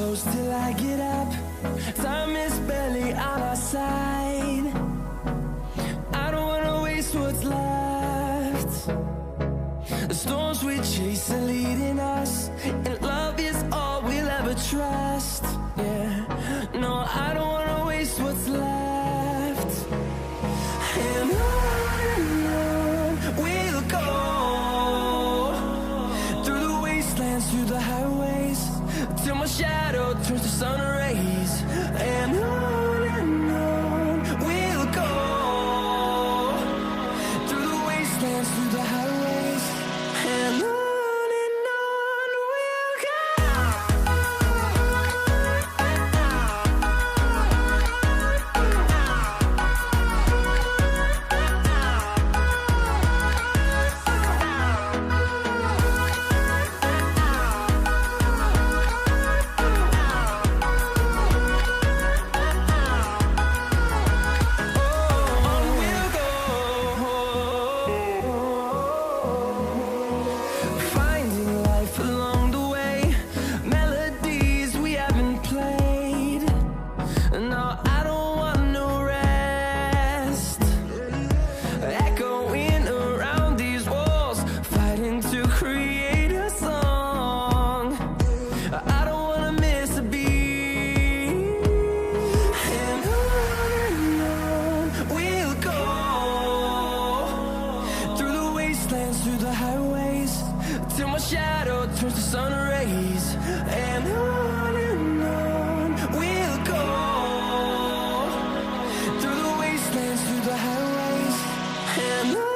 close till I get up. Time is barely on our side. I don't wanna waste what's left. The storms we chase are leading us, and love is all we'll ever trust. Yeah, no, I don't wanna waste what's left. And on we'll go, through the wastelands, through the highways, till my shadow turns to sun rays. And on we'll go, through the wastelands, through the highways, and on. Through the highways, till my shadow turns to sun rays. And on we'll go, through the wastelands, through the highways, and on.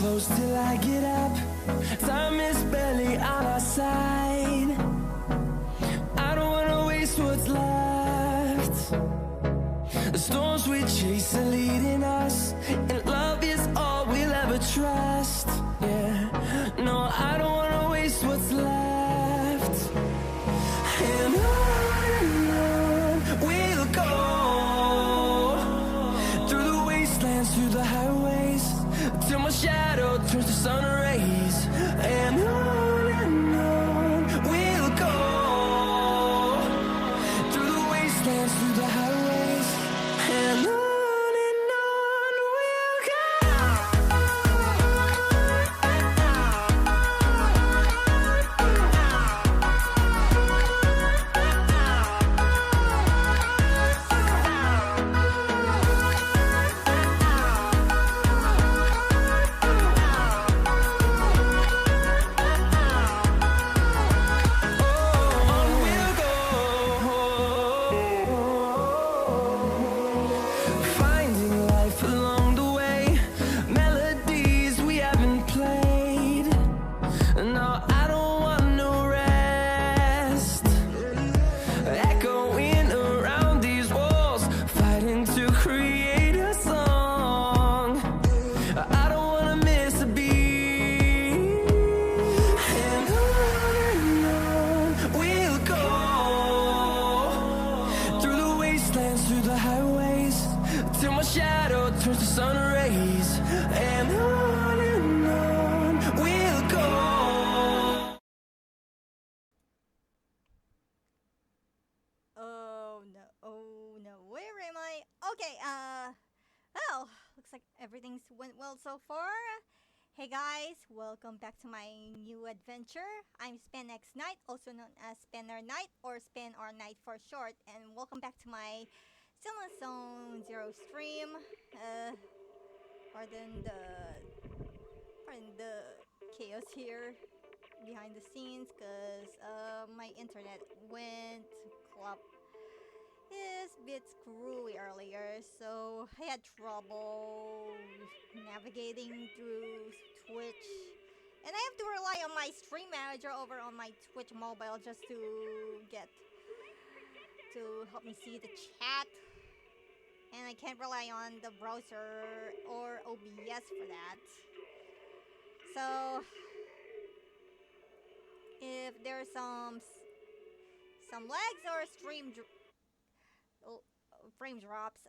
close till I get up. Time is barely on our side. I don't wanna waste what's left. The storms we chase are leading us, and love is all we'll ever trust. Yeah, no, I don't wanna waste what's left. And on we'll go, through the wastelands, through the highways, till my shadow turns to sun rays. And on we'll go, through the wastelands, through the highways, and on we'll go. Through the highways, till my shadow turns to sun rays. And on we'll go. Oh no, where am I? Okay, well, looks like everything's went well so far. Hey guys, welcome back to my new adventure. I'm SpenX Knight, also known as Spenner Knight or Spin or Knight for short, and welcome back to my Silent Zone Zero stream. Pardon the chaos here behind the scenes, cause my internet went club is a bit screwy earlier, so I had trouble navigating through Twitch. And I have to rely on my stream manager over on my Twitch mobile just to help me see the chat. And I can't rely on the browser or OBS for that. So if there's some lags or frame drops,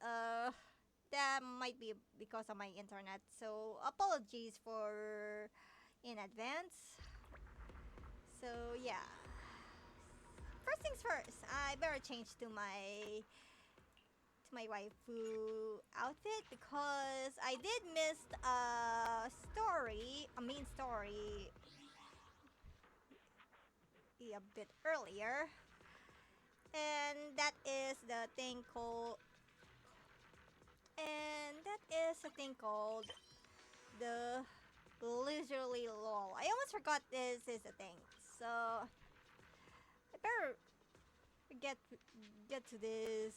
that might be because of my internet. So apologies for in advance. So yeah. First things first, I better change to my waifu outfit because I did miss a main story a bit earlier. And that is the thing called the leisurely lull. I almost forgot this is a thing. So I better get to this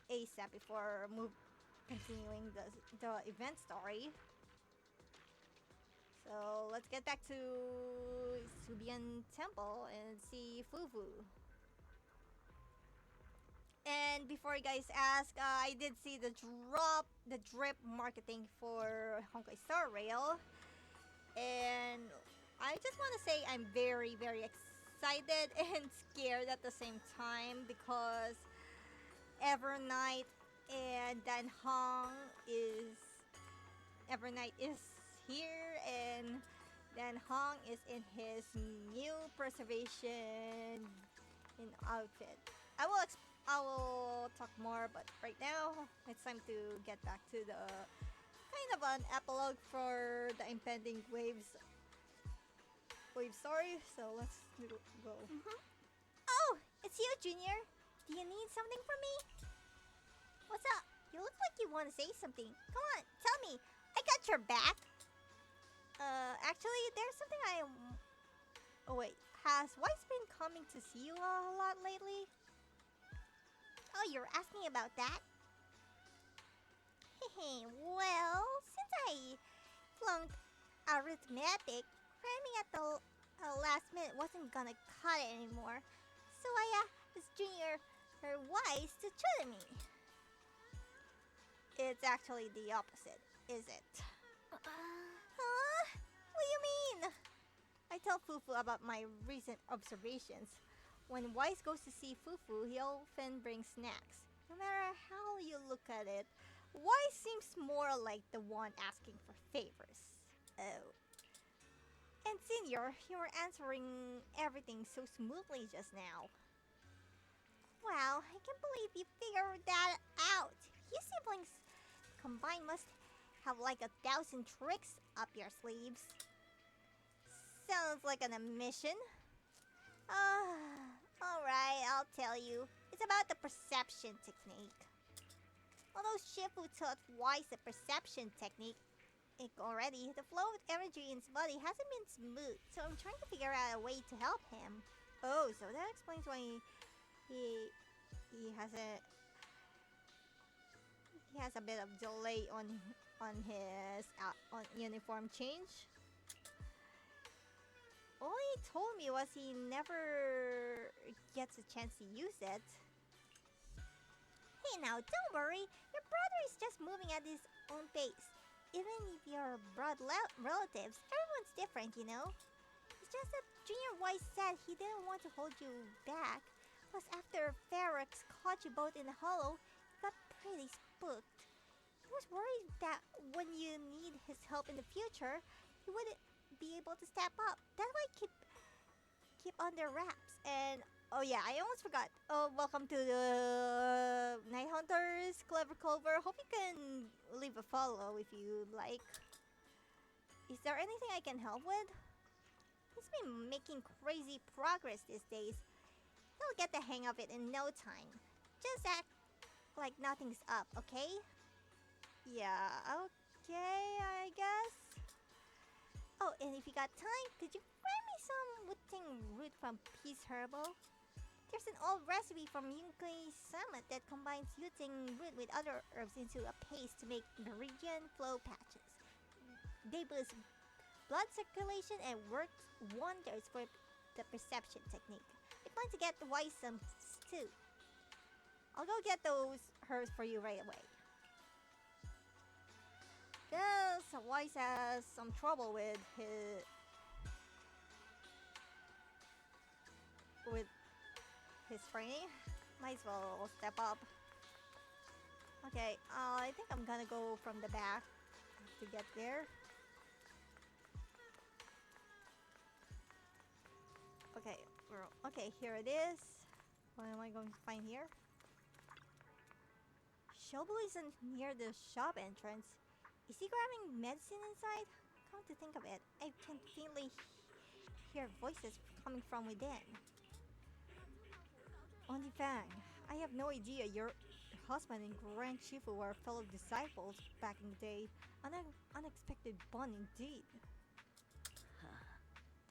ASAP before continuing the event story. So let's get back to Subian Temple and see Fufu. And before you guys ask, I did see the drip marketing for Honkai Star Rail. And I just want to say I'm very, very excited and scared at the same time because Evernight and Evernight is here, and Dan Hong is in his new preservation in outfit. I will talk more, but right now it's time to get back to the kind of an epilogue for the impending wave story. So let's go. Oh, it's you, Junior. Do you need something from me? What's up? You look like you want to say something. Come on, tell me. I got your back. Actually, there's something Oh wait, has Weiss been coming to see you a lot lately? Oh, you're asking about that? Hehe, well, since I flunked arithmetic, cramming at the last minute wasn't gonna cut it anymore. So I asked Junior her Wise to tutor me. It's actually the opposite, is it? Huh? What do you mean? I tell Fufu about my recent observations. When Wise goes to see Fufu, he often brings snacks. No matter how you look at it, Wise seems more like the one asking for favors. Oh. And Senior, you were answering everything so smoothly just now. Wow, I can't believe you figured that out. You siblings combined must have like 1,000 tricks up your sleeves. Sounds like an admission. Alright, I'll tell you. It's about the perception technique. Although Shifu taught Wise the perception technique already, the flow of energy in his body hasn't been smooth, so I'm trying to figure out a way to help him. Oh, so that explains why he has a bit of delay on his on uniform change. All he told me was he never gets a chance to use it. Hey now, don't worry. Your brother is just moving at his own pace. Even if you're blood relatives, everyone's different, you know? It's just that Junior Wise said he didn't want to hold you back. Plus, after Ferox caught you both in the hollow, he got pretty spooked. He was worried that when you need his help in the future, he wouldn't be able to step up. That's why I keep under wraps. And oh yeah, I almost forgot. Oh, welcome to the Night Hunters, Clever Clover. Hope you can leave a follow if you like. Is there anything I can help with? He's been making crazy progress these days. He'll get the hang of it in no time. Just act like nothing's up, okay? Yeah, okay, I guess. Oh, and if you got time, could you grab me some Wuting root from Peace Herbal? There's an old recipe from Yunkei Summit that combines Wuting root with other herbs into a paste to make Meridian flow patches. They boost blood circulation and work wonders for the perception technique. I plan to get the Wise some too. I'll go get those herbs for you right away. Guess Wise has some trouble with his training. Might as well step up. Okay, I think I'm gonna go from the back to get there. Okay, here it is. What am I going to find here? Shobu isn't near the shop entrance. Is he grabbing medicine inside? Come to think of it, I can faintly hear voices coming from within. Only Fang, I have no idea your husband and Grand Shifu were fellow disciples back in the day. An unexpected bond indeed.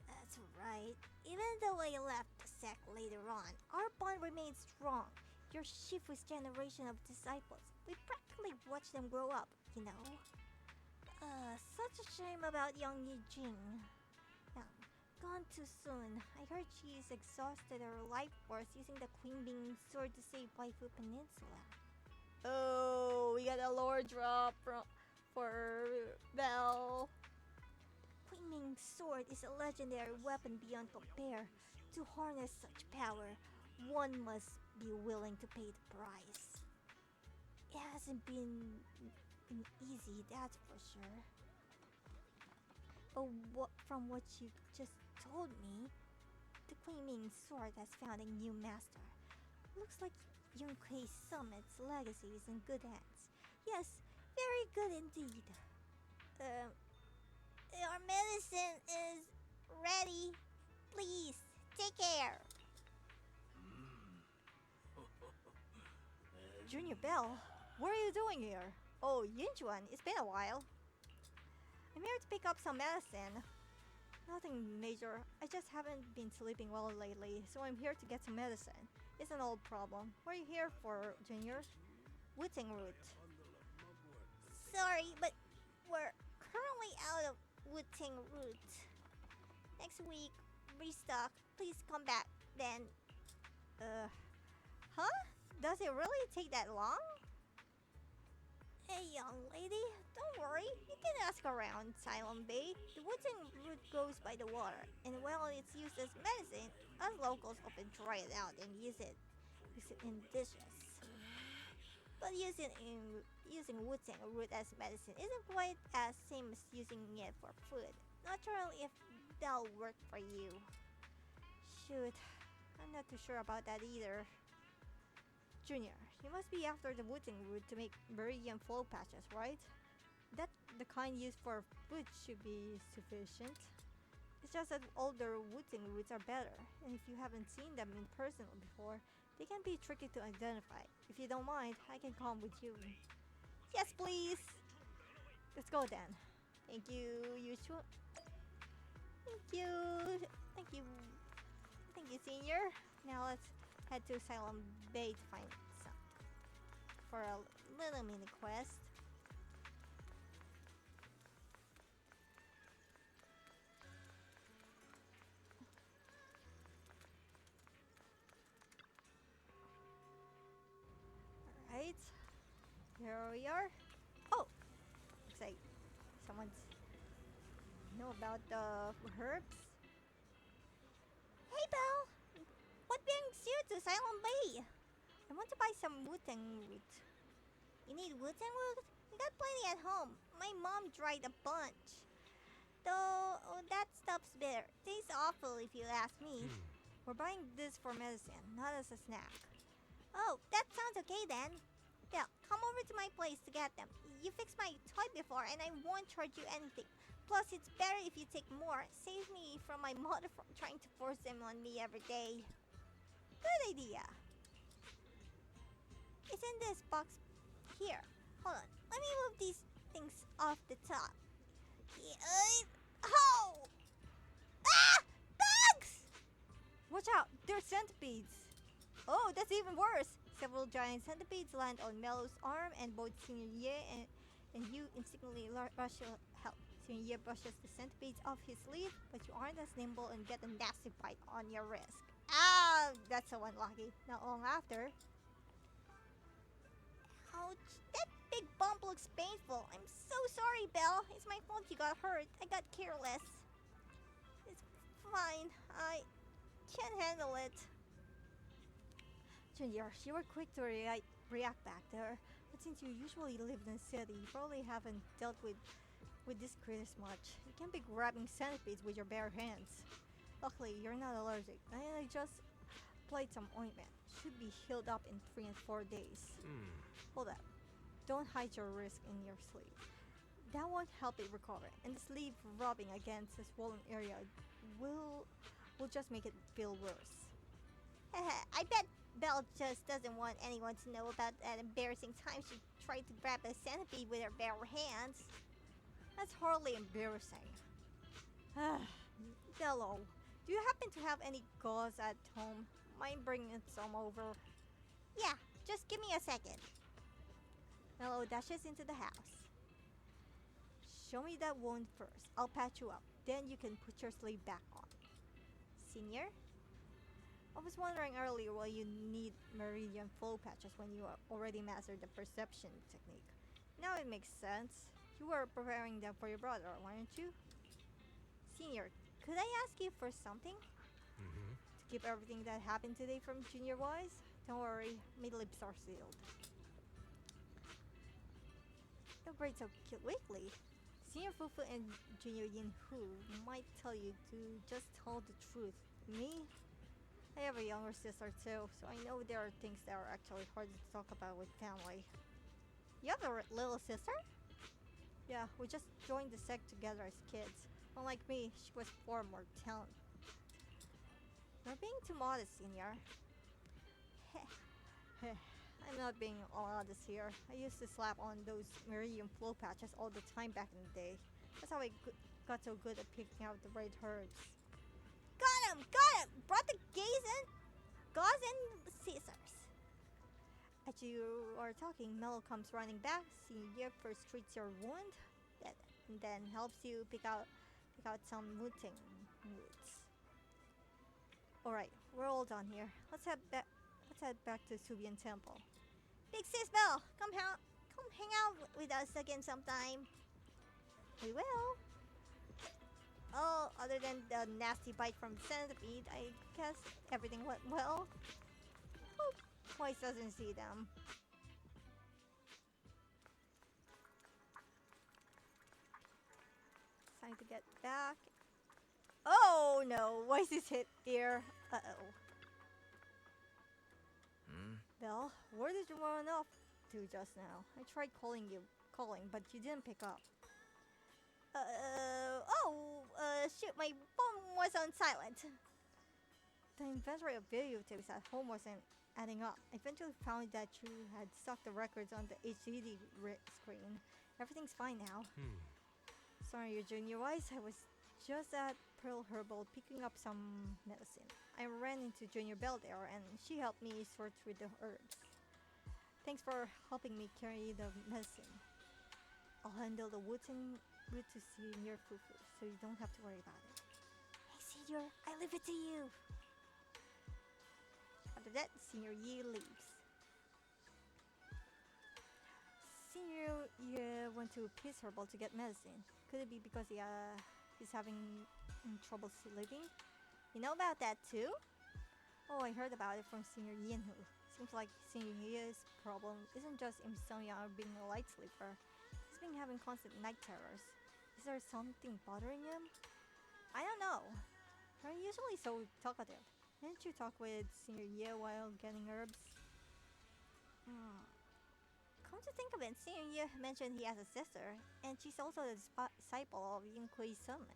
That's right. Even though I left the sect later on, our bond remains strong. You're Shifu's generation of disciples. We practically watched them grow up, you know. Such a shame about young Yijing. Gone too soon. I heard she's exhausted her life force using the Queen Being sword to save Waifu Peninsula. Oh, we got a lore drop for Belle. Queen Ming's sword is a legendary weapon beyond compare. To harness such power, one must be willing to pay the price. It hasn't been easy, that's for sure. But from what you just told me, the Queen Ming sword has found a new master. Looks like Yunkei Summit's legacy is in good hands. Yes, very good indeed. Your medicine is ready. Please, take care. Junior Bell, what are you doing here? Oh, Yinjuan, it's been a while. I'm here to pick up some medicine. Nothing major. I just haven't been sleeping well lately, so I'm here to get some medicine. It's an old problem. What are you here for, Junior? Wuting root. Sorry, but we're currently out of Wu-Ting root. Next week, restock. Please come back then. Huh? Does it really take that long? Hey, young lady, don't worry. You can ask around Silent Bay. The Wu-Ting root grows by the water, and while it's used as medicine, us locals often dry it out and use it in dishes. But using Wu-Ting root as medicine isn't quite as same as using it for food. Not sure if that'll work for you. Shoot, I'm not too sure about that either. Junior, you must be after the Wu-Ting root to make meridian flow patches, right? That the kind used for food should be sufficient. It's just that older Wu-Ting roots are better, and if you haven't seen them in person before, they can be tricky to identify. If you don't mind, I can come with you. Yes, please! Let's go then. Thank you, Yushu. Thank you. Thank you. Thank you, Senior. Now let's head to Asylum Bay to find some for a little mini quest. Alright. Here we are. Oh! Looks like someone's know about the herbs. Hey, Belle! What brings you to Silent Bay? I want to buy some Wu-Tang root. You need Wu-Tang root? We got plenty at home. My mom dried a bunch. Though, that stuff's bitter. Tastes awful if you ask me. We're buying this for medicine, not as a snack. Oh, that sounds okay then. Yeah, come over to my place to get them. You fixed my toy before and I won't charge you anything. Plus, it's better if you take more. Save me from my mother from trying to force them on me every day. Good idea. It's in this box here. Hold on. Let me move these things off the top. Oh! Ah! Bugs! Watch out! They're centipedes. Oh, that's even worse. Several giant centipedes land on Mellow's arm and both Senior Ye and you instinctively rush to help. Senior Ye brushes the centipedes off his sleeve, but you aren't as nimble and get a nasty bite on your wrist. Ah, that's so unlucky. Not long after. Ouch, that big bump looks painful. I'm so sorry, Belle. It's my fault you got hurt. I got careless. It's fine. I can't handle it. Junior, you were quick to react back there. But since you usually live in the city, you probably haven't dealt with this critters much. You can't be grabbing centipedes with your bare hands. Luckily, you're not allergic, and I just applied some ointment. Should be healed up in 3 and 4 days. Hold up. Don't hide your wrist in your sleeve. That won't help it recover, and the sleeve rubbing against the swollen area will just make it feel worse. I bet Belle just doesn't want anyone to know about that embarrassing time she tried to grab a centipede with her bare hands. That's hardly embarrassing. Bello, do you happen to have any gauze at home? Mind bringing some over? Yeah, just give me a second. Mello dashes into the house. Show me that wound first. I'll patch you up. Then you can put your sleeve back on. Senior? I was wondering earlier why you need meridian flow patches when you already mastered the perception technique. Now it makes sense. You were preparing them for your brother, weren't you? Senior, could I ask you for something? To keep everything that happened today from Junior wise? Don't worry, my lips are sealed. Don't break so quickly. Senior Fufu and Junior Yin Hu might tell you to just tell the truth. Me? I have a younger sister too, so I know there are things that are actually hard to talk about with family. You have a little sister? Yeah, we just joined the sect together as kids. Unlike me, she was far more talented. You're being too modest, Senior. I'm not being modest here. I used to slap on those meridian flow patches all the time back in the day. That's how I got so good at picking out the right herbs. Got him! Brought the gauze and scissors. As you are talking, Mello comes running back. Senior first treats your wound. and then helps you pick out some mooting roots. Alright, we're all done here. Let's head back to Subian Temple. Big Sis Belle, come hang out with us again sometime. We will. Oh, other than the nasty bite from Centipede, I guess everything went well. Hope Twice doesn't see them. It's time to get back. Oh no, why is this hit here? Uh-oh. Belle, where did you run off to just now? I tried calling, but you didn't pick up. Shoot, my phone was on silent. The inventory of videotapes at home wasn't adding up. I eventually found that you had stuck the records on the HDD screen. Everything's fine now. Sorry, your junior wise. I was just at Pearl Herbal picking up some medicine. I ran into Junior Bell there, and she helped me sort through the herbs. Thanks for helping me carry the medicine. I'll handle the route to Senior Fufu, so you don't have to worry about it. Hey, Senior, I leave it to you. After that, Senior Yi leaves. Senior Yi went to Peace Herbal to get medicine. Could it be because he's having trouble sleeping? You know about that too? Oh, I heard about it from Senior Yinhu. Seems like Senior Yi's problem isn't just insomnia or being a light sleeper. He's been having constant night terrors. Is there something bothering him? I don't know. You're usually so talkative. Didn't you talk with Senior Yi while getting herbs? Come to think of it, Senior Yi mentioned he has a sister, and she's also the disciple of Yin Kui's summit.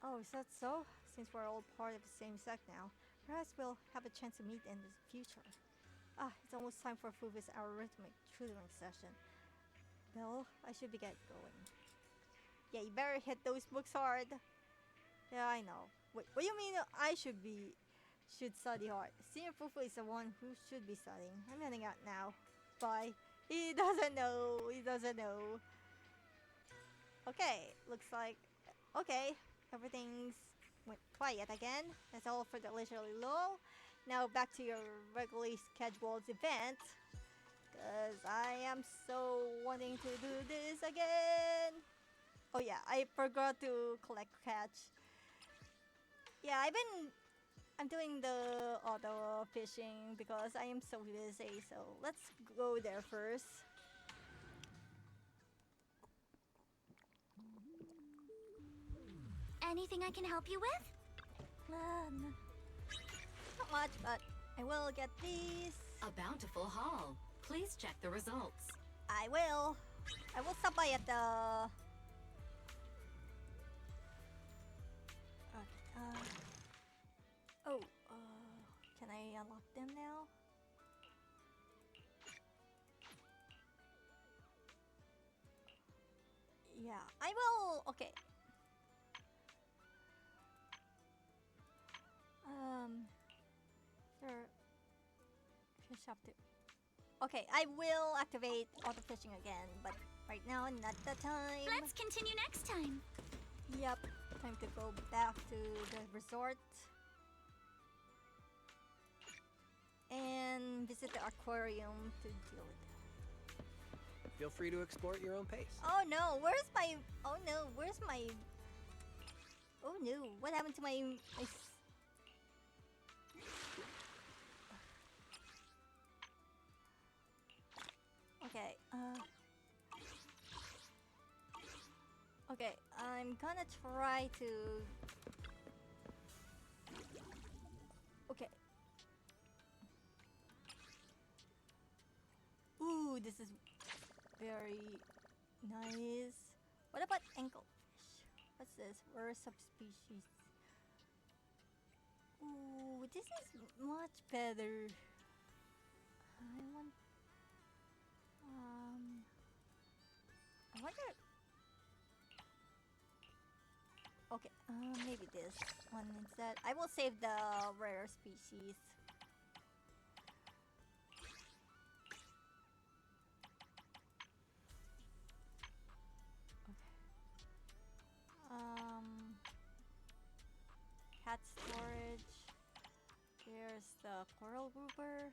Oh, is that so? Since we're all part of the same sect now, perhaps we'll have a chance to meet in the future. It's almost time for Fufu's arithmetic tutoring session. Well, I should be getting going. Yeah, you better hit those books hard. Yeah, I know. Wait, what do you mean I should study hard? Senior Fufu is the one who should be studying. I'm heading out now. Bye. He doesn't know. Okay, looks like... Okay, everything's went quiet again. That's all for the leisurely lull. Now back to your regularly scheduled event. Because I am so wanting to do this again. Oh yeah, I forgot to collect catch. Yeah, I'm doing the auto fishing because I am so busy. So let's go there first. Anything I can help you with? Not much, but I will get these. A bountiful haul. Please check the results. I will stop by at the... Can I unlock them now? Yeah, I will... Okay. Fish up to... Okay, I will activate auto fishing again, but right now, not the time. Let's continue next time. Yep, time to go back to the resort. And visit the aquarium to deal with it. Feel free to explore at your own pace. Oh no, where's my... Oh no, where's my... Oh no, what happened to my Okay, okay, I'm gonna try to... Okay. Ooh, this is very nice. What about angelfish? What's this? Rare subspecies. Ooh, this is much better. I want... I wonder... Okay, maybe this one instead. I will save the rare species. There's the coral grouper.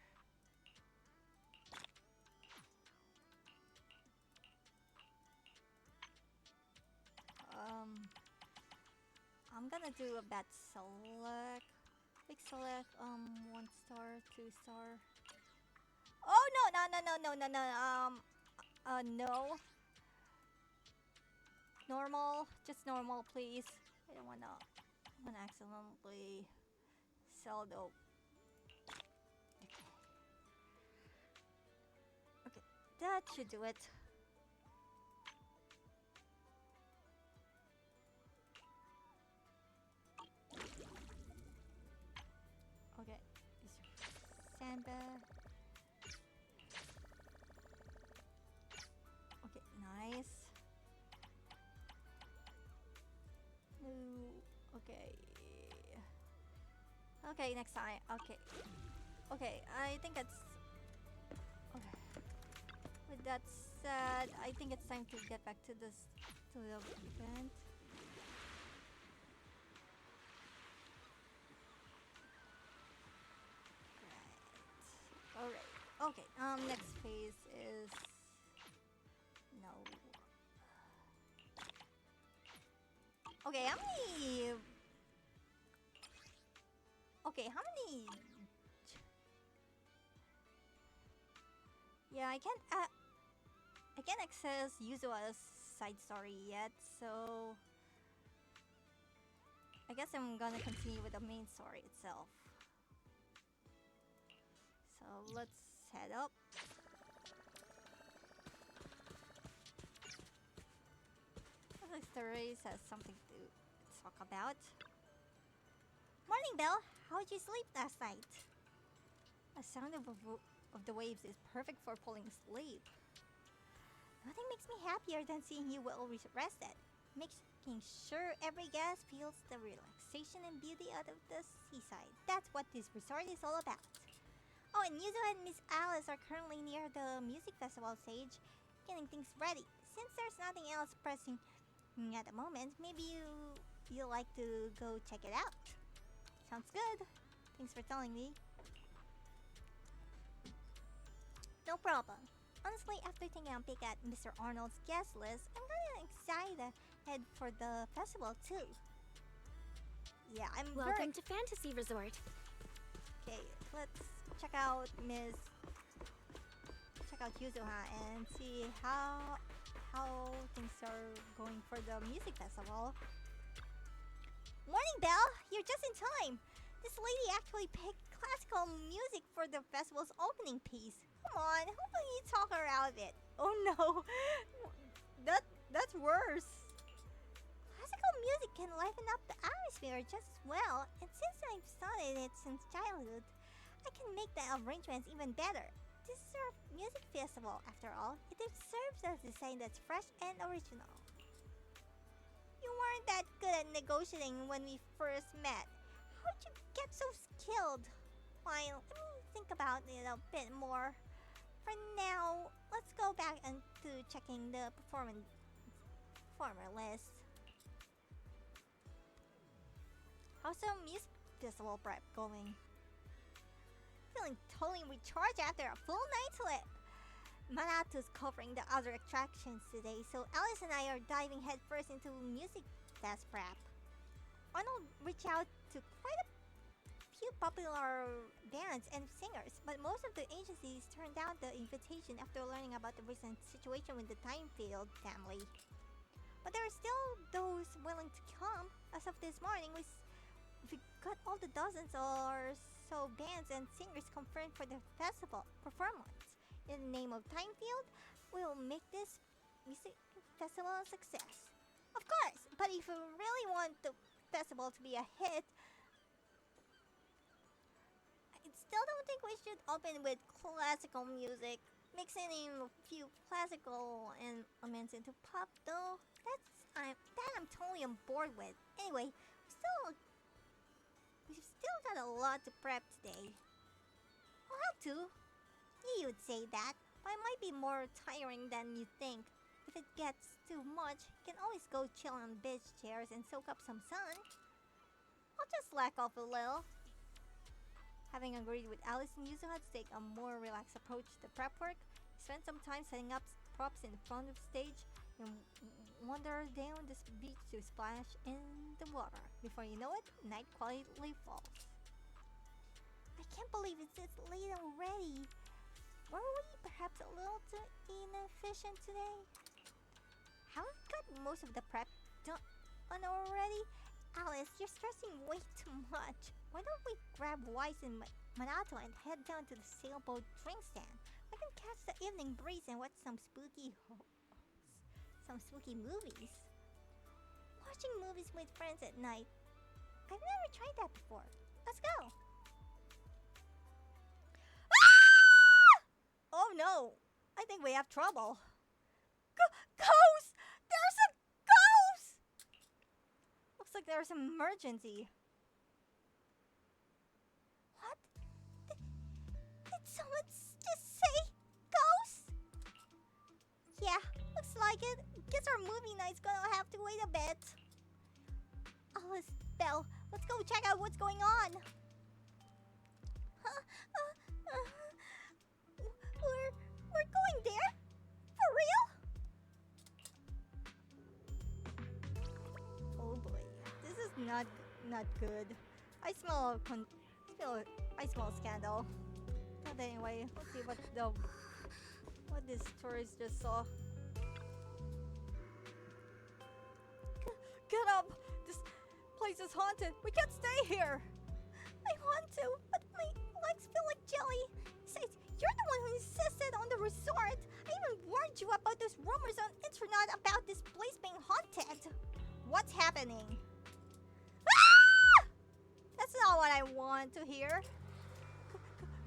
I'm gonna do a bad select. Quick select. 1 star, 2 star. Oh no. No. Normal, just normal, please. I don't wanna accidentally sell the. Okay, that should do it. Okay, sandbag. Okay, nice. No, okay. Okay, next time. Okay. Okay, I think it's. Okay. With that said, I think it's time to get back to this to the event. Right. Alright. Okay. Next phase is no. Okay, how many? Okay, how many? Yeah, I can't access Yuzua's side story yet, so I guess I'm gonna continue with the main story itself. So let's head up. Looks like the race has something to talk about. Morning, Belle. How did you sleep last night? The sound of the waves is perfect for pulling sleep. Nothing makes me happier than seeing you well rested. Making sure every guest feels the relaxation and beauty out of the seaside. That's what this resort is all about. Oh, and Yuzo and Miss Alice are currently near the music festival stage, getting things ready. Since there's nothing else pressing at the moment, maybe you'd like to go check it out. Sounds good. Thanks for telling me. No problem. Honestly, after taking a peek at Mr. Arnold's guest list, I'm kinda excited head for the festival too. Yeah, I'm Welcome to Fantasy Resort. Okay, let's check out Yuzuha and see how things are going for the music festival. Morning, Belle! You're just in time! This lady actually picked classical music for the festival's opening piece. Come on, how about you talk her out of it? Oh no! That's worse! Classical music can liven up the atmosphere just as well, and since I've studied it since childhood, I can make the arrangements even better. This is our music festival, after all. It deserves a design that's fresh and original. You weren't that good at negotiating when we first met. How'd you get so skilled? Fine, let me think about it a bit more. For now, let's go back to checking the performer list. How's the music festival prep going? Feeling totally recharged after a full night's sleep. Manatu's covering the other attractions today, so Alice and I are diving headfirst into music test prep. Arnold reached out to quite a few popular bands and singers, but most of the agencies turned down the invitation after learning about the recent situation with the Timefield family. But there are still those willing to come. As of this morning, we got all the dozens or so bands and singers confirmed for the festival performance. In the name of Timefield, we will make this music festival a success. Of course, but if you really want the festival to be a hit, I still don't think we should open with classical music. Mixing in a few classical elements into pop, though, that I'm totally on board with. Anyway, we've still got a lot to prep today. I'll have to. You would say that, but it might be more tiring than you think. If it gets too much, you can always go chill on beach chairs and soak up some sun. I'll just slack off a little. Having agreed with Alice and Yuzuha to take a more relaxed approach to prep work, we spent some time setting up props in front of the stage and wander down this beach to splash in the water. Before you know it, night quietly falls. I can't believe it's this late already. Were we perhaps a little too inefficient today? Haven't got most of the prep done already? Alice, you're stressing way too much. Why don't we grab Wise and Minato and head down to the sailboat drink stand? I can catch the evening breeze and watch some spooky movies. Watching movies with friends at night. I've never tried that before. Let's go. Ah! Oh no! I think we have trouble. Ghost! There's a ghost! Looks like there's an emergency. What? Did someone just say ghost? Yeah, looks like it. Guess our movie night's gonna have to wait a bit. Alice, Belle, let's go check out what's going on. We're going there? For real? Oh boy, this is not good. I smell scandal. But anyway, let's see what this tourist just saw. Get up! This place is haunted. We can't stay here. I want to, but my legs feel like jelly. Besides, you're the one who insisted on the resort. I even warned you about those rumors on internet about this place being haunted. What's happening? Ah! That's not what I want to hear.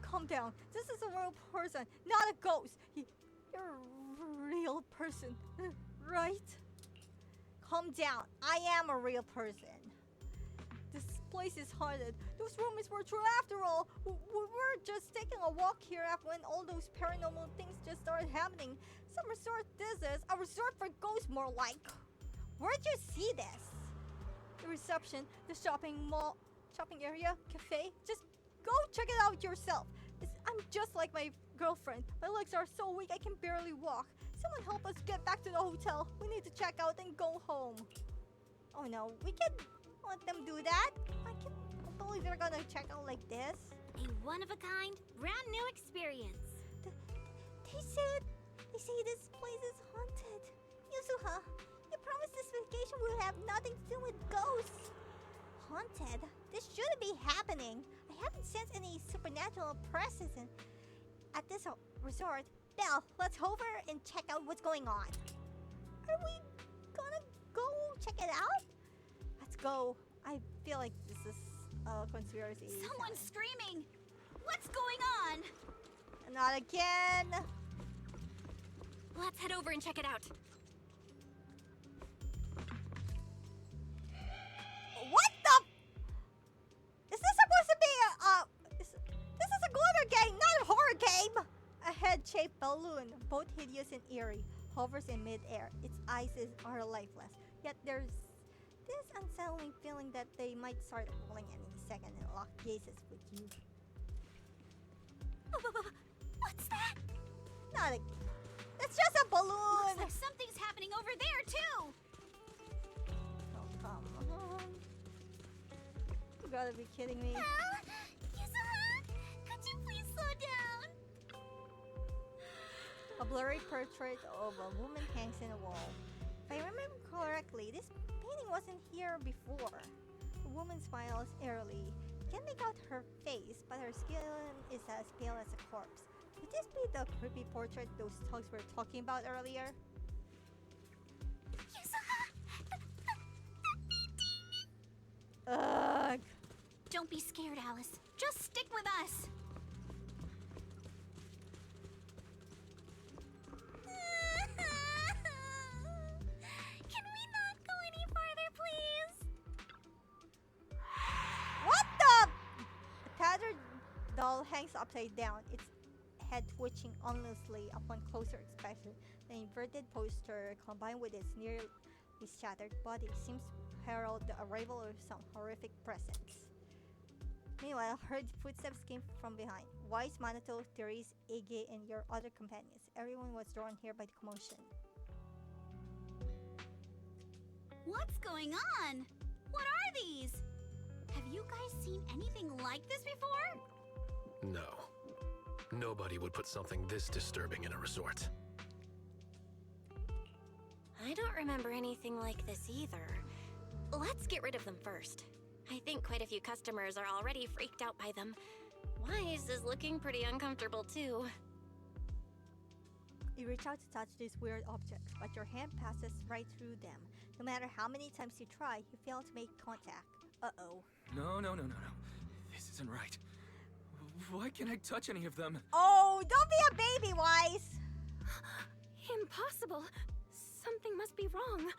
Calm down. This is a real person, not a ghost. You're a real person, right? Calm down. I am a real person. This place is haunted. Those rumors were true after all. We were just taking a walk here when all those paranormal things just started happening. Some resort this is. A resort for ghosts more like. Where'd you see this? The reception, the shopping area, cafe. Just go check it out yourself. I'm just like my girlfriend. My legs are so weak I can barely walk. Someone help us get back to the hotel. We need to check out and go home. Oh no, we can't let them do that. I can't believe they're gonna check out like this. A one-of-a-kind, brand new experience. They say this place is haunted. Yuzuha, you promised this vacation would have nothing to do with ghosts. Haunted? This shouldn't be happening. I haven't sensed any supernatural presence at this resort. Belle, let's hover and check out what's going on. Are we gonna go check it out? Let's go. I feel like this is a conspiracy. Someone's screaming! What's going on? Not again. Let's head over and check it out. What the? Is this supposed to be this is a glitter game, not a horror game. A head-shaped balloon, both hideous and eerie, hovers in mid-air. Its eyes are lifeless. Yet there's this unsettling feeling that they might start rolling any second and lock gazes with you. What's that? It's just a balloon! Looks like something's happening over there, too! Oh, come on. You gotta be kidding me. Yuzuha, could you please slow down? A blurry portrait of a woman hangs in a wall. If I remember correctly, this painting wasn't here before. The woman smiles airily. Can't make out her face, but her skin is as pale as a corpse. Could this be the creepy portrait those thugs were talking about earlier? Ugh. Don't be scared, Alice. Just stick with us. Can we not go any farther, please? What the? The tattered doll hangs upside down, its head twitching ominously upon closer inspection. The inverted posture, combined with its nearly shattered body, seems to herald the arrival of some horrific presence. Meanwhile, heard footsteps came from behind. Wise, Manato, Therese, Ege, and your other companions. Everyone was drawn here by the commotion. What's going on? What are these? Have you guys seen anything like this before? No. Nobody would put something this disturbing in a resort. I don't remember anything like this either. Let's get rid of them first. I think quite a few customers are already freaked out by them. Wise is looking pretty uncomfortable too. You reach out to touch these weird objects, but your hand passes right through them. No matter how many times you try, you fail to make contact. Uh-oh. No. This isn't right. Why can't I touch any of them? Oh, don't be a baby, Wise! Impossible. Something must be wrong.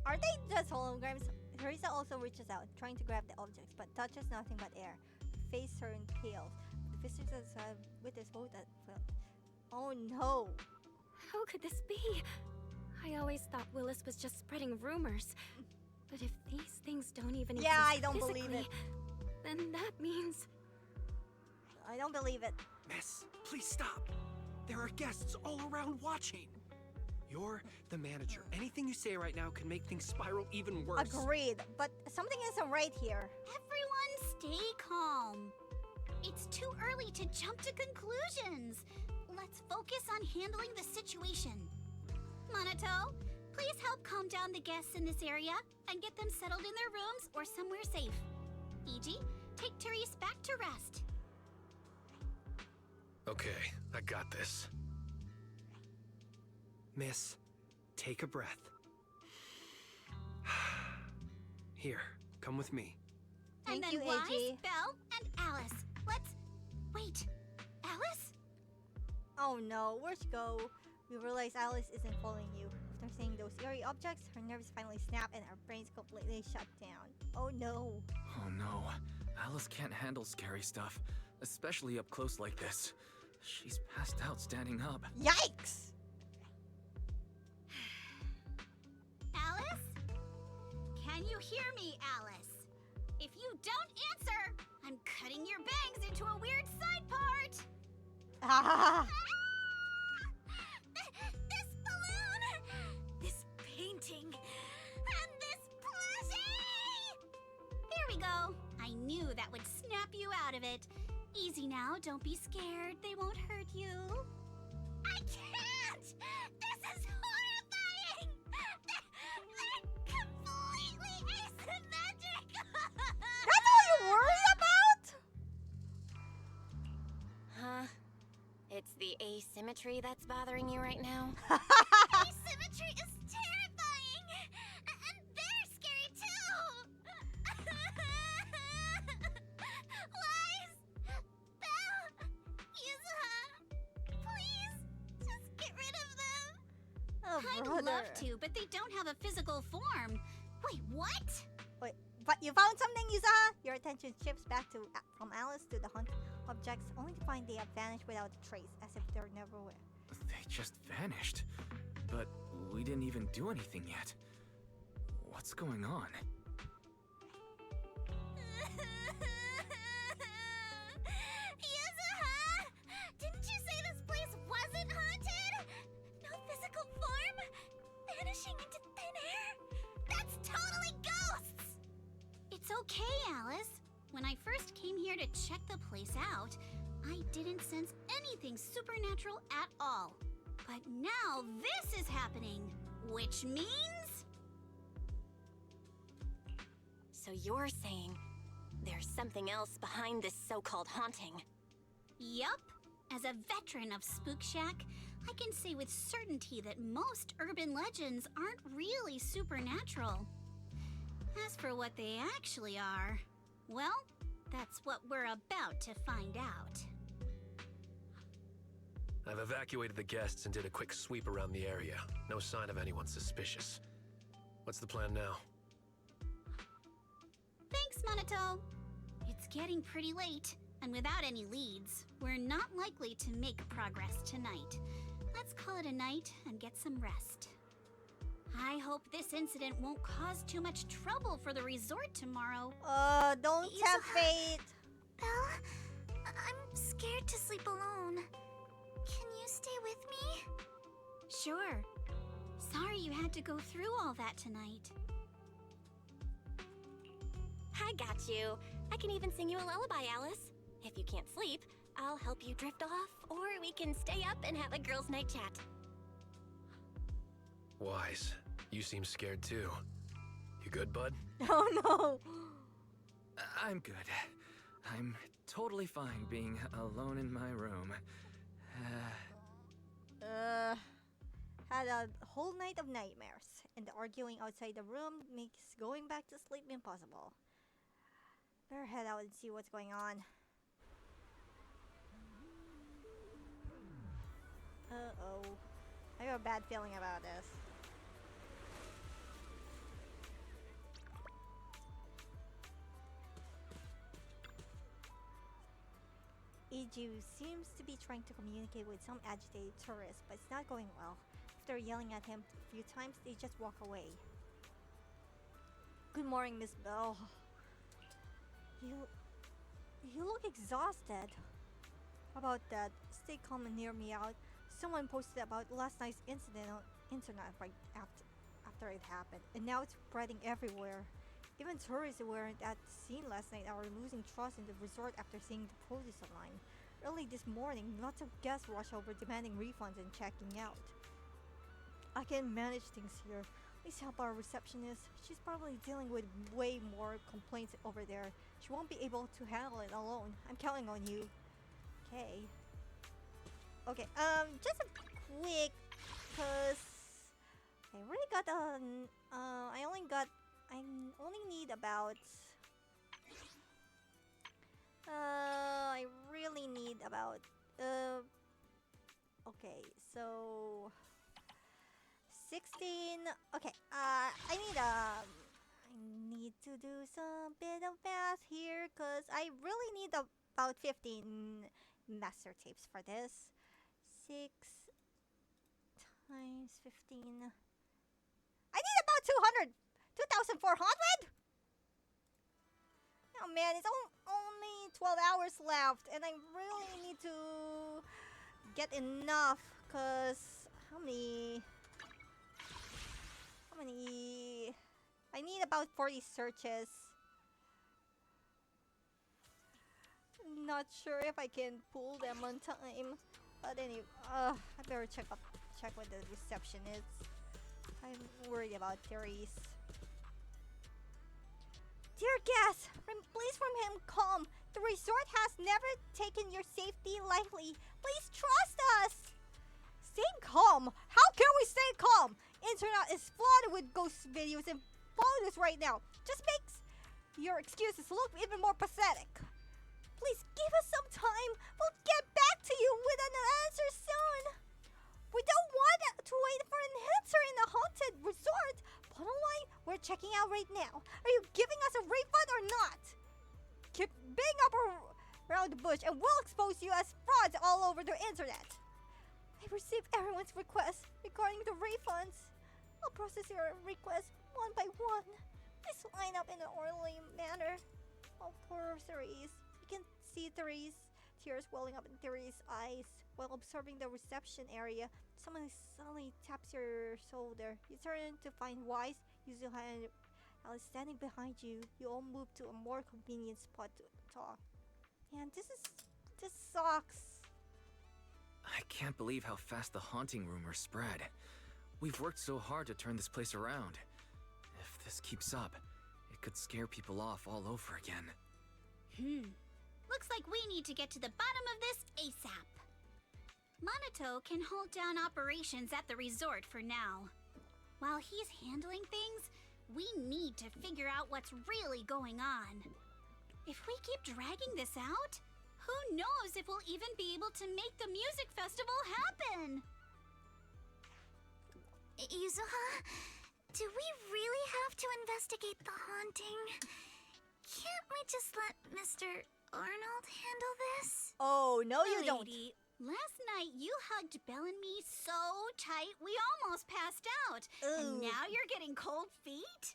Are they just holograms? Teresa also reaches out, trying to grab the objects, but touches nothing but air. Her face turned pale. The visitors witnessed both that felt. Oh no! How could this be? I always thought Willis was just spreading rumors. But if these things don't even exist I don't believe physically, it. then that means... I don't believe it. Miss, please stop. There are guests all around watching. You're the manager. Anything you say right now can make things spiral even worse. Agreed, but something isn't right here. Everyone stay calm. It's too early to jump to conclusions. Let's focus on handling the situation. Monato, please help calm down the guests in this area and get them settled in their rooms or somewhere safe. Iji, take Therese back to rest. Okay, I got this. Miss, take a breath. Here, come with me. Thank and you, then Wise, AG. Belle, and Alice. Let's... Wait, Alice? Oh no, where'd you go? We realize Alice isn't following you. After seeing those eerie objects, her nerves finally snap and her brains completely shut down. Oh no. Oh no. Alice can't handle scary stuff, especially up close like this. She's passed out standing up. Yikes! Alice? Can you hear me, Alice? If you don't answer, I'm cutting your bangs into a weird side part! Ah! This balloon! This painting! And this plushie! There we go. I knew that would snap you out of it. Easy now, don't be scared. They won't hurt you. I can't! This is horrifying! They're completely asymmetrical! That's all you worry about? Huh? It's the asymmetry that's bothering you right now? Asymmetry is terrifying! And they're scary too! Wise! Belle! Yuzuha! Please! Just get rid of them! Oh, I'd brother. love to, but they don't have a physical form. Wait, what? Wait, but you found something, Yuzaha? Your attention shifts back from Alice to the hunt objects, only to find they have vanished without a trace, as if they never were. They just vanished. But we didn't even do anything yet. What's going on? Yuzuha! Didn't you say this place wasn't haunted? No physical form? Vanishing into thin air? That's totally ghosts! It's okay, Alice. When I first came here to check the place out, I didn't sense anything supernatural at all. But now this is happening, which means... So you're saying there's something else behind this so-called haunting? Yup. As a veteran of Spook Shack, I can say with certainty that most urban legends aren't really supernatural. As for what they actually are, well, that's what we're about to find out. I've evacuated the guests and did a quick sweep around the area. No sign of anyone suspicious. What's the plan now? Thanks, Monato. It's getting pretty late, and without any leads, we're not likely to make progress tonight. Let's call it a night and get some rest. I hope this incident won't cause too much trouble for the resort tomorrow. Don't have faith. Belle, I'm scared to sleep alone. Can you stay with me? Sure. Sorry you had to go through all that tonight. I got you. I can even sing you a lullaby, Alice. If you can't sleep, I'll help you drift off, or we can stay up and have a girls' night chat. Wise, you seem scared too. You good, bud? Oh no. I'm good. I'm totally fine being alone in my room. Had a whole night of nightmares, and the arguing outside the room makes going back to sleep impossible. Better head out and see what's going on. Uh-oh. I have a bad feeling about this. Iju seems to be trying to communicate with some agitated tourists, but it's not going well. After yelling at him a few times, they just walk away. Good morning, Miss Bell. You look exhausted. How about that? Stay calm and hear me out. Someone posted about last night's incident on internet right after it happened, and now it's spreading everywhere. Even tourists who weren't at the scene last night are losing trust in the resort after seeing the posts online. Early this morning, lots of guests rushed over demanding refunds and checking out. I can manage things here. Please help our receptionist. She's probably dealing with way more complaints over there. She won't be able to handle it alone. I'm counting on you. Okay. Okay, just a quick, cause I really got I only need about I really need about okay, so 16. Okay, I need to do some bit of math here, cause I really need about 15 master tapes for this. 6 times 15. I need about 2,400. Oh man, it's only 12 hours left, and I really need to get enough, cause how many? I need about 40 searches. Not sure if I can pull them on time. But anyway, I better check what the reception is. I'm worried about Therese. Dear guests, please remain calm. The resort has never taken your safety lightly. Please trust us. Staying calm? How can we stay calm? Internet is flooded with ghost videos and photos right now. Just makes your excuses look even more pathetic. Please give us some time. We'll get back to you with an answer soon. We don't want to wait for an answer in a haunted resort. Bottom line, we're checking out right now. Are you giving us a refund or not? Keep being up around the bush and we'll expose you as frauds all over the internet. I received everyone's requests regarding the refunds. I'll process your requests one by one. Please line up in an orderly manner. Oh, poor Therese. You can see Therese, tears welling up in Therese's eyes. While observing the reception area, someone suddenly taps your shoulder. You turn to find Wise. Use your hand. Alice standing behind you. You all move to a more convenient spot to talk. Man, this sucks. I can't believe how fast the haunting rumors spread. We've worked so hard to turn this place around. If this keeps up, it could scare people off all over again. Looks like we need to get to the bottom of this ASAP. Monato can hold down operations at the resort for now. While he's handling things, we need to figure out what's really going on. If we keep dragging this out, who knows if we'll even be able to make the music festival happen? Yuzuha, do we really have to investigate the haunting? Can't we just let Mr. Arnold handle this? Oh, no you don't. Lady, Last night you hugged Belle and me so tight we almost passed out. And Ooh. now you're getting cold feet?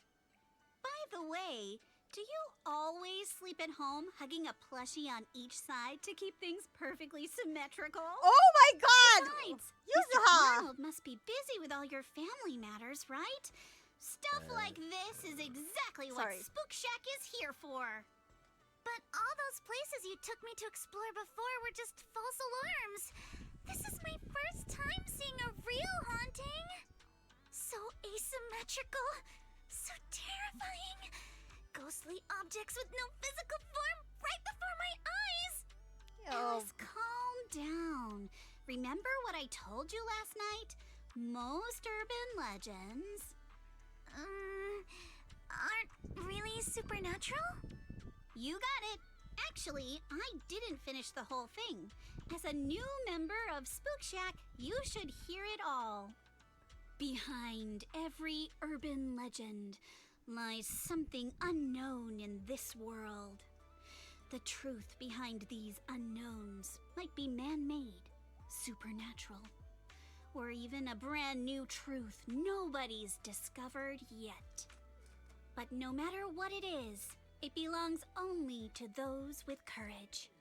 By the way, do you always sleep at home hugging a plushie on each side to keep things perfectly symmetrical? Oh my god! Besides, Mr. Yuzuha! Arnold must be busy with all your family matters, right? Stuff like this is exactly what Sorry. Spook Shack is here for. But all those places you took me to explore before were just false alarms. This is my first time seeing a real haunting. So asymmetrical, so terrifying. Ghostly objects with no physical form right before my eyes. Oh, Alice, calm down. Remember what I told you last night? Most urban legends aren't really supernatural? You got it. Actually, I didn't finish the whole thing. As a new member of Spook Shack, you should hear it all. Behind every urban legend lies something unknown in this world. The truth behind these unknowns might be man-made, supernatural, or even a brand new truth nobody's discovered yet. But no matter what it is, it belongs only to those with courage.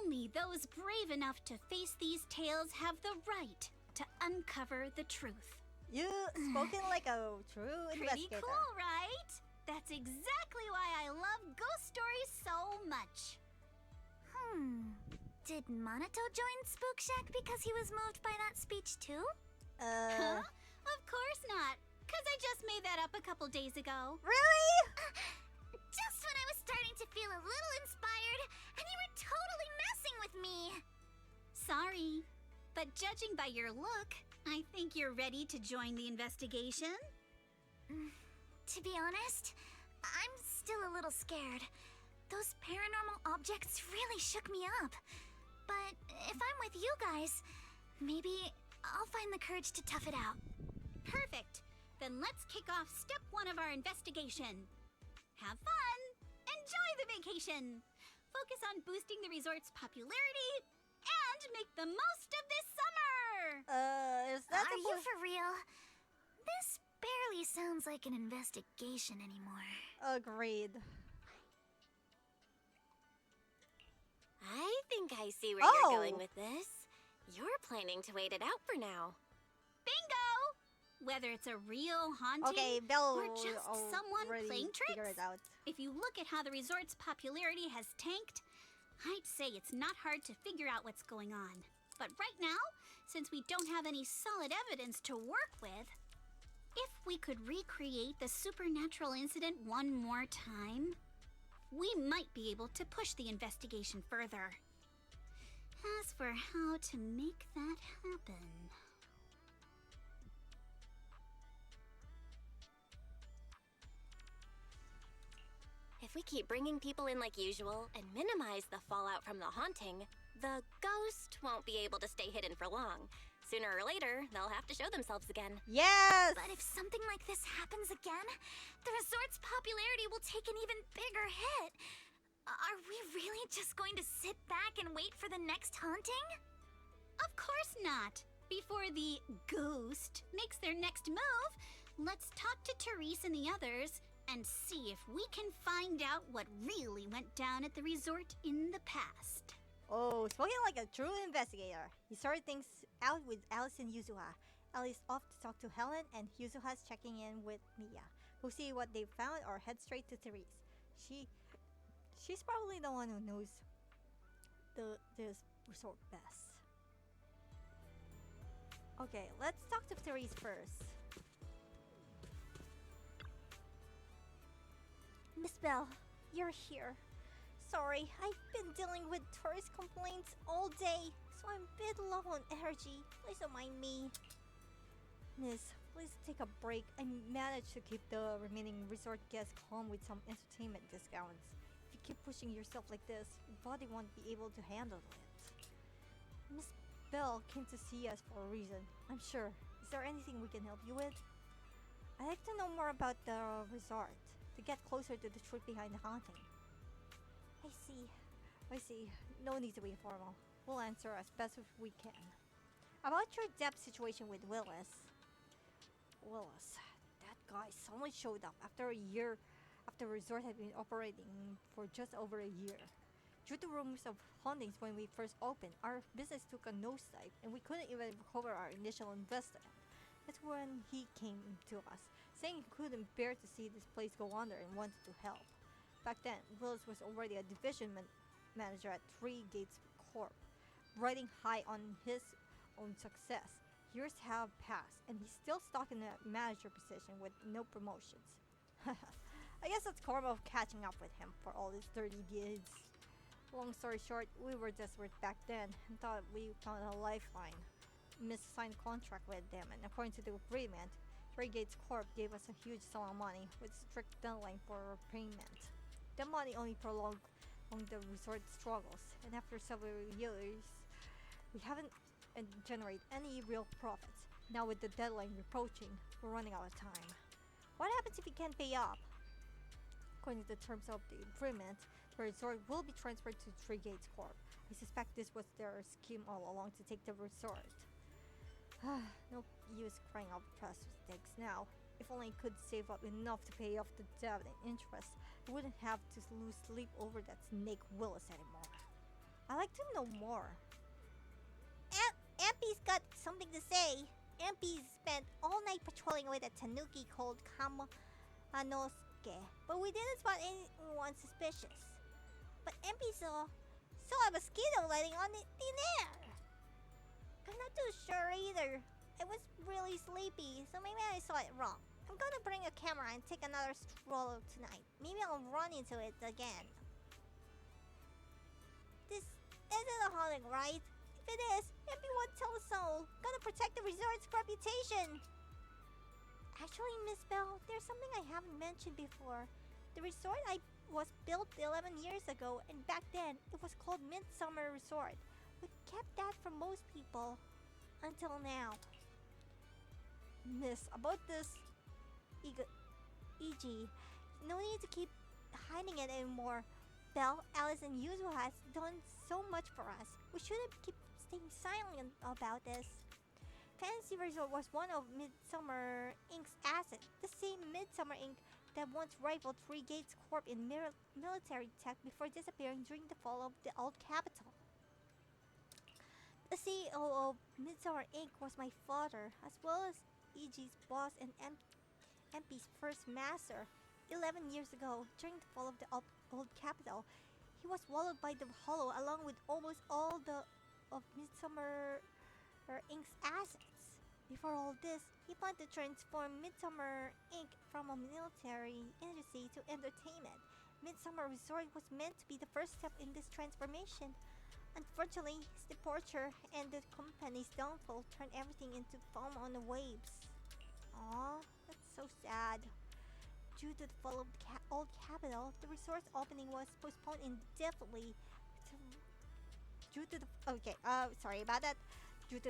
Only those brave enough to face these tales have the right to uncover the truth. you spoken like a true Pretty investigator. cool, right? That's exactly why I love ghost stories so much. Did Monato join Spook Shack because he was moved by that speech too? Huh? Of course not. 'Cause I just made that up a couple days ago. Really? Just when I was starting to feel a little inspired, and you were totally messing with me. Sorry, but judging by your look, I think you're ready to join the investigation. To be honest, I'm still a little scared. Those paranormal objects really shook me up. But if I'm with you guys, maybe I'll find the courage to tough it out. Perfect. Then let's kick off step 1 of our investigation. Have fun. Enjoy the vacation. Focus on boosting the resort's popularity and make the most of this summer. Is that Are you for real? This barely sounds like an investigation anymore. Agreed. I think I see where Oh. you're going with this. You're planning to wait it out for now. Bingo! Whether it's a real haunting Okay, Belle or just someone already playing figured tricks, it out. if you look at how the resort's popularity has tanked, I'd say it's not hard to figure out what's going on. But right now, since we don't have any solid evidence to work with, if we could recreate the supernatural incident one more time, we might be able to push the investigation further. As for how to make that happen... If we keep bringing people in like usual and minimize the fallout from the haunting, the ghost won't be able to stay hidden for long. Sooner or later, they'll have to show themselves again. Yes! But if something like this happens again, the resort's popularity will take an even bigger hit. Are we really just going to sit back and wait for the next haunting? Of course not. Before the ghost makes their next move, let's talk to Therese and the others and see if we can find out what really went down at the resort in the past. Oh, spoken like a true investigator. He sorted things out with Alice and Yuzuha. Alice off to talk to Helen, and Yuzuha's checking in with Mia, who see what they found or head straight to Therese. She's probably the one who knows this resort best. Okay, let's talk to Therese first. Miss Belle, you're here. Sorry, I've been dealing with tourist complaints all day, so I'm a bit low on energy. Please don't mind me. Miss, please take a break. I managed to keep the remaining resort guests calm with some entertainment discounts. If you keep pushing yourself like this, your body won't be able to handle it. Miss Belle came to see us for a reason, I'm sure. Is there anything we can help you with? I'd like to know more about the resort, to get closer to the truth behind the haunting. I see. No need to be formal. We'll answer as best as we can. About your debt situation with Willis. Willis, that guy suddenly showed up after a year after the resort had been operating for just over a year. Due to rumors of hauntings when we first opened, our business took a nosedive and we couldn't even recover our initial investment. That's when he came to us, saying he couldn't bear to see this place go under and wanted to help. Back then, Willis was already a division manager at Three Gates Corp, riding high on his own success. Years have passed, and he's still stuck in a manager position with no promotions. I guess that's karma of catching up with him for all his dirty deeds. Long story short, we were desperate back then and thought we found a lifeline. Miss signed a contract with them, and according to the agreement, Three Gates Corp gave us a huge sum of money with strict deadline for payment. The money only prolonged the resort struggles, and after several years, we haven't generated any real profits. Now with the deadline approaching, we're running out of time. What happens if we can't pay up? According to the terms of the agreement, the resort will be transferred to Three Gates Corp. I suspect this was their scheme all along to take the resort. No use crying out prospects now. If only I could save up enough to pay off the debt and interest, I wouldn't have to lose sleep over that snake Willis anymore. I'd like to know more. Ampy's got something to say. Ampy spent all night patrolling with a tanuki called Kamanosuke, but we didn't spot anyone suspicious. But Ampy saw a mosquito lighting on the thin air. I'm not too sure either. I was really sleepy, so maybe I saw it wrong. I'm gonna bring a camera and take another stroll tonight. Maybe I'll run into it again. This isn't a haunting, right? If it is, Ampy won't tell us so. Gotta protect the resort's reputation. Actually, Miss Bell, there's something I haven't mentioned before. The resort was built 11 years ago, and back then, it was called Midsummer Resort. We kept that from most people until now. Miss, about this E.g., no need to keep hiding it anymore. Belle, Alice, and Yuzu has done so much for us. We shouldn't keep staying silent about this. Fantasy Resort was one of Midsummer Inc.'s assets, the same Midsummer Inc. that once rivaled Three Gates Corp in military tech before disappearing during the fall of the old capital. The CEO of Midsummer Inc. was my father, as well as E.G.'s boss and MP's first master. 11 years ago, during the fall of the old capital, he was swallowed by the hollow along with almost all of Midsummer Inc.'s assets. Before all this, he planned to transform Midsummer Inc. from a military industry to entertainment. Midsummer Resort was meant to be the first step in this transformation. Unfortunately, his departure and the company's downfall turned everything into foam on the waves. Aw, that's so sad. Due to the fall of the old capital, the resort's opening was postponed indefinitely. Due to the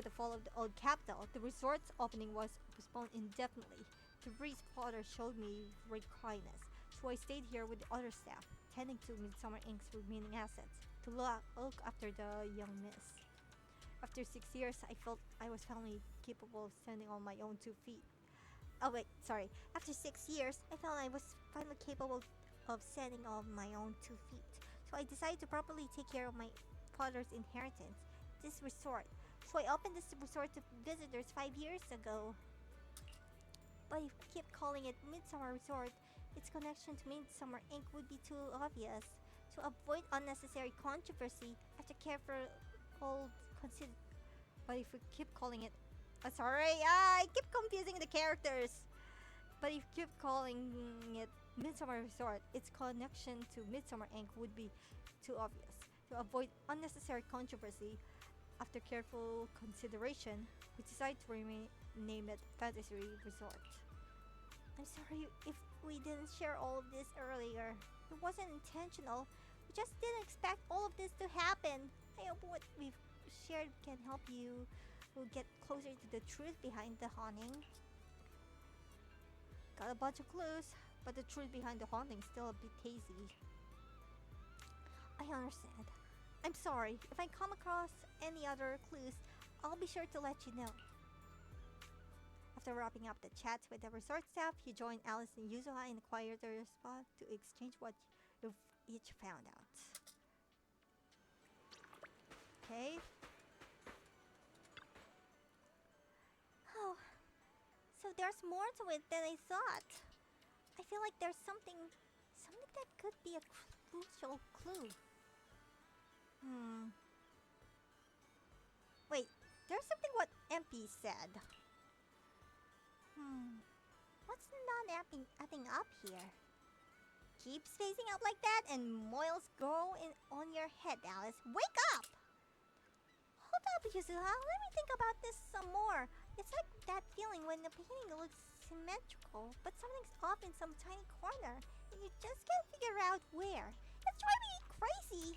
fall of the old capital, the resort's opening was postponed indefinitely. The Breeze father showed me great kindness, so I stayed here with the other staff, tending to Midsummer Inc.'s remaining assets, to look after the young miss. After 6 years, I felt I was finally capable of standing on my own 2 feet. After 6 years, I felt I was finally capable of standing on my own 2 feet. So I decided to properly take care of my father's inheritance, this resort. So I opened this resort to visitors 5 years ago. But if we keep calling it Midsummer Resort, its connection to Midsummer Inc. would be too obvious. To avoid unnecessary controversy, after careful But if we keep calling it... I keep confusing the characters. But if you keep calling it Midsummer Resort, its connection to Midsummer Inc. would be too obvious. To avoid unnecessary controversy, after careful consideration, we decided to rename it Fantasy Resort. I'm sorry if we didn't share all of this earlier. It wasn't intentional. We just didn't expect all of this to happen. I hope what we've shared can help you get closer to the truth behind the haunting. Got a bunch of clues, but the truth behind the haunting is still a bit hazy. I understand. I'm sorry. If I come across any other clues, I'll be sure to let you know. After wrapping up the chats with the resort staff, you join Alice and Yuzuha in a quieter spot to exchange what you've each found out. Okay. Oh, so there's more to it than I thought. I feel like there's something that could be a crucial clue. Wait, there's something what MP said. What's not adding up here? Keep spacing out like that and moils grow on your head, Alice. Wake up! Hold up, Yuzuha. Let me think about this some more. It's like that feeling when the painting looks symmetrical, but something's off in some tiny corner, and you just can't figure out where. It's driving me crazy.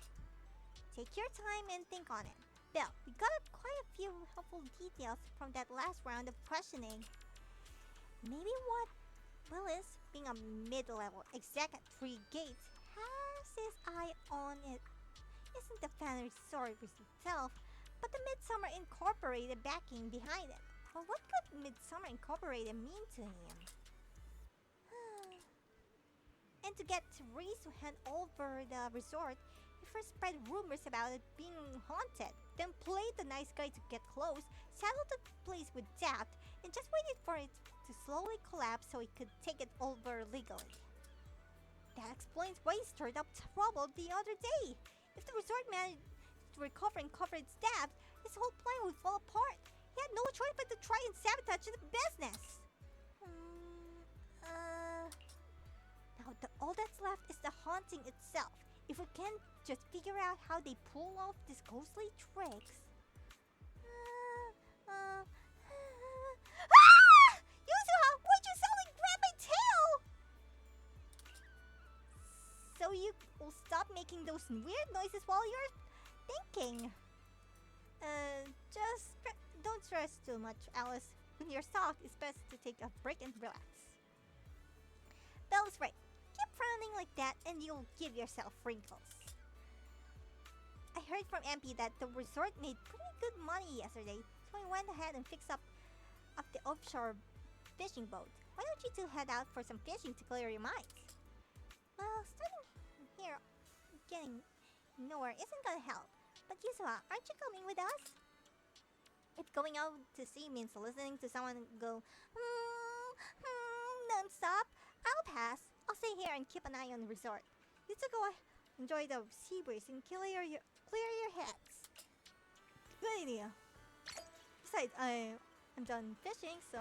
Take your time and think on it. Belle, we got quite a few helpful details from that last round of questioning. Maybe what Willis, being a mid-level exec at 3 Gates, has his eye on it isn't the fan resort itself, but the Midsummer Incorporated backing behind it. Or what could Midsummer Incorporated mean to him? And to get Reese to hand over the resort, he first spread rumors about it being haunted, then played the nice guy to get close, saddled the place with Daft, and just waited for it to slowly collapse so he could take it over legally. That explains why he stirred up trouble the other day. If the resort managed to recover and cover its Daft, his whole plan would fall apart. He had no choice but to try and sabotage the business. Now all that's left is the haunting itself. If we can just figure out how they pull off these ghostly tricks. Yuzuha, why'd you suddenly grab my tail? So you will stop making those weird noises while you're thinking. Don't stress too much, Alice. When you're soft, it's best to take a break and relax. Belle's right. Keep frowning like that and you'll give yourself wrinkles. I heard from MP that the resort made pretty good money yesterday, so I went ahead and fixed up the offshore fishing boat. Why don't you two head out for some fishing to clear your minds? Well, starting here, getting nowhere isn't gonna help. But Yuzuha, aren't you coming with us? If going out to sea means listening to someone go non-stop, I'll pass. I'll stay here and keep an eye on the resort. You two go enjoy the sea breeze and clear your heads. Good idea. Besides, I'm done fishing, so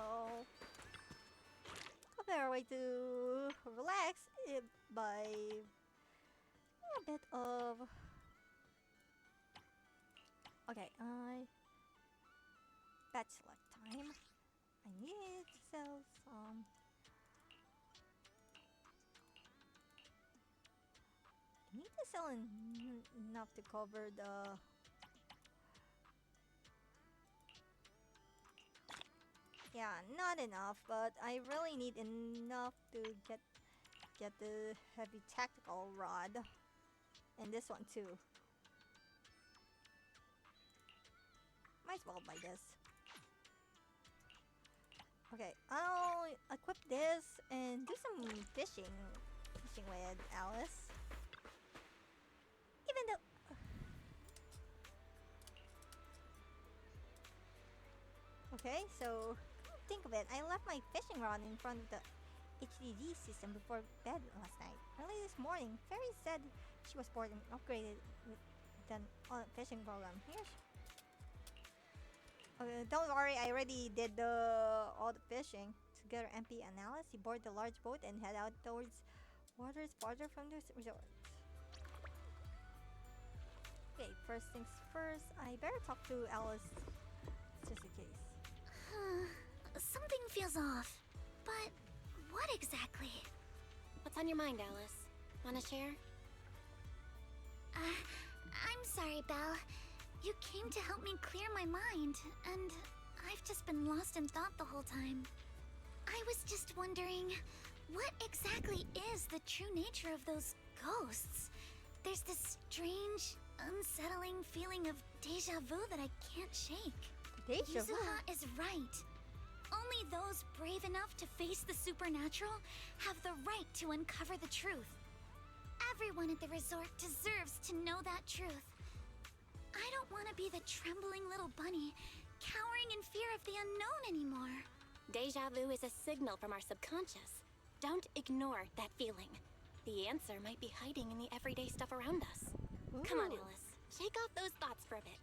a better way to relax it by a bit of. Okay, bachelor time. I need to sell some. I need to sell enough to cover the. Yeah, not enough, but I really need enough to get the heavy tactical rod, and this one too. Might as well buy this. Okay, I'll equip this and do some fishing with Alice. Even though okay, so think of it. I left my fishing rod in front of the HDD system before bed last night. Early this morning, Fairy said she was bored and upgraded with the fishing program. Here's don't worry, I already did all the fishing. Together, MP and Alice, he board the large boat and head out towards waters farther from the resort. Okay, first things first, I better talk to Alice just in case. Something feels off, but what exactly? What's on your mind, Alice? Wanna share? I'm sorry, Belle. You came to help me clear my mind, and I've just been lost in thought the whole time. I was just wondering, what exactly is the true nature of those ghosts? There's this strange, unsettling feeling of deja vu that I can't shake. Deja vu? Yuzuha is right. Only those brave enough to face the supernatural have the right to uncover the truth. Everyone at the resort deserves to know that truth. I don't want to be the trembling little bunny, cowering in fear of the unknown anymore. Deja vu is a signal from our subconscious. Don't ignore that feeling. The answer might be hiding in the everyday stuff around us. Come on, Ooh. Alice. Shake off those thoughts for a bit.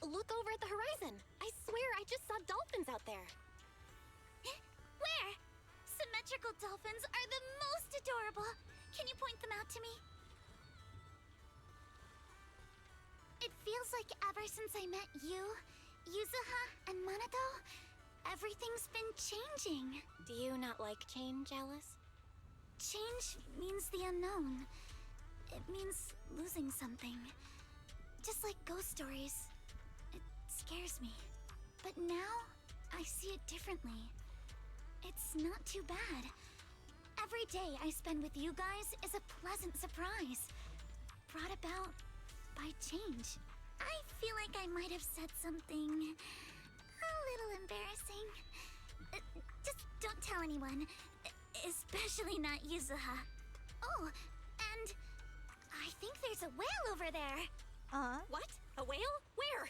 Look over at the horizon. I swear I just saw dolphins out there. Where? Symmetrical dolphins are the most adorable. Can you point them out to me? It feels like ever since I met you, Yuzuha, and Manato, everything's been changing. Do you not like change, Alice? Change means the unknown. It means losing something. Just like ghost stories. It scares me. But now, I see it differently. It's not too bad. Every day I spend with you guys is a pleasant surprise, brought about by change. I feel like I might have said something a little embarrassing. Just don't tell anyone, especially not Yuzuha. Oh, and I think there's a whale over there. What? A whale? Where?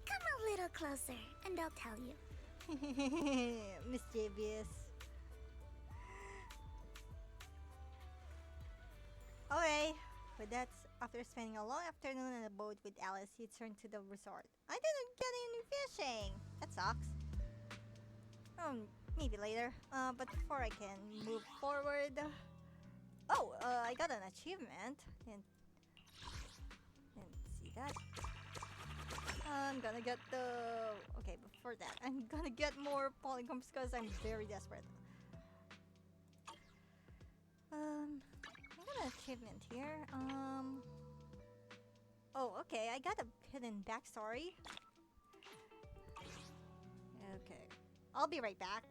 Come a little closer, and I'll tell you. Mischievous. Okay, but that's after spending a long afternoon on a boat with Alice, he turned to the resort. I didn't get any fishing. That sucks. Maybe later. But before I can move forward. Oh, I got an achievement. Didn't see that. I'm gonna get the... Okay, before that, I'm gonna get more polygons because I'm very desperate. I got an achievement here. Oh, okay, I got a hidden backstory. Okay, I'll be right back.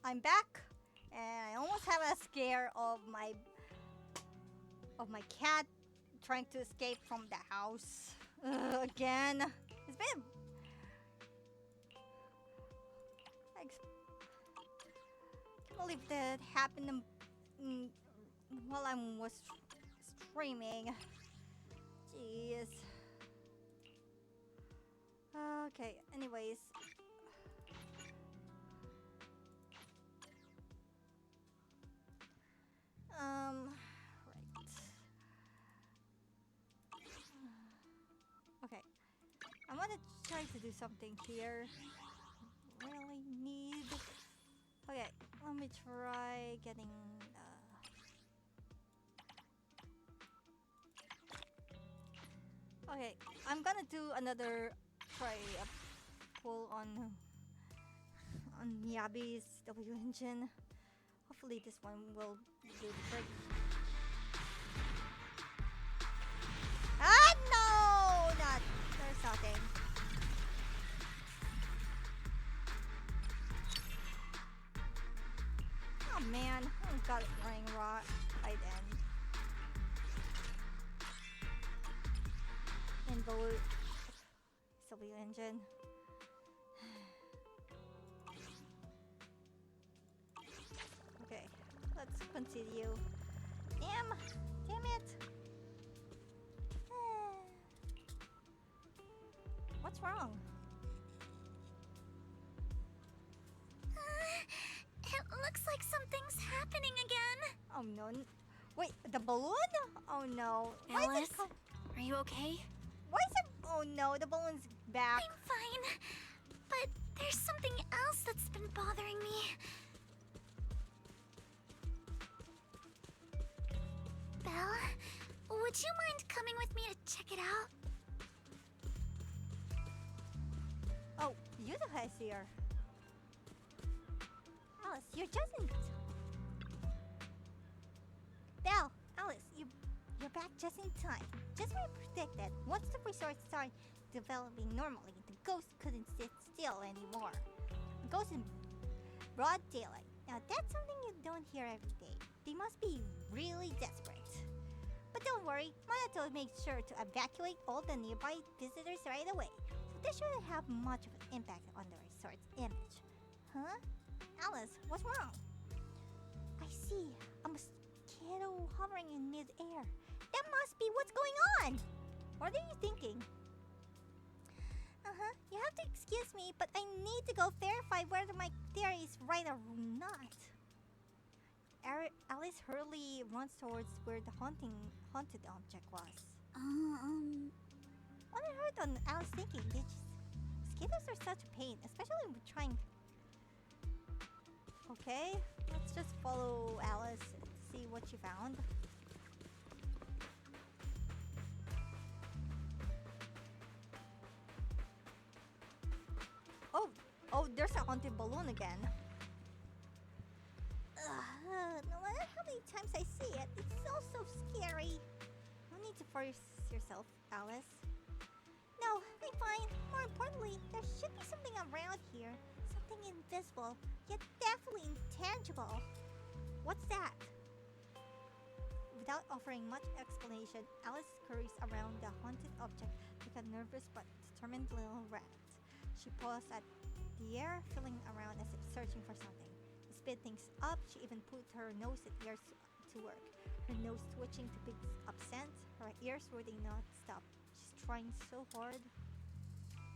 I'm back, and I almost have a scare of my cat trying to escape from the house again. It's been. I can't believe that happened while I was streaming. Jeez. Okay. Anyways. Right. Okay. I want to try to do something here. Really need. Okay, let me try getting. Okay, I'm gonna do another try pull on Miyabi's W engine. Hopefully this one will do the trick. Ah no! There's nothing. Oh man, I got it running right by then. And the W engine. Okay, let's continue. Damn it! What's wrong? It looks like something's happening again. Oh no! Wait, the balloon? Oh no! Alice, are you okay? Why is it? Oh no! The balloon's back. I'm fine, but there's something else that's been bothering me. Belle, would you mind coming with me to check it out? Oh, Yuta is here. Alice, you're just in. Belle, Alice, you're back just in time. Just as we predicted, once the resort started developing normally, the ghost couldn't sit still anymore. The ghost in broad daylight. Now that's something you don't hear every day. They must be really desperate. But don't worry, Monato made sure to evacuate all the nearby visitors right away. So this shouldn't have much of an impact on the resort's image. Huh? Alice, what's wrong? I see a mosquito hovering in mid-air. That must be what's going on! What are you thinking? You have to excuse me, but I need to go verify whether my theory is right or not. Alice hurriedly runs towards where the haunted object was. What I heard on Alice thinking, mosquitoes are such a pain, especially when trying. Okay, let's just follow Alice and see what she found. Oh, there's a haunted balloon again. No matter how many times I see it, it's so scary. No need to force yourself, Alice. No, I'm fine. More importantly, there should be something around here. Something invisible, yet definitely intangible. What's that? Without offering much explanation, Alice scurries around the haunted object like a nervous but determined little rat. She paws at the air, feeling around as if searching for something. To speed things up, she even put her nose and ears to work. Her nose twitching to pick up scent, her ears would not stop. She's trying so hard.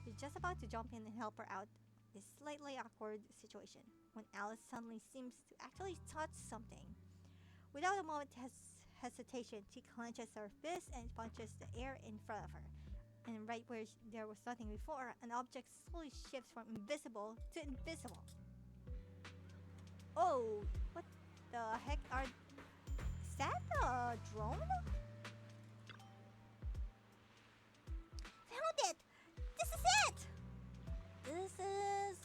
She's just about to jump in and help her out. This slightly awkward situation when Alice suddenly seems to actually touch something. Without a moment's hesitation, she clenches her fist and punches the air in front of her. And right where there was nothing before, an object slowly shifts from invisible to invisible. Oh, what the heck is that a drone? Found it! This is it! This is...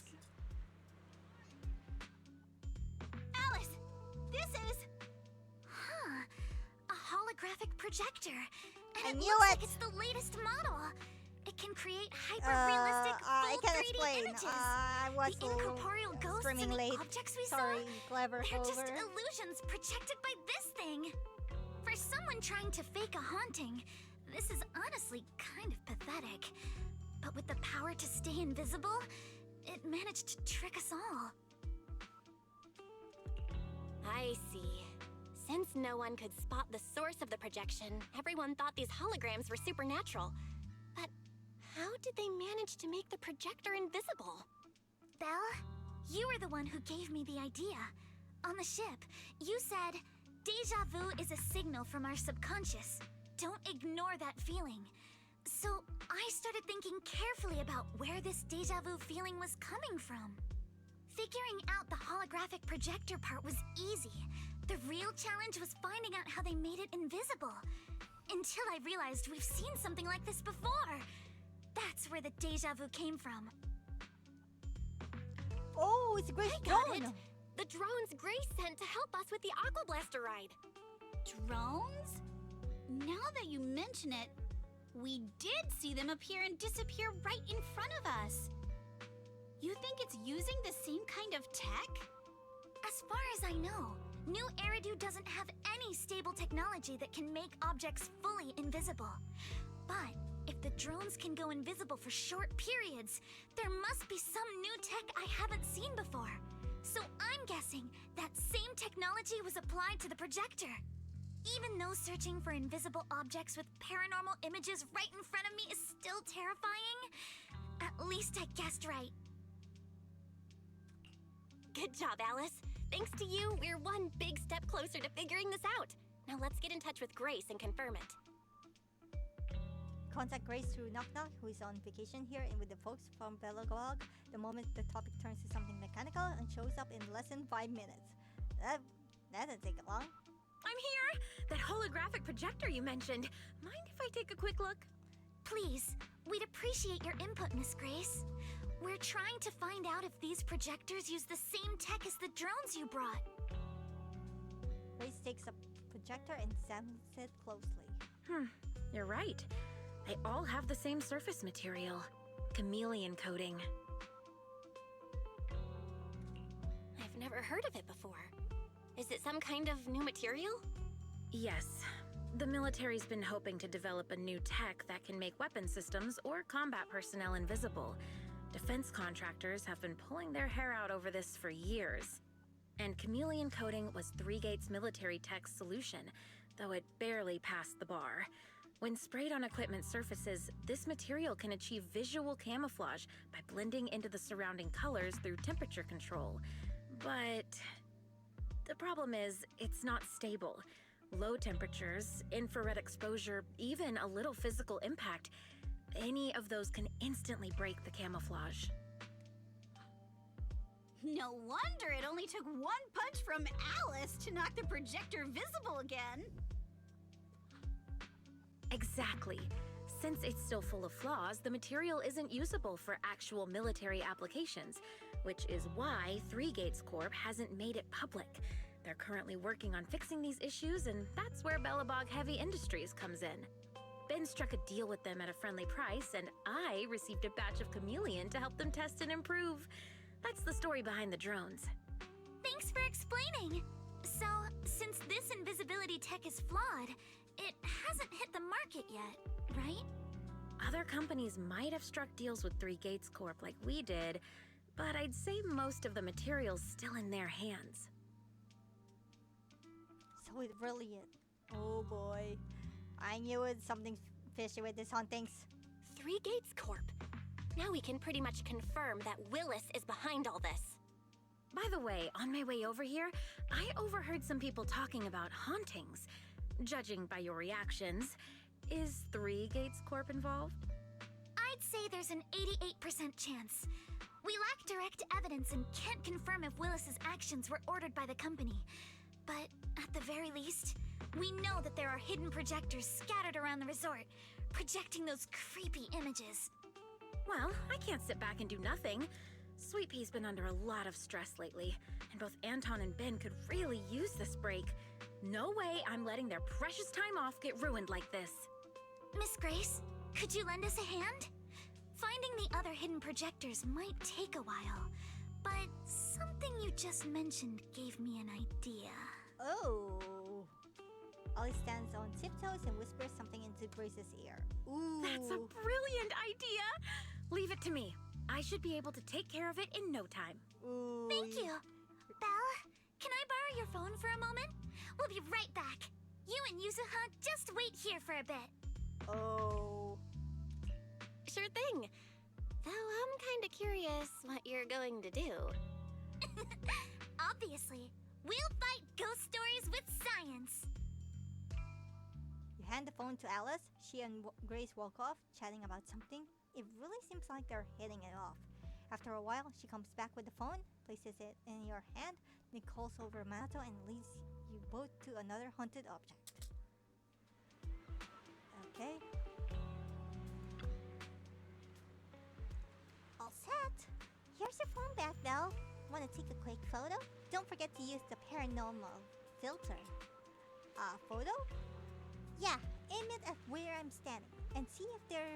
Alice, this is... a holographic projector. And I it knew looks it! like it's the latest model. It can create hyper-realistic I full can 3D explain. images. I was The incorporeal ghosts streaming and the late. objects we Sorry, saw, clever they're just Clover. illusions projected by this thing. For someone trying to fake a haunting, this is honestly kind of pathetic. But with the power to stay invisible, it managed to trick us all. I see. Since no one could spot the source of the projection, everyone thought these holograms were supernatural. But how did they manage to make the projector invisible? Belle, you were the one who gave me the idea. On the ship, you said, "Deja vu is a signal from our subconscious. Don't ignore that feeling." So I started thinking carefully about where this deja vu feeling was coming from. Figuring out the holographic projector part was easy. The real challenge was finding out how they made it invisible. Until I realized we've seen something like this before. That's where the deja vu came from. Oh, it's a great I got drone. it! The drones Grace sent to help us with the Aqua Blaster ride. Drones? Now that you mention it, we did see them appear and disappear right in front of us. You think it's using the same kind of tech? As far as I know, New Eridu doesn't have any stable technology that can make objects fully invisible. But if the drones can go invisible for short periods, there must be some new tech I haven't seen before. So I'm guessing that same technology was applied to the projector. Even though searching for invisible objects with paranormal images right in front of me is still terrifying, at least I guessed right. Good job, Alice. Thanks to you, we're one big step closer to figuring this out. Now let's get in touch with Grace and confirm it. Contact Grace through Knock Knock, who is on vacation here, and with the folks from Belagog the moment the topic turns to something mechanical and shows up in less than 5 minutes. That didn't take long. I'm here! That holographic projector you mentioned. Mind if I take a quick look? Please, we'd appreciate your input, Miss Grace. We're trying to find out if these projectors use the same tech as the drones you brought. Grace takes a projector and examines it closely. You're right. They all have the same surface material. Chameleon coating. I've never heard of it before. Is it some kind of new material? Yes. The military's been hoping to develop a new tech that can make weapon systems or combat personnel invisible. Defense contractors have been pulling their hair out over this for years. And chameleon coating was Three Gates military tech's solution, though it barely passed the bar. When sprayed on equipment surfaces, this material can achieve visual camouflage by blending into the surrounding colors through temperature control. But the problem is, it's not stable. Low temperatures, infrared exposure, even a little physical impact, any of those can instantly break the camouflage. No wonder it only took one punch from Alice to knock the projector visible again. Exactly. Since it's still full of flaws, the material isn't usable for actual military applications, which is why Three Gates Corp hasn't made it public. They're currently working on fixing these issues, and that's where Belabog Heavy Industries comes in. Ben struck a deal with them at a friendly price, and I received a batch of chameleon to help them test and improve. That's the story behind the drones. Thanks for explaining. So, since this invisibility tech is flawed, it hasn't hit the market yet, right? Other companies might have struck deals with Three Gates Corp like we did, but I'd say most of the material's still in their hands. So it's brilliant. Oh boy. I knew it. Something fishy with this hauntings. Three Gates Corp. Now we can pretty much confirm that Willis is behind all this. By the way, on my way over here, I overheard some people talking about hauntings. Judging by your reactions, is Three Gates Corp involved? I'd say there's an 88% chance. We lack direct evidence and can't confirm if Willis's actions were ordered by the company. But at the very least, we know that there are hidden projectors scattered around the resort, projecting those creepy images. Well, I can't sit back and do nothing. Sweet Pea's been under a lot of stress lately, and both Anton and Ben could really use this break. No way I'm letting their precious time off get ruined like this. Miss Grace, could you lend us a hand? Finding the other hidden projectors might take a while, but something you just mentioned gave me an idea. Oh. Ollie stands on tiptoes and whispers something into Grace's ear. Ooh. That's a brilliant idea! Leave it to me. I should be able to take care of it in no time. Ooh. Thank you. Belle, can I borrow your phone for a moment? We'll be right back. You and Yuzuha just wait here for a bit. Oh. Sure thing. Though I'm kinda curious what you're going to do. Obviously, we'll fight ghost stories with science. You hand the phone to Alice. She and Grace walk off, chatting about something. It really seems like they're hitting it off. After a while, she comes back with the phone, places it in your hand, then calls over Minato and leads you both to another haunted object. Okay. All set. Here's your phone back, though. Want to take a quick photo? Don't forget to use the paranormal filter. Photo? Yeah, aim it at where I'm standing and see if there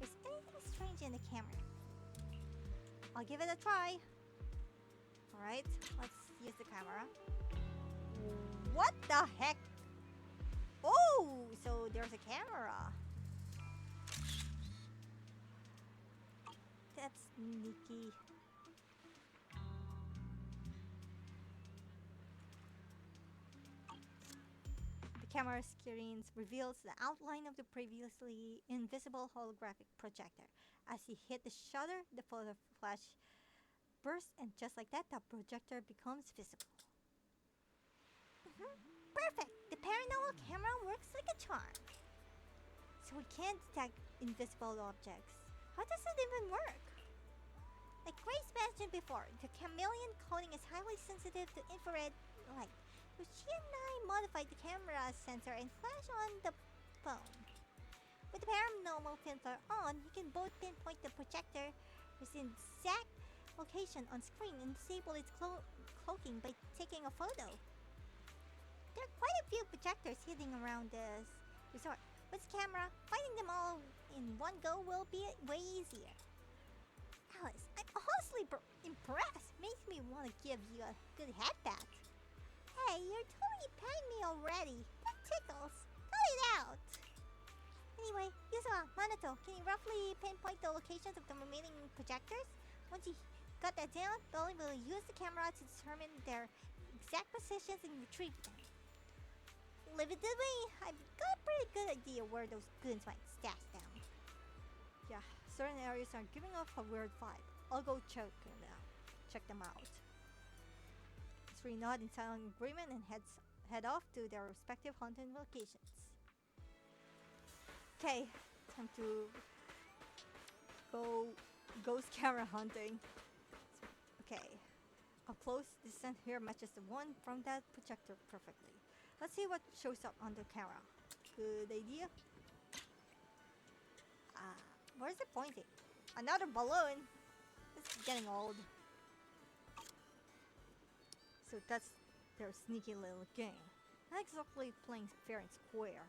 is anything strange in the camera. I'll give it a try. Alright, let's use the camera. What the heck? Oh, so there's a camera. That's sneaky. The camera screen reveals the outline of the previously invisible holographic projector. As you hit the shutter, the photo flash bursts, and just like that, the projector becomes visible. Perfect! The paranormal camera works like a charm. So we can't detect invisible objects. How does it even work? Like Grace mentioned before, the chameleon coating is highly sensitive to infrared light. So she and I modified the camera sensor and flash on the phone. With the paranormal filter on, you can both pinpoint the projector's exact location on screen and disable its cloaking by taking a photo. There are quite a few projectors hidden around this resort. With this camera, finding them all in one go will be way easier. Alice, I'm honestly impressed. Makes me want to give you a good head pat. Hey, you're totally paying me already. That tickles. Cut it out. Anyway, Yuzuha, Minato, can you roughly pinpoint the locations of the remaining projectors? Once you got that down, Belly will use the camera to determine their exact positions and retrieve them. Leave it to me. I've got a pretty good idea where those goons might stash down. Yeah, certain areas are giving off a weird vibe. I'll go check them out. The three nod in silent agreement and head off to their respective haunted locations. Okay, time to go ghost camera hunting. Okay, up close, the scent here matches the one from that projector perfectly. Let's see what shows up on the camera. Good idea. Where's it pointing? Another balloon. This is getting old. So that's their sneaky little game. Not exactly playing fair and square.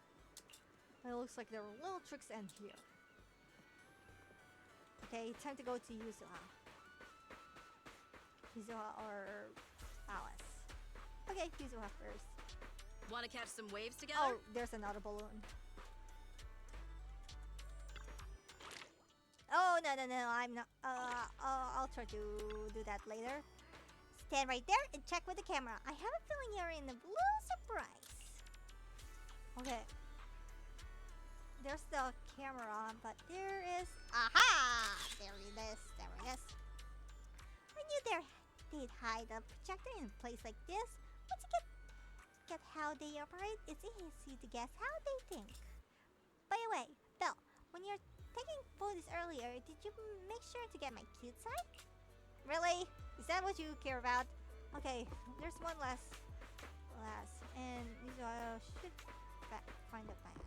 It looks like there are little tricks in here. Okay, time to go to Yuzuha. Yuzuha or Alice. Okay, Yuzuha first. Want to catch some waves together? Oh, there's another balloon. Oh, no, I'm not. I'll try to do that later. Stand right there and check with the camera. I have a feeling you're in a little surprise. Okay. There's the camera, but there is... Aha! There it is. I knew they'd hide a projector in a place like this. Once you get how they operate, it's easy to guess how they think. By the way, Belle, when you're taking photos earlier, did you make sure to get my cute side? Really? Is that what you care about? Okay, there's one last. And these should find a piano.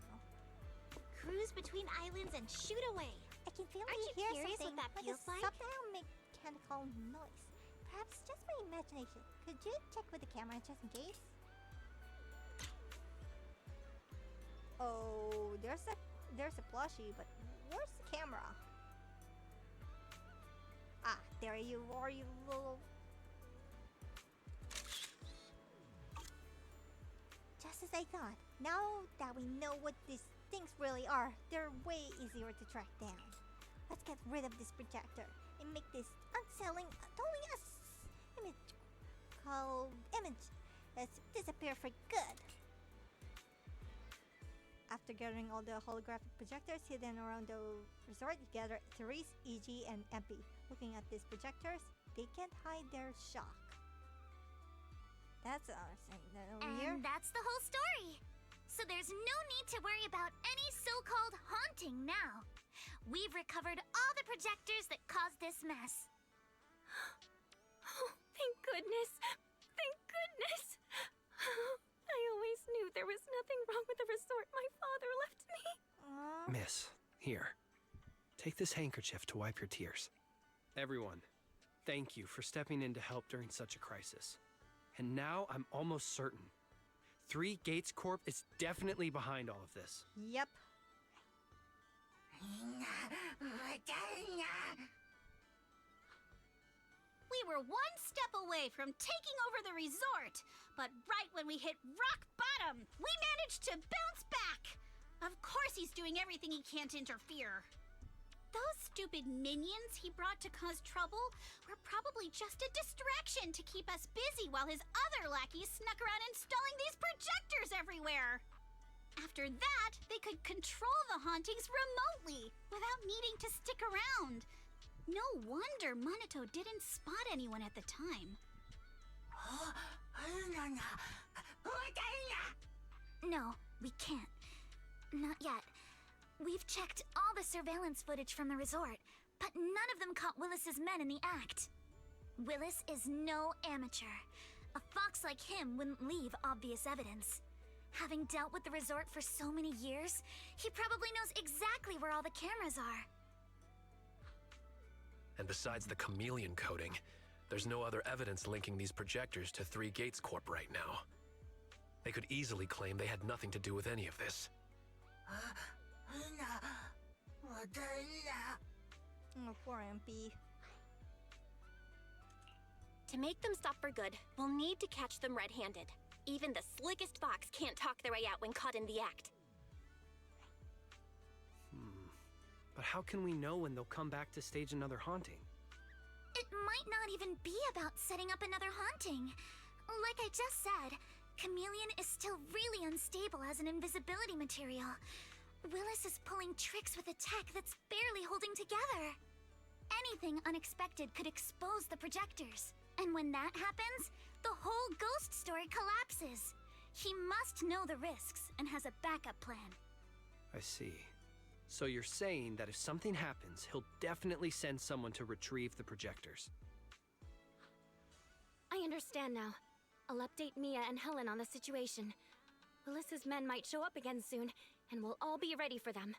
Cruise between islands and shoot away. I can feel Aren't you hear curious something what that like feels a like? subtle mechanical noise. Perhaps just my imagination. Could you check with the camera just in case? Oh, there's a plushie, but where's the camera? you are, you little... Just as I thought. Now that we know what these things really are, they're way easier to track down. Let's get rid of this projector and make this unsettling, only a image called image. Let's disappear for good. After gathering all the holographic projectors hidden around the resort, you gather Therese, EG, and MP. Looking at these projectors, they can't hide their shock. That's our thing over here. And that's the whole story. So there's no need to worry about any so-called haunting now. We've recovered all the projectors that caused this mess. Oh, thank goodness. Thank goodness. I always knew there was nothing wrong with the resort my father left me. Miss, here. Take this handkerchief to wipe your tears. Everyone, thank you for stepping in to help during such a crisis. And now I'm almost certain. 3 Gates Corp is definitely behind all of this. Yep. We were one step away from taking over the resort, but right when we hit rock bottom, we managed to bounce back. Of course he's doing everything he can to interfere. Those stupid minions he brought to cause trouble were probably just a distraction to keep us busy while his other lackeys snuck around installing these projectors everywhere. After that, they could control the hauntings remotely without needing to stick around. No wonder Monato didn't spot anyone at the time. No, we can't. Not yet. We've checked all the surveillance footage from the resort, but none of them caught Willis's men in the act. Willis is no amateur. A fox like him wouldn't leave obvious evidence. Having dealt with the resort for so many years, he probably knows exactly where all the cameras are. And besides the chameleon coating, there's no other evidence linking these projectors to 3 Gates Corp right now. They could easily claim they had nothing to do with any of this. Oh, poor MP. To make them stop for good, we'll need to catch them red-handed. Even the slickest fox can't talk their way out when caught in the act. But how can we know when they'll come back to stage another haunting? It might not even be about setting up another haunting. Like I just said, Chameleon is still really unstable as an invisibility material. Willis is pulling tricks with a tech that's barely holding together. Anything unexpected could expose the projectors. And when that happens, the whole ghost story collapses. He must know the risks and has a backup plan. I see. So you're saying that if something happens, he'll definitely send someone to retrieve the projectors. I understand now. I'll update Mia and Helen on the situation. Willis's men might show up again soon, and we'll all be ready for them.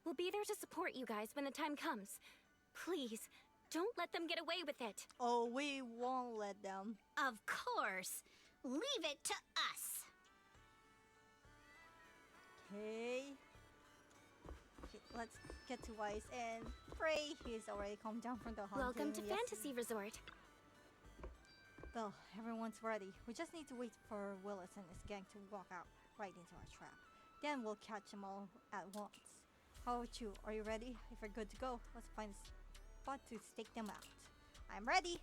We'll be there to support you guys when the time comes. Please, don't let them get away with it. Oh, we won't let them. Of course. Leave it to us. Okay. Let's get to Wise and pray he's already calmed down from the haunting. Welcome to Fantasy Resort. Well, everyone's ready. We just need to wait for Willis and his gang to walk out right into our trap. Then we'll catch them all at once. How about you? Are you ready? If you're good to go, let's find a spot to stake them out. I'm ready!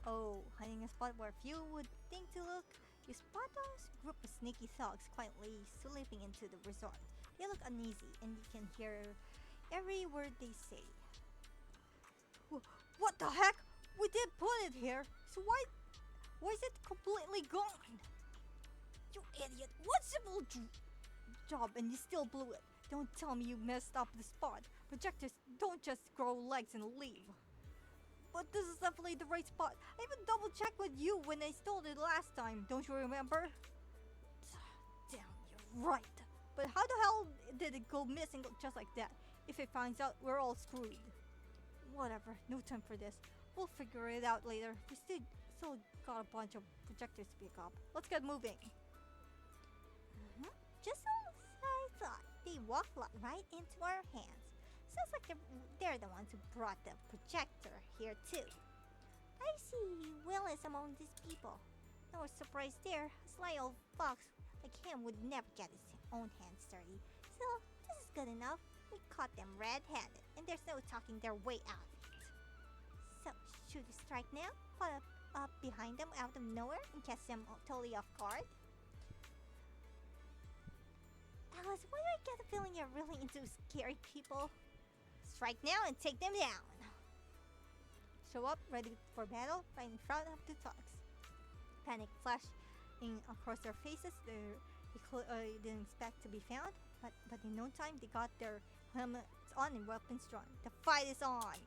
Oh, hiding a spot where few would think to look. You spot a group of sneaky thugs quietly slipping into the resort. They look uneasy, and you can hear every word they say. What the heck? We did put it here, so why is it completely gone? You idiot! What simple job and you still blew it. Don't tell me you messed up the spot. Projectors don't just grow legs and leave. But this is definitely the right spot. I even double checked with you when I stole it last time. Don't you remember? Damn, you're right. But how the hell did it go missing just like that? If it finds out, we're all screwed. Whatever, no time for this. We'll figure it out later. We still got a bunch of projectors to pick up. Let's get moving. Just as I thought. They walk right into our hands. Sounds like they're the ones who brought the projector here too. I see Willis among these people. No surprise there. A sly old fox like him would never get his own hands dirty. So this is good enough. We caught them red-handed, and there's no talking their way out of it. So should we strike now? Follow up behind them out of nowhere and catch them totally off guard? Alice, why do I get the feeling you're really into scary people? Strike now and take them down. Show up ready for battle right in front of the thugs. Panic flashing across their faces. They didn't expect to be found, but in no time they got their helmets on and weapons drawn. The fight is on.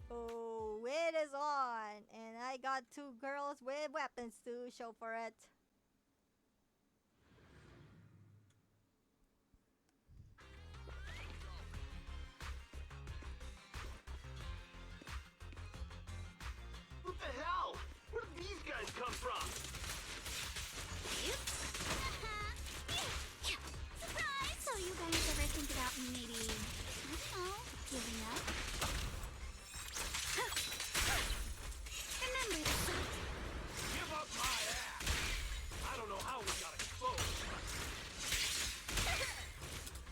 Oh, it is on, and I got two girls with weapons to show for it. What the hell? Where did these guys come from? Surprise! So you guys ever think about maybe, I don't know, giving up? Remember the fact. Give up my ass! I don't know how we got exposed.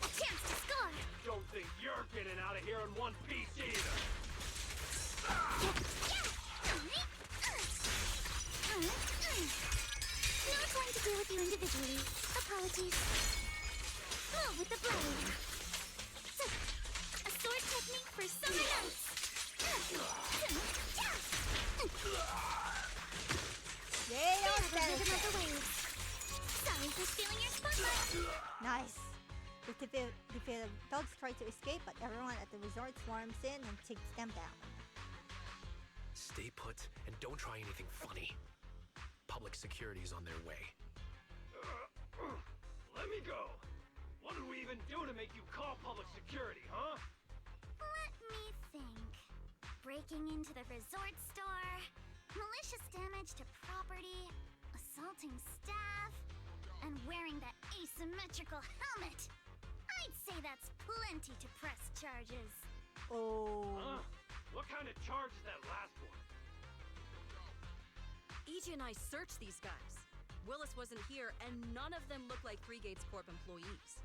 A chance to score! Don't think you're getting out of here in one piece either. Not going to deal with you individually. Apologies. Move with the blade. A sword technique for summer nights. They don't stand a Rhythm of the chance. waves. Sorry for stealing your spotlight. Nice. The dogs try to escape, but everyone at the resort swarms in and takes them down. Stay put and don't try anything funny. Public security's on their way. Let me go. What did we even do to make you call public security, huh? Let me think. Breaking into the resort store, malicious damage to property, assaulting staff, and wearing that asymmetrical helmet. I'd say that's plenty to press charges. Oh. Huh? What kind of charge is that last one? EJ and I searched these guys. Willis wasn't here, and none of them look like Three Gates Corp employees.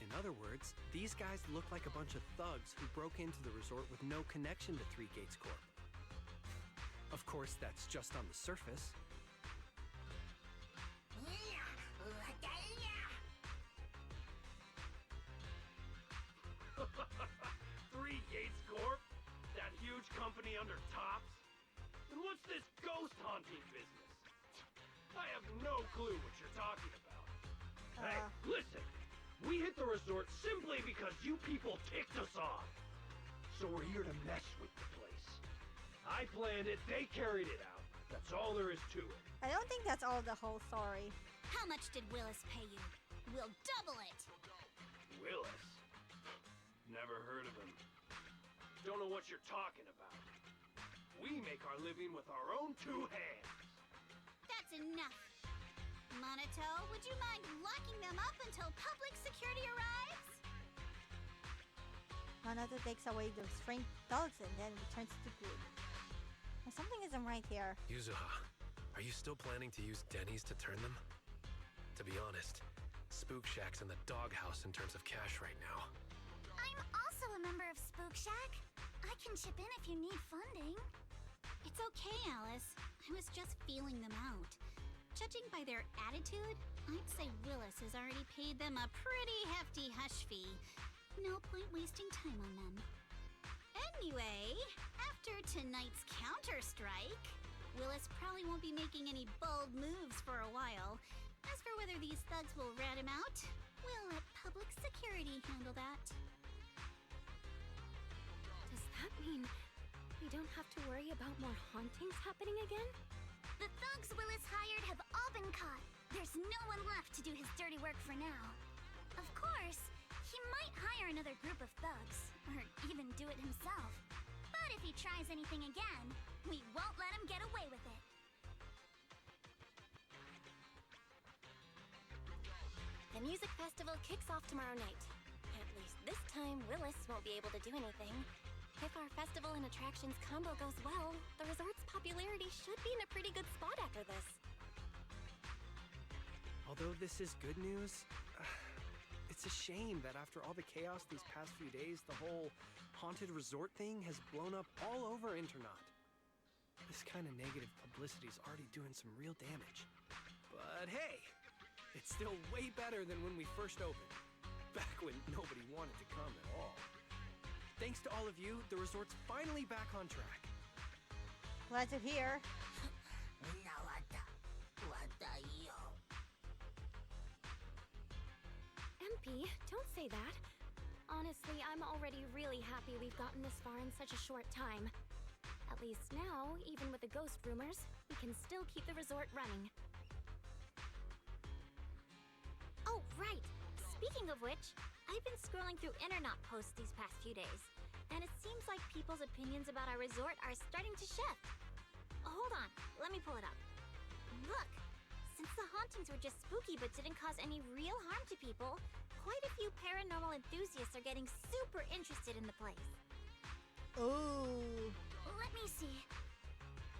In other words, these guys look like a bunch of thugs who broke into the resort with no connection to Three Gates Corp. Of course, that's just on the surface. Three Gates Corp? That huge company under Tops? And what's this ghost haunting business? I have no clue what you're talking about. Hey, listen. We hit the resort simply because you people ticked us off. So we're here to mess with the place. I planned it, they carried it out. That's all there is to it. I don't think that's all the whole story. How much did Willis pay you? We'll double it! Willis? Never heard of him. Don't know what you're talking about. We make our living with our own two hands. That's enough. Monato, would you mind locking them up until public security arrives? Monato takes away the restrained dogs and then returns to the group. Now, something isn't right here. Yuzuha, are you still planning to use Denny's to turn them? To be honest, Spook Shack's in the doghouse in terms of cash right now. I'm also a member of Spook Shack. I can chip in if you need funding. It's okay, Alice. I was just feeling them out. Judging by their attitude, I'd say Willis has already paid them a pretty hefty hush fee. No point wasting time on them. Anyway, after tonight's counter-strike, Willis probably won't be making any bold moves for a while. As for whether these thugs will rat him out, we'll let public security handle that. Does that mean we don't have to worry about more hauntings happening again? The thugs Willis hired have all been caught. There's no one left to do his dirty work for now. Of course, he might hire another group of thugs, or even do it himself. But if he tries anything again, we won't let him get away with it. The music festival kicks off tomorrow night. At least this time, Willis won't be able to do anything. If our festival and attractions combo goes well, the resort's popularity should be in a pretty good spot after this. Although this is good news, it's a shame that after all the chaos these past few days, the whole haunted resort thing has blown up all over Internaut. This kind of negative publicity is already doing some real damage. But hey, it's still way better than when we first opened, back when nobody wanted to come at all. Thanks to all of you, the resort's finally back on track. Glad to hear. MP, don't say that. Honestly, I'm already really happy we've gotten this far in such a short time. At least now, even with the ghost rumors, we can still keep the resort running. Oh, right. Speaking of which, I've been scrolling through Internaut posts these past few days, and it seems like people's opinions about our resort are starting to shift. Hold on, let me pull it up. Look, since the hauntings were just spooky but didn't cause any real harm to people, quite a few paranormal enthusiasts are getting super interested in the place. Ooh. Let me see.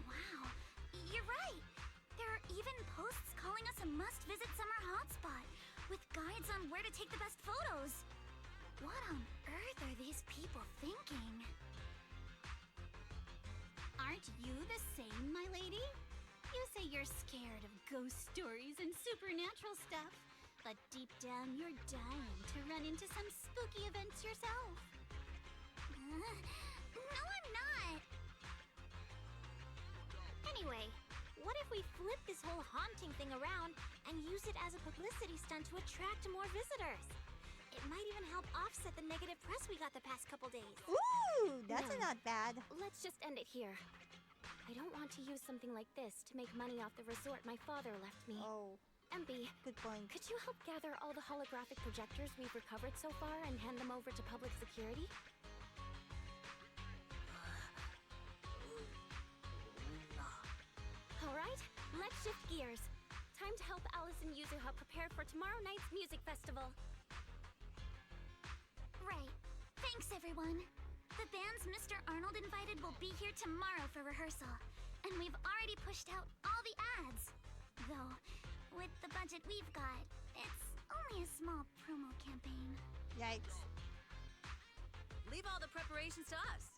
Wow, you're right. There are even posts calling us a must-visit summer hotspot, with guides on where to take the best photos. What on earth are these people thinking? Aren't you the same, my lady? You say you're scared of ghost stories and supernatural stuff, but deep down you're dying to run into some spooky events yourself. No, I'm not. Anyway, what if we flip this whole haunting thing around and use it as a publicity stunt to attract more visitors? It might even help offset the negative press we got the past couple days. Ooh, that's No. not bad. Let's just end it here. I don't want to use something like this to make money off the resort my father left me. Oh, MB, good point. could you help gather all the holographic projectors we've recovered so far and hand them over to public security? Alright, let's shift gears. Time to help Alice and Yuzuha prepare for tomorrow night's music festival. Right. Thanks, everyone. The bands Mr. Arnold invited will be here tomorrow for rehearsal, and we've already pushed out all the ads. Though, with the budget we've got, it's only a small promo campaign. Yikes. Leave all the preparations to us.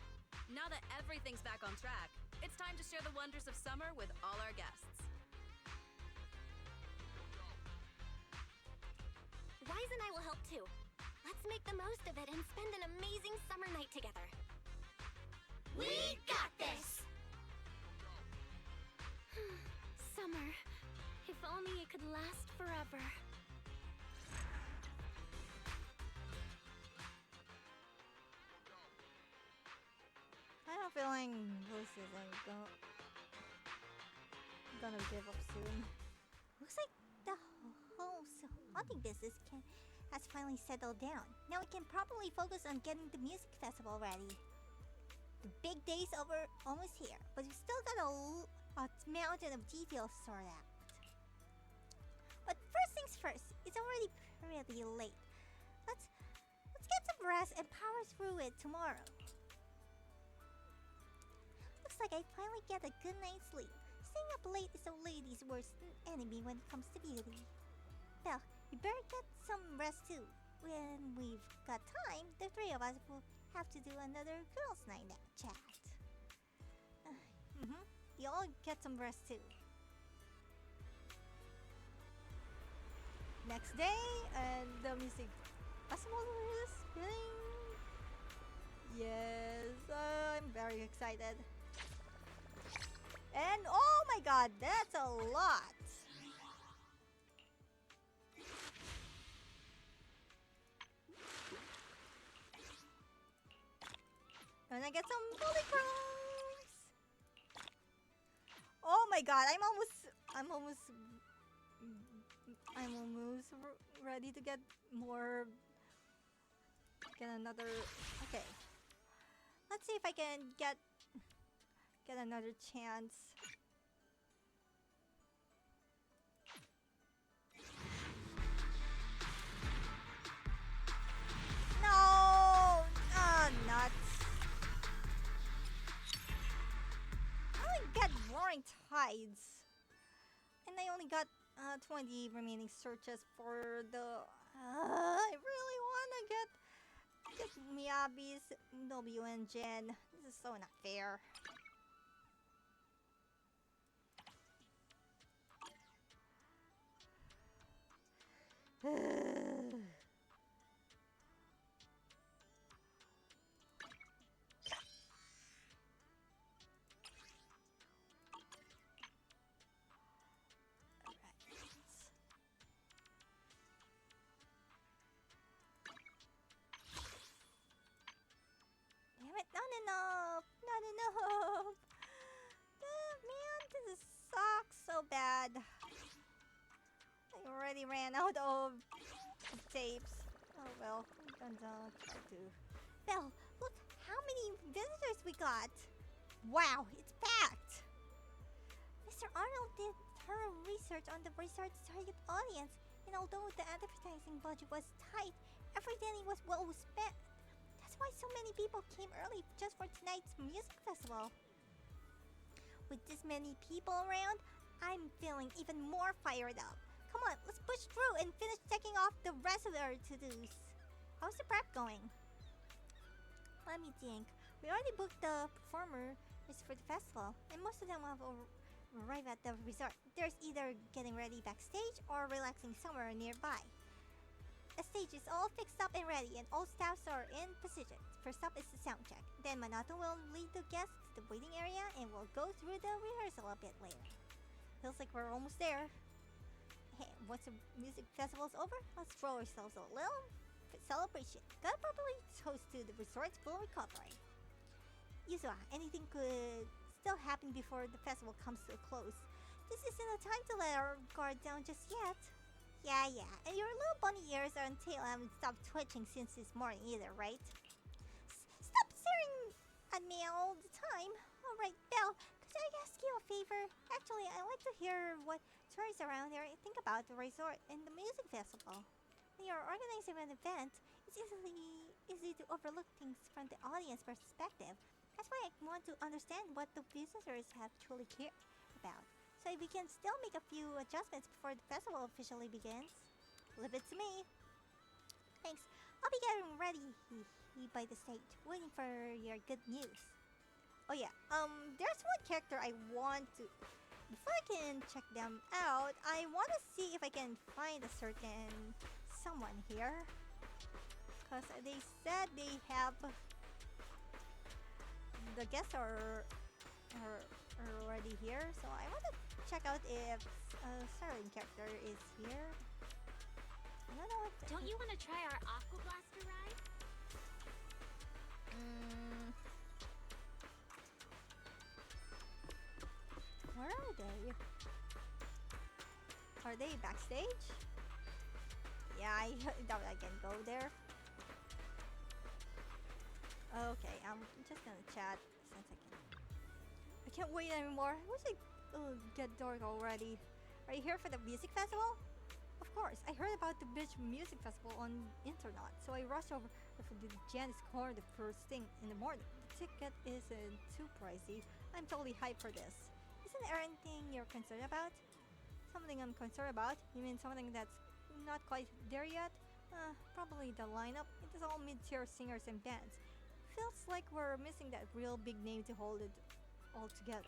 Now that everything's back on track, it's time to share the wonders of summer with all our guests. Rise and I will help too. Let's make the most of it and spend an amazing summer night together. We got this! Summer. If only it could last forever. I have a feeling this isn't gonna give up soon. Looks like the whole haunting business has finally settled down. Now we can properly focus on getting the music festival ready. The big day's almost here, but we still got a mountain of details to sort out. But first things first, it's already pretty late. Let's get some rest and power through it tomorrow. Looks like I finally get a good night's sleep. Staying up late is a lady's worst enemy when it comes to beauty. Well, we better get some rest too. When we've got time, the three of us will have to do another girls' night chat. You all get some rest too. Next day, and the music festival is spinning. Yes, I'm very excited. And oh my god, that's a lot! And I get some holy cross! Oh my god, I'm almost ready to get more. Get another. Okay. Let's see if I can get another chance. rides. And I only got 20 remaining searches for the... I really want to get Miyabi's W engine. This is so not fair. Damn it, not enough! Not enough! Man, this sucks so bad. I already ran out of tapes. Oh well, I'm gonna try to. Belle, look how many visitors we got! Wow, it's packed! Mr. Arnold did thorough research on the resort's target audience, and although the advertising budget was tight, every penny was well spent. That's why so many people came early just for tonight's music festival. With this many people around, I'm feeling even more fired up. Come on, let's push through and finish checking off the rest of our to-dos. How's the prep going? Let me think. We already booked the performers for the festival, and most of them have arrived at the resort. There's either getting ready backstage or relaxing somewhere nearby. The stage is all fixed up and ready, and all staffs are in position. First up is the sound check. Then Minato will lead the guests to the waiting area, and we'll go through the rehearsal a bit later. Feels like we're almost there. Hey, once the music festival's over, let's throw ourselves a little celebration. Gotta properly toast to the resort's full recovery. Yuzua, anything could still happen before the festival comes to a close. This isn't a time to let our guard down just yet. Yeah, and your little bunny ears on tail haven't stopped twitching since this morning either, right? Stop staring at me all the time. Alright, Belle, could I ask you a favor? Actually, I'd like to hear what tourists around here think about the resort and the music festival. When you're organizing an event, it's easy to overlook things from the audience perspective. That's why I want to understand what the visitors have truly cared about. So we can still make a few adjustments before the festival officially begins. Leave it to me. Thanks. I'll be getting ready by the stage, waiting for your good news. Oh yeah, there's one character I want to... Before I can check them out, I want to see if I can find a certain someone here. Because they said they have... The guests are already here, so I want to check out if a certain character is here. I don't know if... Don't you want to try our Aqua Blaster ride? Where are they? Are they backstage? Yeah, I doubt I can go there. Okay, I'm just gonna chat since I can. I can't wait anymore. I wish it get dark already. Are you here for the music festival? Of course, I heard about the beach music festival on internet, so I rushed over for the Janice Corner the first thing in the morning. The ticket isn't too pricey. I'm totally hyped for this. Isn't there anything you're concerned about? Something I'm concerned about? You mean something that's not quite there yet? Probably the lineup. It is all mid-tier singers and bands. Feels like we're missing that real big name to hold it all together.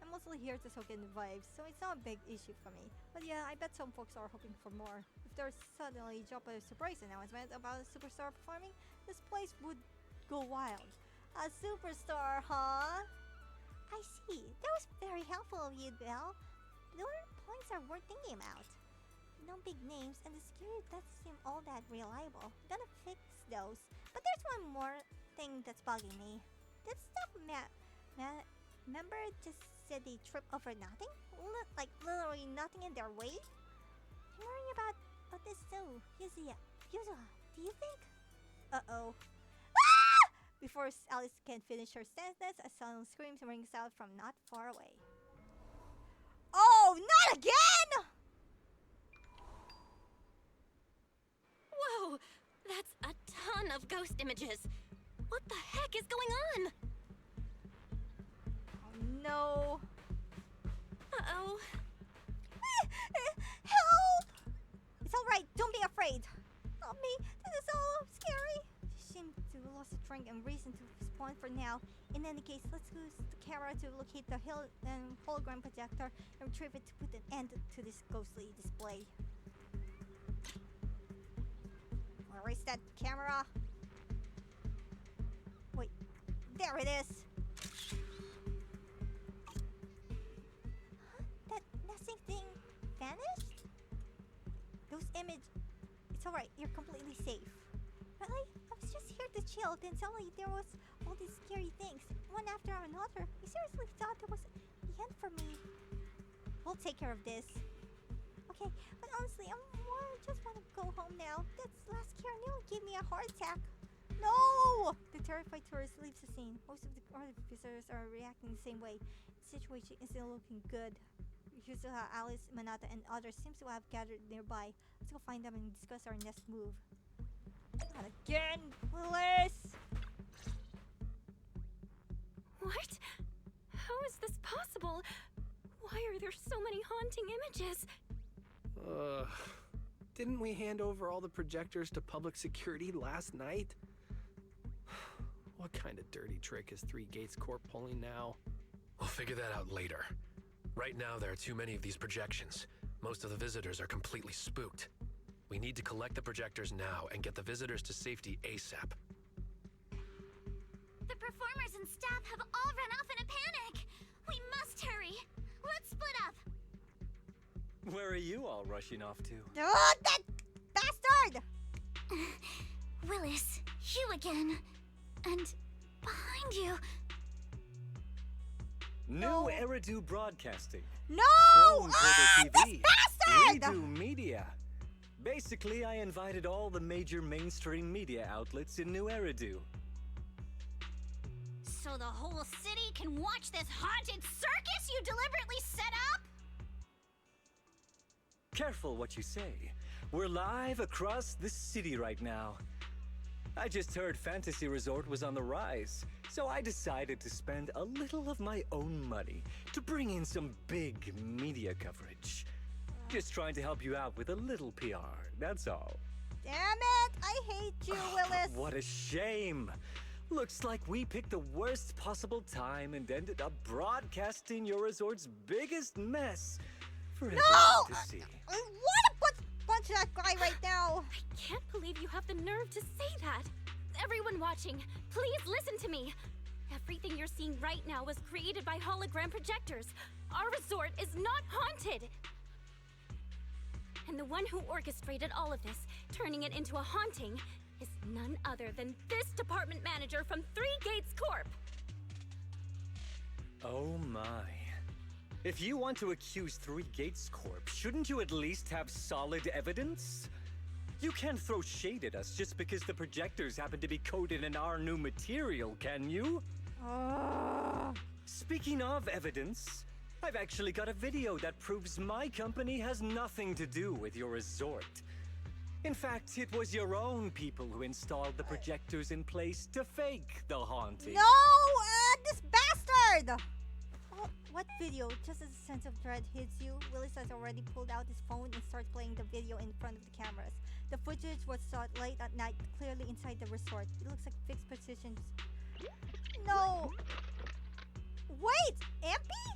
I'm mostly here to soak in the vibes, so it's not a big issue for me. But yeah, I bet some folks are hoping for more. If there's suddenly drop a surprise announcement about a superstar performing, this place would go wild. A superstar, huh? I see. That was very helpful of you, Belle. The other points are worth thinking about. No big names, and the security doesn't seem all that reliable. Gonna fix those. But there's one more thing that's bugging me. That stuff member just said they trip over nothing? Like literally nothing in their way? I'm worrying about this too. Yuzua, do you think? Uh-oh. Ah! Before Alice can finish her sentence, a sudden scream rings out from not far away. Oh, not again! Whoa! That's a ton of ghost images. What the heck is going on? Oh no. Uh-oh. Help! It's alright, don't be afraid. Help me, this is so scary. Seem to have lost the strength and reason to respond for now. In any case, let's use the camera to locate the hologram projector and retrieve it to put an end to this ghostly display. Where is that camera? Wait, there it is. That nesting thing vanished? Those images... It's alright, you're completely safe. Really? I was just here to chill, then suddenly there was all these scary things, one after another. I seriously thought that was the end for me. We'll take care of this. Okay, but honestly, just want to go home now. That last scare nearly gave me a heart attack. No! The terrified tourist leaves the scene. Most of the other visitors are reacting the same way. The situation isn't looking good. Yuzuha, Alice, Manata, and others seem to have gathered nearby. Let's go find them and discuss our next move. Not again, Willis! What? How is this possible? Why are there so many haunting images? Didn't we hand over all the projectors to public security last night? What kind of dirty trick is Three Gates Corp pulling now? We'll figure that out later. Right now, there are too many of these projections. Most of the visitors are completely spooked. We need to collect the projectors now and get the visitors to safety ASAP. The performers and staff have all run off in a panic. We must hurry. Let's split up. Where are you all rushing off to? Oh, that bastard! Willis, you again. And behind you. New Eridu Broadcasting. No! Throne Coder TV. Bastard! Redo Media. Basically, I invited all the major mainstream media outlets in New Eridu. So the whole city can watch this haunted circus you deliberately set up? Careful what you say. We're live across the city right now. I just heard Fantasy Resort was on the rise, so I decided to spend a little of my own money to bring in some big media coverage. Just trying to help you out with a little PR, that's all. Damn it! I hate you, Willis! What a shame! Looks like we picked the worst possible time and ended up broadcasting your resort's biggest mess for everyone to see. I want to punch that guy right now! I can't believe you have the nerve to say that. Everyone watching, please listen to me. Everything you're seeing right now was created by hologram projectors. Our resort is not haunted. And the one who orchestrated all of this, turning it into a haunting, is none other than this department manager from Three Gates Corp. Oh my. If you want to accuse Three Gates Corp, shouldn't you at least have solid evidence? You can't throw shade at us just because the projectors happen to be coated in our new material, can you? Speaking of evidence, I've actually got a video that proves my company has nothing to do with your resort. In fact, it was your own people who installed the projectors in place to fake the haunting. No! This bastard! What video? Just as a sense of dread hits you, Willis has already pulled out his phone and starts playing the video in front of the cameras. The footage was shot late at night, clearly inside the resort. It looks like fixed positions. No! Wait! Ampy?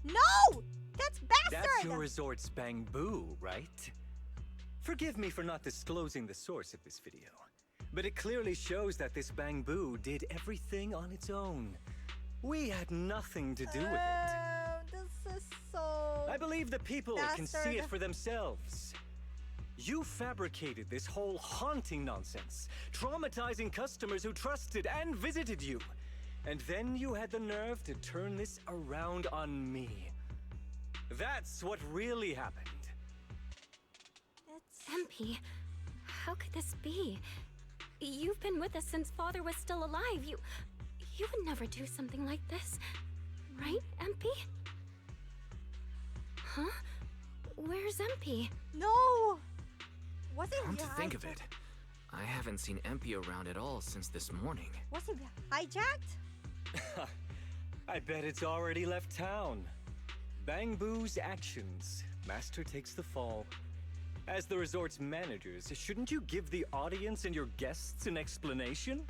No! That's bastard! That's your resort's Bang-Boo, right? Forgive me for not disclosing the source of this video, but it clearly shows that this Bang-Boo did everything on its own. We had nothing to do with it. This is so... I believe the people can see it for themselves. You fabricated this whole haunting nonsense, traumatizing customers who trusted and visited you. And then you had the nerve to turn this around on me. That's what really happened. MP, how could this be? You've been with us since Father was still alive. You would never do something like this, right, MP? Huh? Where's MP? No! Was he Come to think of it, I haven't seen MP around at all since this morning. Was he hijacked? I bet it's already left town. Bang Boo's actions, Master takes the fall. As the resort's managers, shouldn't you give the audience and your guests an explanation?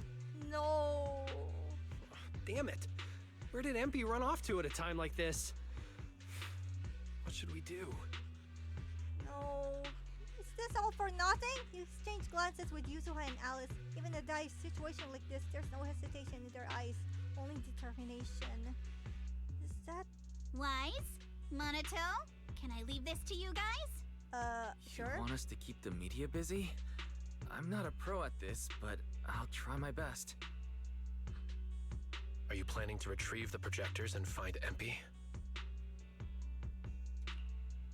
No. Damn it. Where did MP run off to at a time like this? What should we do? No. Is this all for nothing? You exchange glances with Yuzuha and Alice. Even in a dire situation like this, there's no hesitation in their eyes, only determination. Is that... Wise? Monato? Can I leave this to you guys? Sure? You want us to keep the media busy? I'm not a pro at this, but I'll try my best. Are you planning to retrieve the projectors and find MP?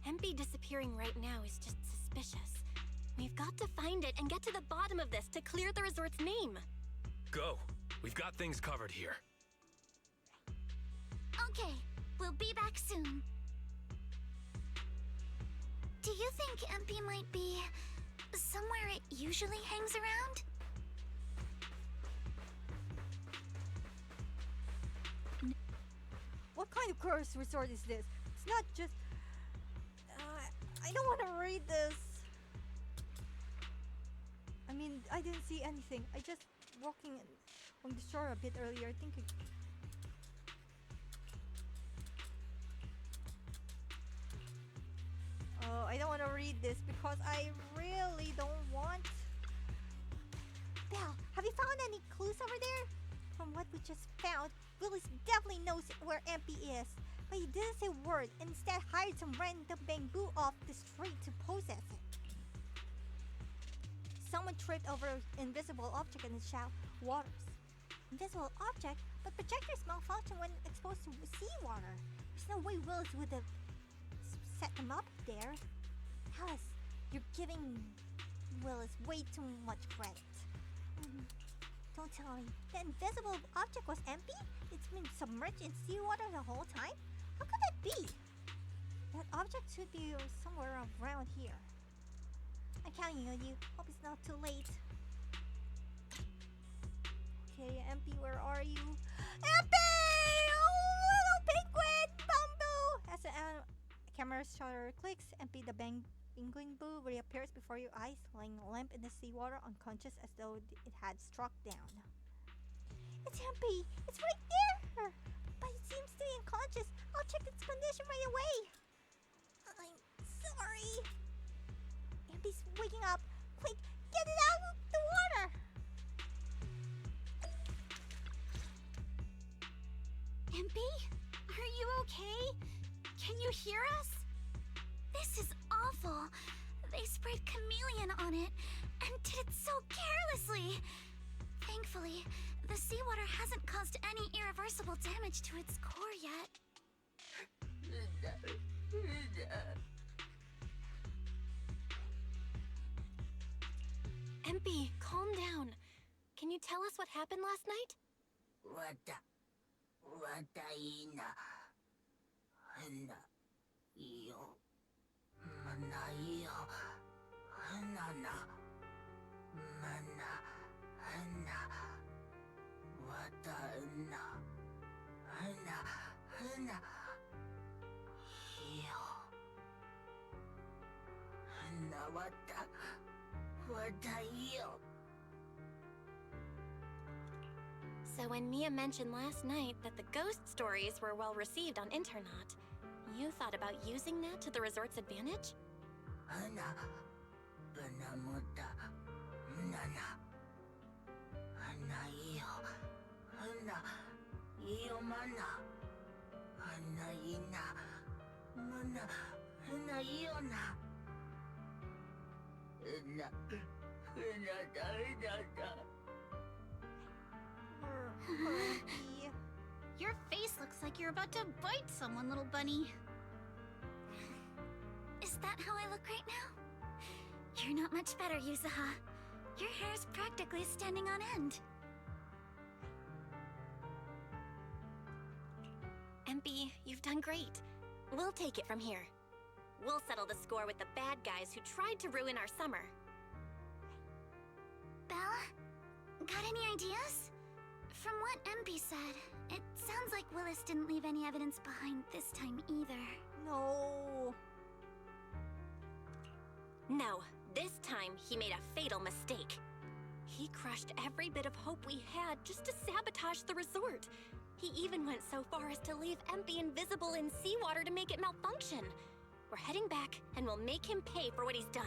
MP disappearing right now is just suspicious. We've got to find it and get to the bottom of this to clear the resort's name. Go! We've got things covered here. Okay, we'll be back soon. Do you think MP might be somewhere it usually hangs around? What kind of cursed resort is this? It's not just... I don't want to read this. I mean, I didn't see anything. I just walking on the shore a bit earlier. I think I don't want to read this because I really don't want... Belle, have you found any clues over there? From what we just found, Willis definitely knows where MP is, but he didn't say a word and instead hired some random bamboo off the street to possess it. Someone tripped over an invisible object in the shallow waters. Invisible object, but projectors malfunction when exposed to seawater. There's no way Willis would have set them up there. Alice, you're giving Willis way too much credit. Don't tell me. The invisible object was empty? It's been submerged in seawater the whole time? How could that be? That object should be somewhere around here. I'm counting on you. Hope it's not too late. Okay, MP, where are you? MP! Oh, little penguin! Bamboo! As the camera shutter clicks, MP the penguin boo reappears before your eyes, lying limp in the seawater, unconscious as though it had struck down. It's MP! It's right there! But it seems to be unconscious. I'll check its condition right away. I'm sorry. MP's waking up. Quick, get it out of the water! MP? Are you okay? Can you hear us? This is awful. They sprayed chameleon on it and did it so carelessly. Thankfully, the seawater hasn't caused any irreversible damage to its core yet. MP, calm down. Can you tell us what happened last night? So when Mia mentioned last night that the ghost stories were well received on Internaut, you thought about using that to the resort's advantage? Your face looks like you're about to bite someone, little bunny. Is that how I look right now? You're not much better, Yuzuha. Your hair's practically standing on end. MP, you've done great. We'll take it from here. We'll settle the score with the bad guys who tried to ruin our summer. Belle? Got any ideas? From what MP said, it sounds like Willis didn't leave any evidence behind this time either. No. No, this time he made a fatal mistake. He crushed every bit of hope we had just to sabotage the resort. He even went so far as to leave MP invisible in seawater to make it malfunction. We're heading back, and we'll make him pay for what he's done.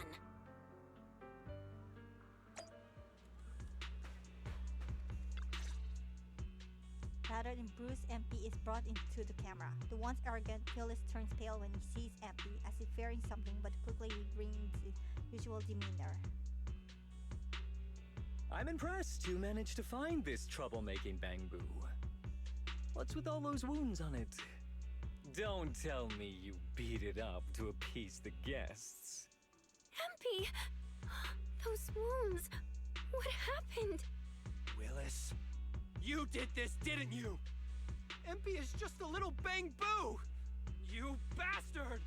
Battered and bruised MP is brought into the camera. The once arrogant Phyllis turns pale when he sees MP, as if fearing something, but quickly regains his usual demeanor. I'm impressed you managed to find this troublemaking Bangbu. What's with all those wounds on it? Don't tell me you beat it up to appease the guests. MP! Those wounds! What happened? Willis, you did this, didn't you? MP is just a little Bangbu! You bastard!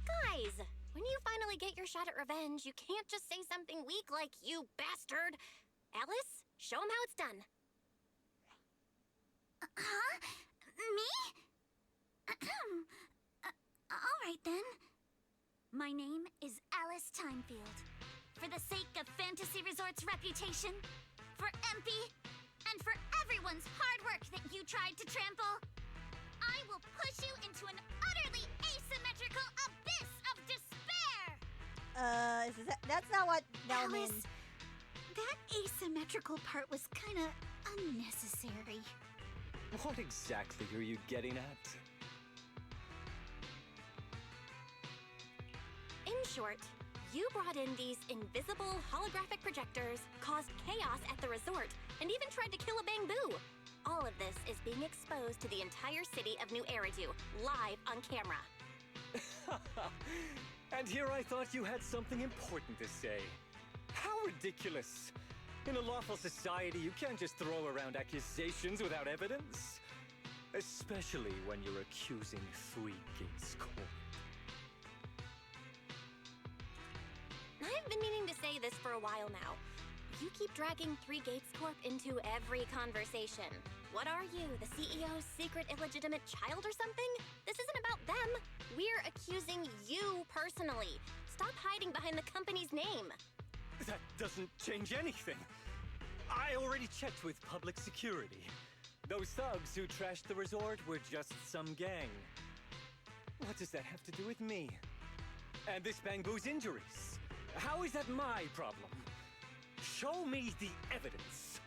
Guys, when you finally get your shot at revenge, you can't just say something weak like, "You bastard!" Alice, show him how it's done. Huh? Me? Alright then. My name is Alice Timefield. For the sake of Fantasy Resort's reputation, for MP, and for everyone's hard work that you tried to trample, I will push you into an utterly asymmetrical abyss of despair! That's not what that Alice, means. that asymmetrical part was kinda unnecessary. What exactly are you getting at? In short, you brought in these invisible holographic projectors, caused chaos at the resort, and even tried to kill a Bangbu. All of this is being exposed to the entire city of New Eridu, live on camera. And here I thought you had something important to say. How ridiculous! In a lawful society, you can't just throw around accusations without evidence. Especially when you're accusing Three Gates Corp. I've been meaning to say this for a while now. You keep dragging Three Gates Corp into every conversation. What are you, the CEO's secret illegitimate child or something? This isn't about them. We're accusing you personally. Stop hiding behind the company's name. That doesn't change anything. I already checked with public security. Those thugs who trashed the resort were just some gang. What does that have to do with me? And this Bangbu's injuries? How is that my problem? Show me the evidence.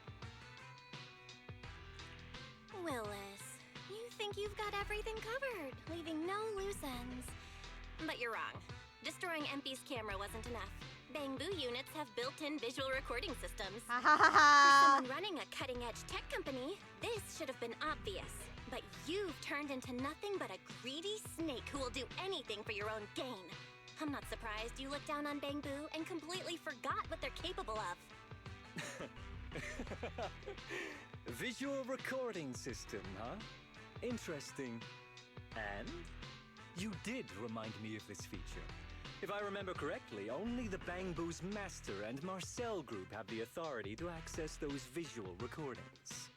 Willis, you think you've got everything covered, leaving no loose ends. But you're wrong. Destroying MP's camera wasn't enough. Bangbu units have built-in visual recording systems. For someone running a cutting-edge tech company, this should have been obvious. But you've turned into nothing but a greedy snake who will do anything for your own gain. I'm not surprised you looked down on Bangbu and completely forgot what they're capable of. Visual recording system, huh? Interesting. And you did remind me of this feature. If I remember correctly, only the Bangbu's master and Marcel group have the authority to access those visual recordings.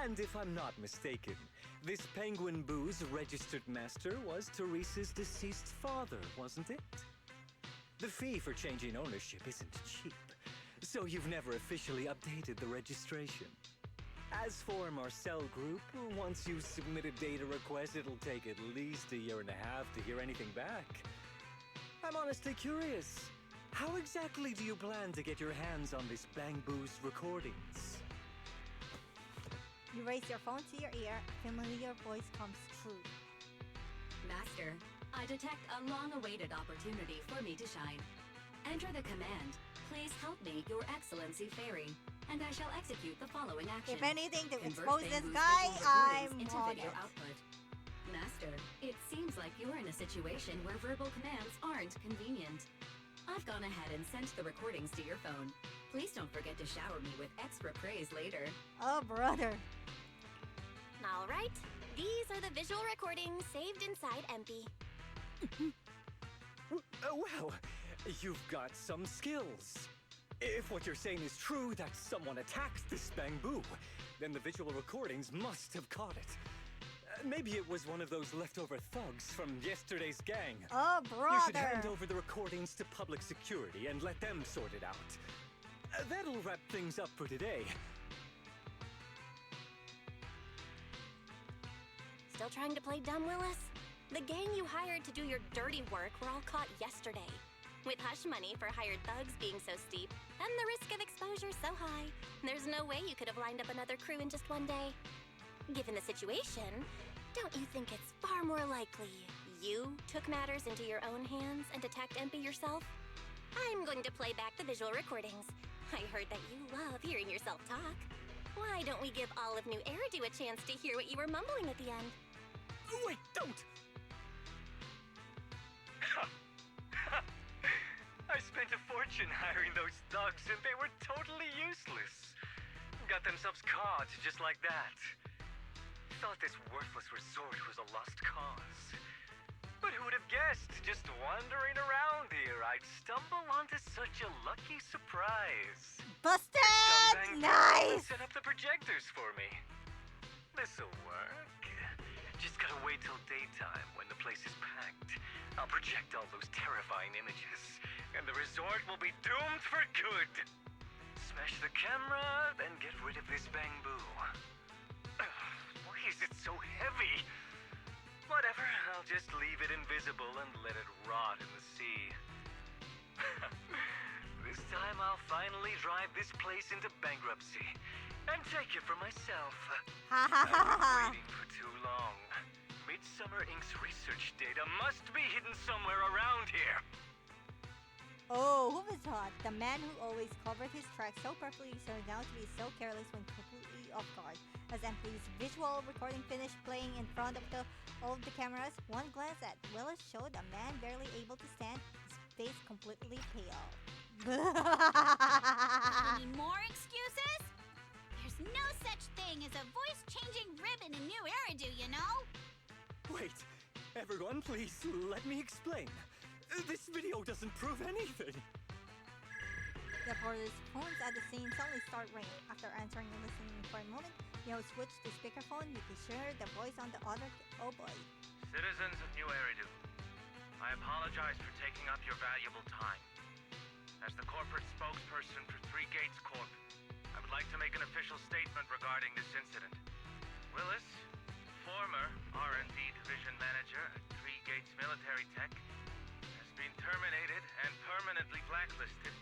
And if I'm not mistaken, this Penguin Boo's registered master was Teresa's deceased father, wasn't it? The fee for changing ownership isn't cheap, so you've never officially updated the registration. As for Marcel Group, once you submit a data request, it'll take at least 1.5 years to hear anything back. I'm honestly curious. How exactly do you plan to get your hands on this Bangbu's recordings? You raise your phone to your ear, a familiar voice comes true. Master, I detect a long-awaited opportunity for me to shine. Enter the command, "Please help me, Your Excellency Fairy," and I shall execute the following action. If anything to Convert expose this Bangbu's guy, visual I'm recordings into on video it. output. Master, it seems like you're in a situation where verbal commands aren't convenient. I've gone ahead and sent the recordings to your phone. Please don't forget to shower me with extra praise later. Oh, brother. All right, these are the visual recordings saved inside MP. Well, You've got some skills. If what you're saying is true, that someone attacked this bamboo, then the visual recordings must have caught it. Maybe it was one of those leftover thugs from yesterday's gang. Oh, brother! You should hand over the recordings to public security and let them sort it out. That'll wrap things up for today. Still trying to play dumb, Willis? The gang you hired to do your dirty work were all caught yesterday. With hush money for hired thugs being so steep, and the risk of exposure so high, there's no way you could have lined up another crew in just one day. Given the situation, don't you think it's far more likely you took matters into your own hands and attacked MP yourself? I'm going to play back the visual recordings. I heard that you love hearing yourself talk. Why don't we give all of New Eridu a chance to hear what you were mumbling at the end? Wait, don't! I spent a fortune hiring those thugs and they were totally useless. Got themselves caught just like that. Thought this worthless resort was a lost cause. But who would have guessed, just wandering around here, I'd stumble onto such a lucky surprise. Busted! Nice! Set up the projectors for me. This'll work. Just gotta wait till daytime when the place is packed. I'll project all those terrifying images, and the resort will be doomed for good. Smash the camera, then get rid of this bamboo. Why is it so heavy? Whatever, I'll just leave it invisible and let it rot in the sea. This time I'll finally drive this place into bankruptcy and take it for myself. Ha ha ha ha! Waiting for too long. Midsummer Inc.'s research data must be hidden somewhere around here. Oh, who was thought? The man who always covered his tracks so perfectly turned out to be so careless when completely off guard. As MP's visual recording finished playing in front of all of the cameras, one glance at Willis showed a man barely able to stand, his face completely pale. You need more excuses? There's no such thing as a voice-changing ribbon in New Eridu, you know? Wait, everyone, please let me explain. This video doesn't prove anything. The reporter's phones at the scene suddenly start ringing. After answering and listening for a moment, he switched to speakerphone, making sure the voice on the other. Oh boy. Citizens of New Eridu, I apologize for taking up your valuable time. As the corporate spokesperson for Three Gates Corp, I would like to make an official statement regarding this incident. Willis, former R&D division manager at Three Gates Military Tech, has been terminated and permanently blacklisted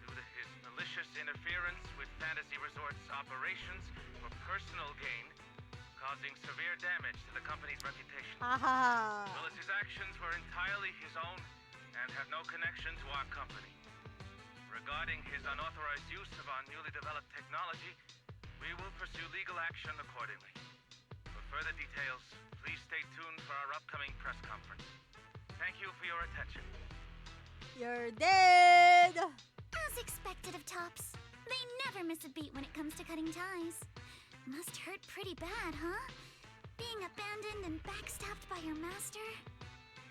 due to his malicious interference with Fantasy Resort's operations for personal gain, causing severe damage to the company's reputation. Haha. Willis's actions were entirely his own and have no connection to our company. Regarding his unauthorized use of our newly developed technology, we will pursue legal action accordingly. For further details, please stay tuned for our upcoming press conference. Thank you for your attention. You're dead! As expected of Tops, they never miss a beat when it comes to cutting ties. Must hurt pretty bad, huh? Being abandoned and backstabbed by your master?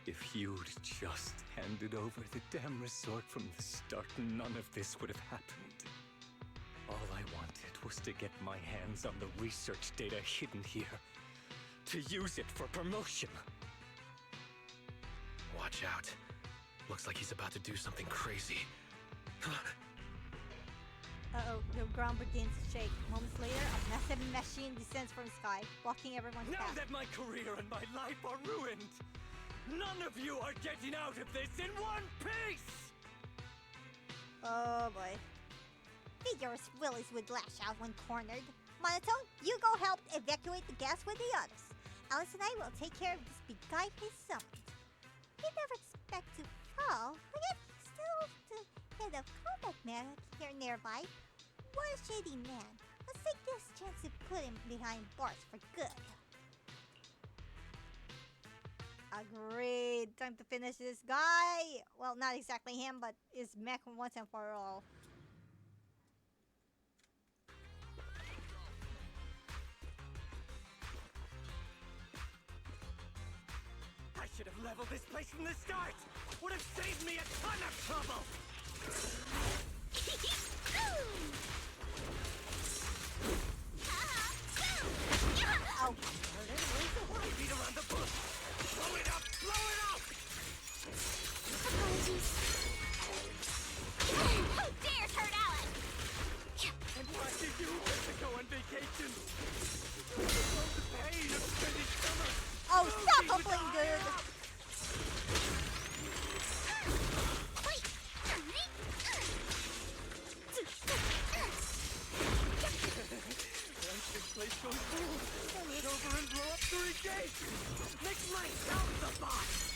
If you'd just handed over the damn resort from the start, none of this would have happened. All I wanted was to get my hands on the research data hidden here. To use it for promotion. Watch out. Looks like he's about to do something crazy. Uh-oh, the ground begins to shake. Moments later, a massive machine descends from the sky, blocking everyone's Now path. that my career and my life are ruined, none of you are getting out of this in one piece! Oh boy. Figures Willis would lash out when cornered. Monotone, you go help evacuate the gas with the others. Alice and I will take care of this big guy he's summoned. We never expect to fall, but if he's still the head of combat man here nearby, what a shady man. Let's take this chance to put him behind bars for good. Agreed. Time to finish this guy. Well, not exactly him, but his mech once and for all. should have leveled this place from the start! Would have saved me a ton of trouble! Oh. Why beat around the bush? Blow it up! Blow it up! Apologies. Who dares hurt Alan? And why did you get to go on vacation? The pain of spending summer. Oh, stop humbling, dude! Wait! Once this place goes through, I'll head over and blow up 3 gates! Make myself the boss!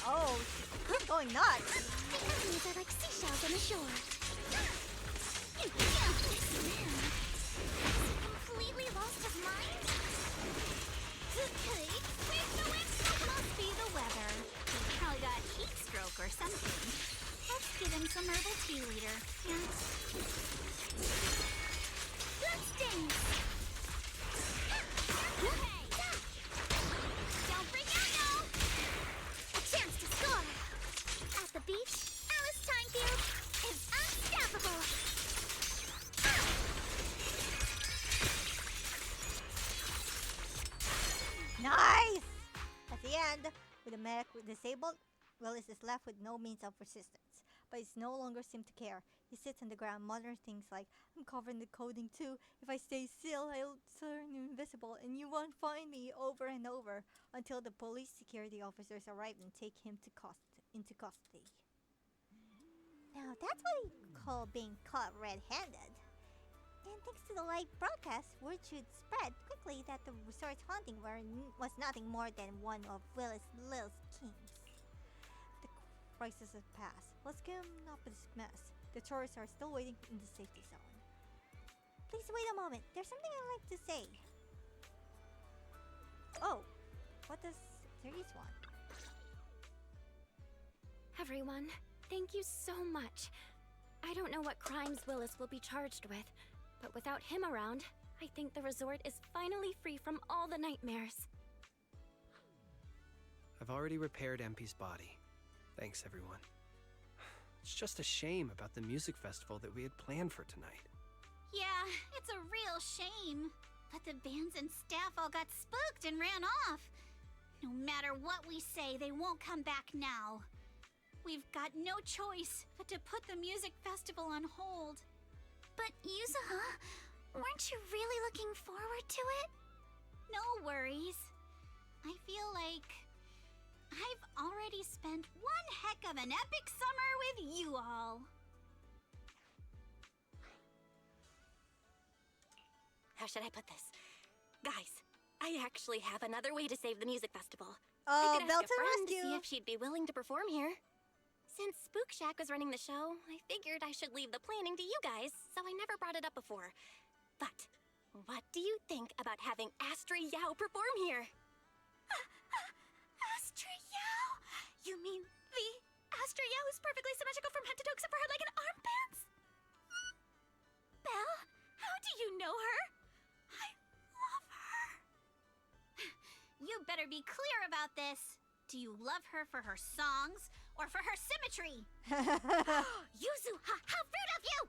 Oh, you're going nuts! Enemies are like seashells on the shore. This man completely lost his mind? Okay, wait, no, it must be the weather. He's probably got heat stroke or something. Let's give him some herbal tea leader. Yeah. Let's dance! Okay! Don't freak out now! A chance to score! At the beach, Alice Timefield is unstoppable! Nice! At the end, with the mech disabled, Willis is left with no means of resistance, but he no longer seems to care. He sits on the ground, muttering things like, "I'm covered in the coding too. If I stay still, I'll turn invisible, and you won't find me," over and over, until the police security officers arrive and take him into custody. Now that's what you call being caught red-handed. And thanks to the live broadcast, word should spread quickly that the resort's haunting was nothing more than one of Willis Lil's schemes. The crisis has passed. Let's get up with this mess. The tourists are still waiting in the safety zone. Please wait a moment. There's something I'd like to say. Oh, what does Therese want? Everyone, thank you so much. I don't know what crimes Willis will be charged with, but without him around, I think the resort is finally free from all the nightmares. I've already repaired MP's body. Thanks, everyone. It's just a shame about the music festival that we had planned for tonight. Yeah, it's a real shame. But the bands and staff all got spooked and ran off. No matter what we say, they won't come back now. We've got no choice but to put the music festival on hold. But Yuzuha, weren't you really looking forward to it? No worries. I feel like I've already spent one heck of an epic summer with you all. How should I put this? Guys, I actually have another way to save the music festival. Oh, I could ask a friend Belton, to see if she'd be willing to perform here. Since Spook Shack was running the show, I figured I should leave the planning to you guys, so I never brought it up before. But what do you think about having Astra Yao perform here? Astra Yao? You mean the Astra Yao who's perfectly symmetrical from head to toe except for her leg and armbands? Belle, how do you know her? I love her. You better be clear about this. Do you love her for her songs or for her symmetry? Yuzuha, how rude of you!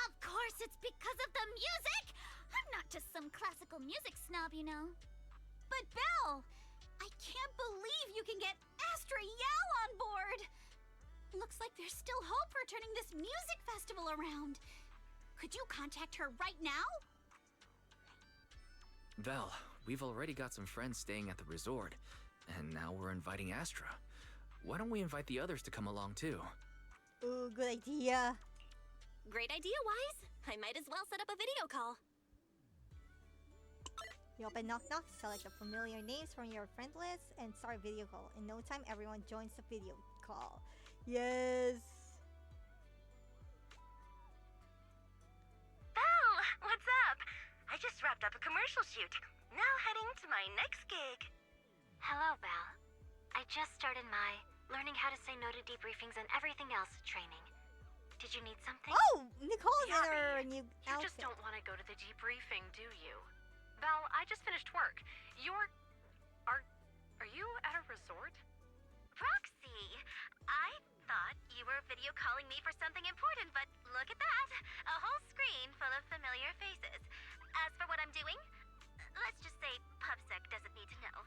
Of course it's because of the music! I'm not just some classical music snob, you know. But Belle, I can't believe you can get Astra Yao on board! Looks like there's still hope for turning this music festival around. Could you contact her right now? Val, we've already got some friends staying at the resort, and now we're inviting Astra. Why don't we invite the others to come along too? Ooh, good idea. Great idea, Wise. I might as well set up a video call. You open Knock Knock, select the familiar names from your friend list, and start video call. In no time, everyone joins the video call. Yes! Belle, what's up? I just wrapped up a commercial shoot. Now heading to my next gig. Hello, Belle. I just started my learning how to say no to debriefings and everything else training. Did you need something? Oh, Nicole's in her new You outfit. just don't want to go to the debriefing, do you? Belle, I just finished work. Are you at a resort? video calling me for something important, but look at that. A whole screen full of familiar faces. As for what I'm doing, let's just say PubSec doesn't need to know.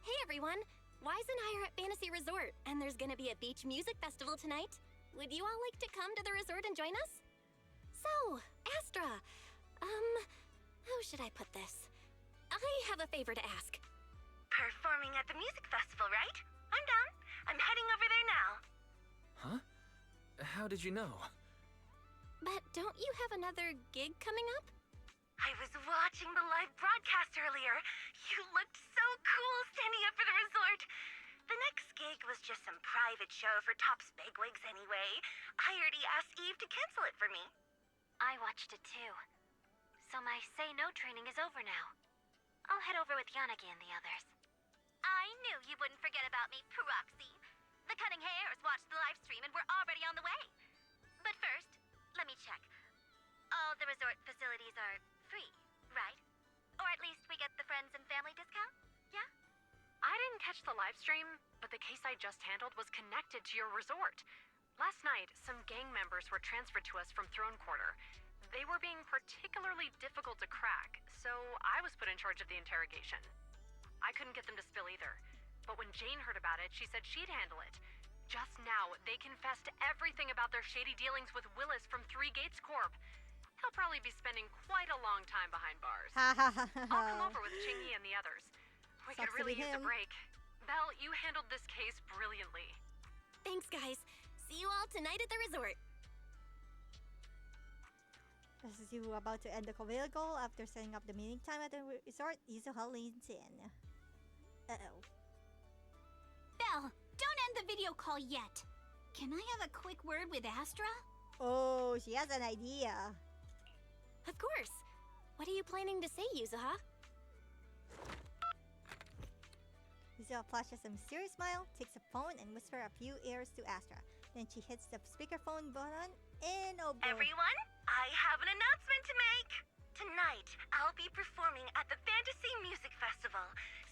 Hey everyone! Wise and I are at Fantasy Resort, and there's gonna be a beach music festival tonight. Would you all like to come to the resort and join us? So, Astra, how should I put this? I have a favor to ask. Performing at the music festival, right? I'm down. I'm heading over there now. Huh? How did you know? But don't you have another gig coming up? I was watching the live broadcast earlier. You looked so cool standing up for the resort. The next gig was just some private show for Top's bigwigs anyway. I already asked Eve to cancel it for me. I watched it too. So my say no training is over now. I'll head over with Yanagi and the others. I knew you wouldn't forget about me, Proxy. The Cunning Hares watched the live stream and we're already on the way. But first, let me check. All the resort facilities are free, right? Or at least we get the friends and family discount? Yeah? I didn't catch the live stream, but the case I just handled was connected to your resort. Last night, some gang members were transferred to us from Throne Quarter. They were being particularly difficult to crack, so I was put in charge of the interrogation. I couldn't get them to spill either, but when Jane heard about it, she said she'd handle it. Just now, they confessed everything about their shady dealings with Willis from Three Gates Corp. He'll probably be spending quite a long time behind bars. I'll come over with Chingy and the others. We could really use a break. Belle, you handled this case brilliantly. Thanks, guys. See you all tonight at the resort. As you are about to end the vehicle after setting up the meeting time at the resort, Yuzuha leans in. Uh-oh. Belle, don't end the video call yet. Can I have a quick word with Astra? Oh, she has an idea. Of course. What are you planning to say, Yuzuha? Yuzuha flashes a mysterious smile, takes a phone, and whispers a few airs to Astra. Then she hits the speakerphone button and oh boy. Everyone, I have an announcement to make. Tonight, I'll be performing at the Fantasy Music Festival,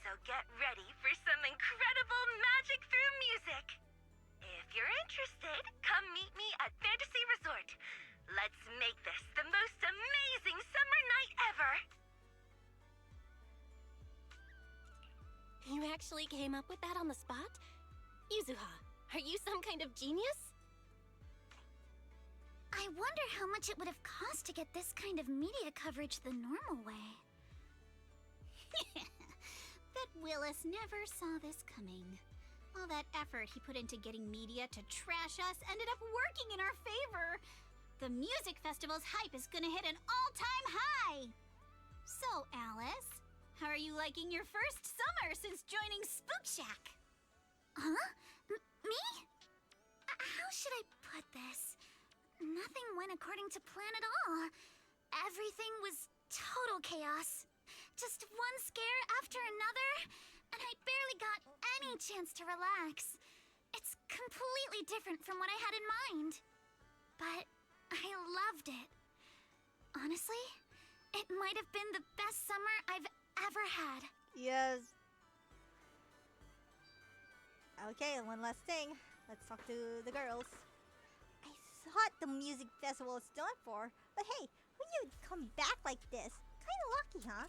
so get ready for some incredible magic through music. If you're interested, come meet me at Fantasy Resort. Let's make this the most amazing summer night ever! You actually came up with that on the spot? Yuzuha, are you some kind of genius? I wonder how much it would have cost to get this kind of media coverage the normal way. Bet Willis never saw this coming. All that effort he put into getting media to trash us ended up working in our favor. The music festival's hype is gonna hit an all-time high! So, Alice, how are you liking your first summer since joining Spook Shack? Huh? Me? How should I put this? Nothing went according to plan at all. Everything was total chaos. Just one scare after another, and I barely got any chance to relax. It's completely different from what I had in mind. But I loved it. Honestly, it might have been the best summer I've ever had. Yes. Okay, one last thing. Let's talk to the girls. I thought the music festival was done for, but hey, when you come back like this, kinda lucky, huh?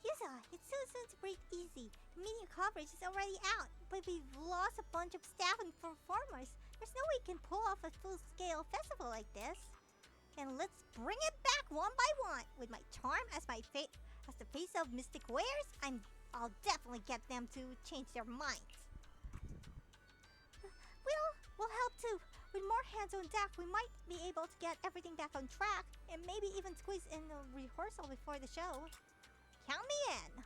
Yuzuha, it's so soon to breathe easy. The media coverage is already out, but we've lost a bunch of staff and performers. There's no way we can pull off a full-scale festival like this. And let's bring it back one by one. With my charm as the face of Mystic Wares, I'll definitely get them to change their minds. We'll help too. With more hands on deck, we might be able to get everything back on track and maybe even squeeze in a rehearsal before the show. Count me in.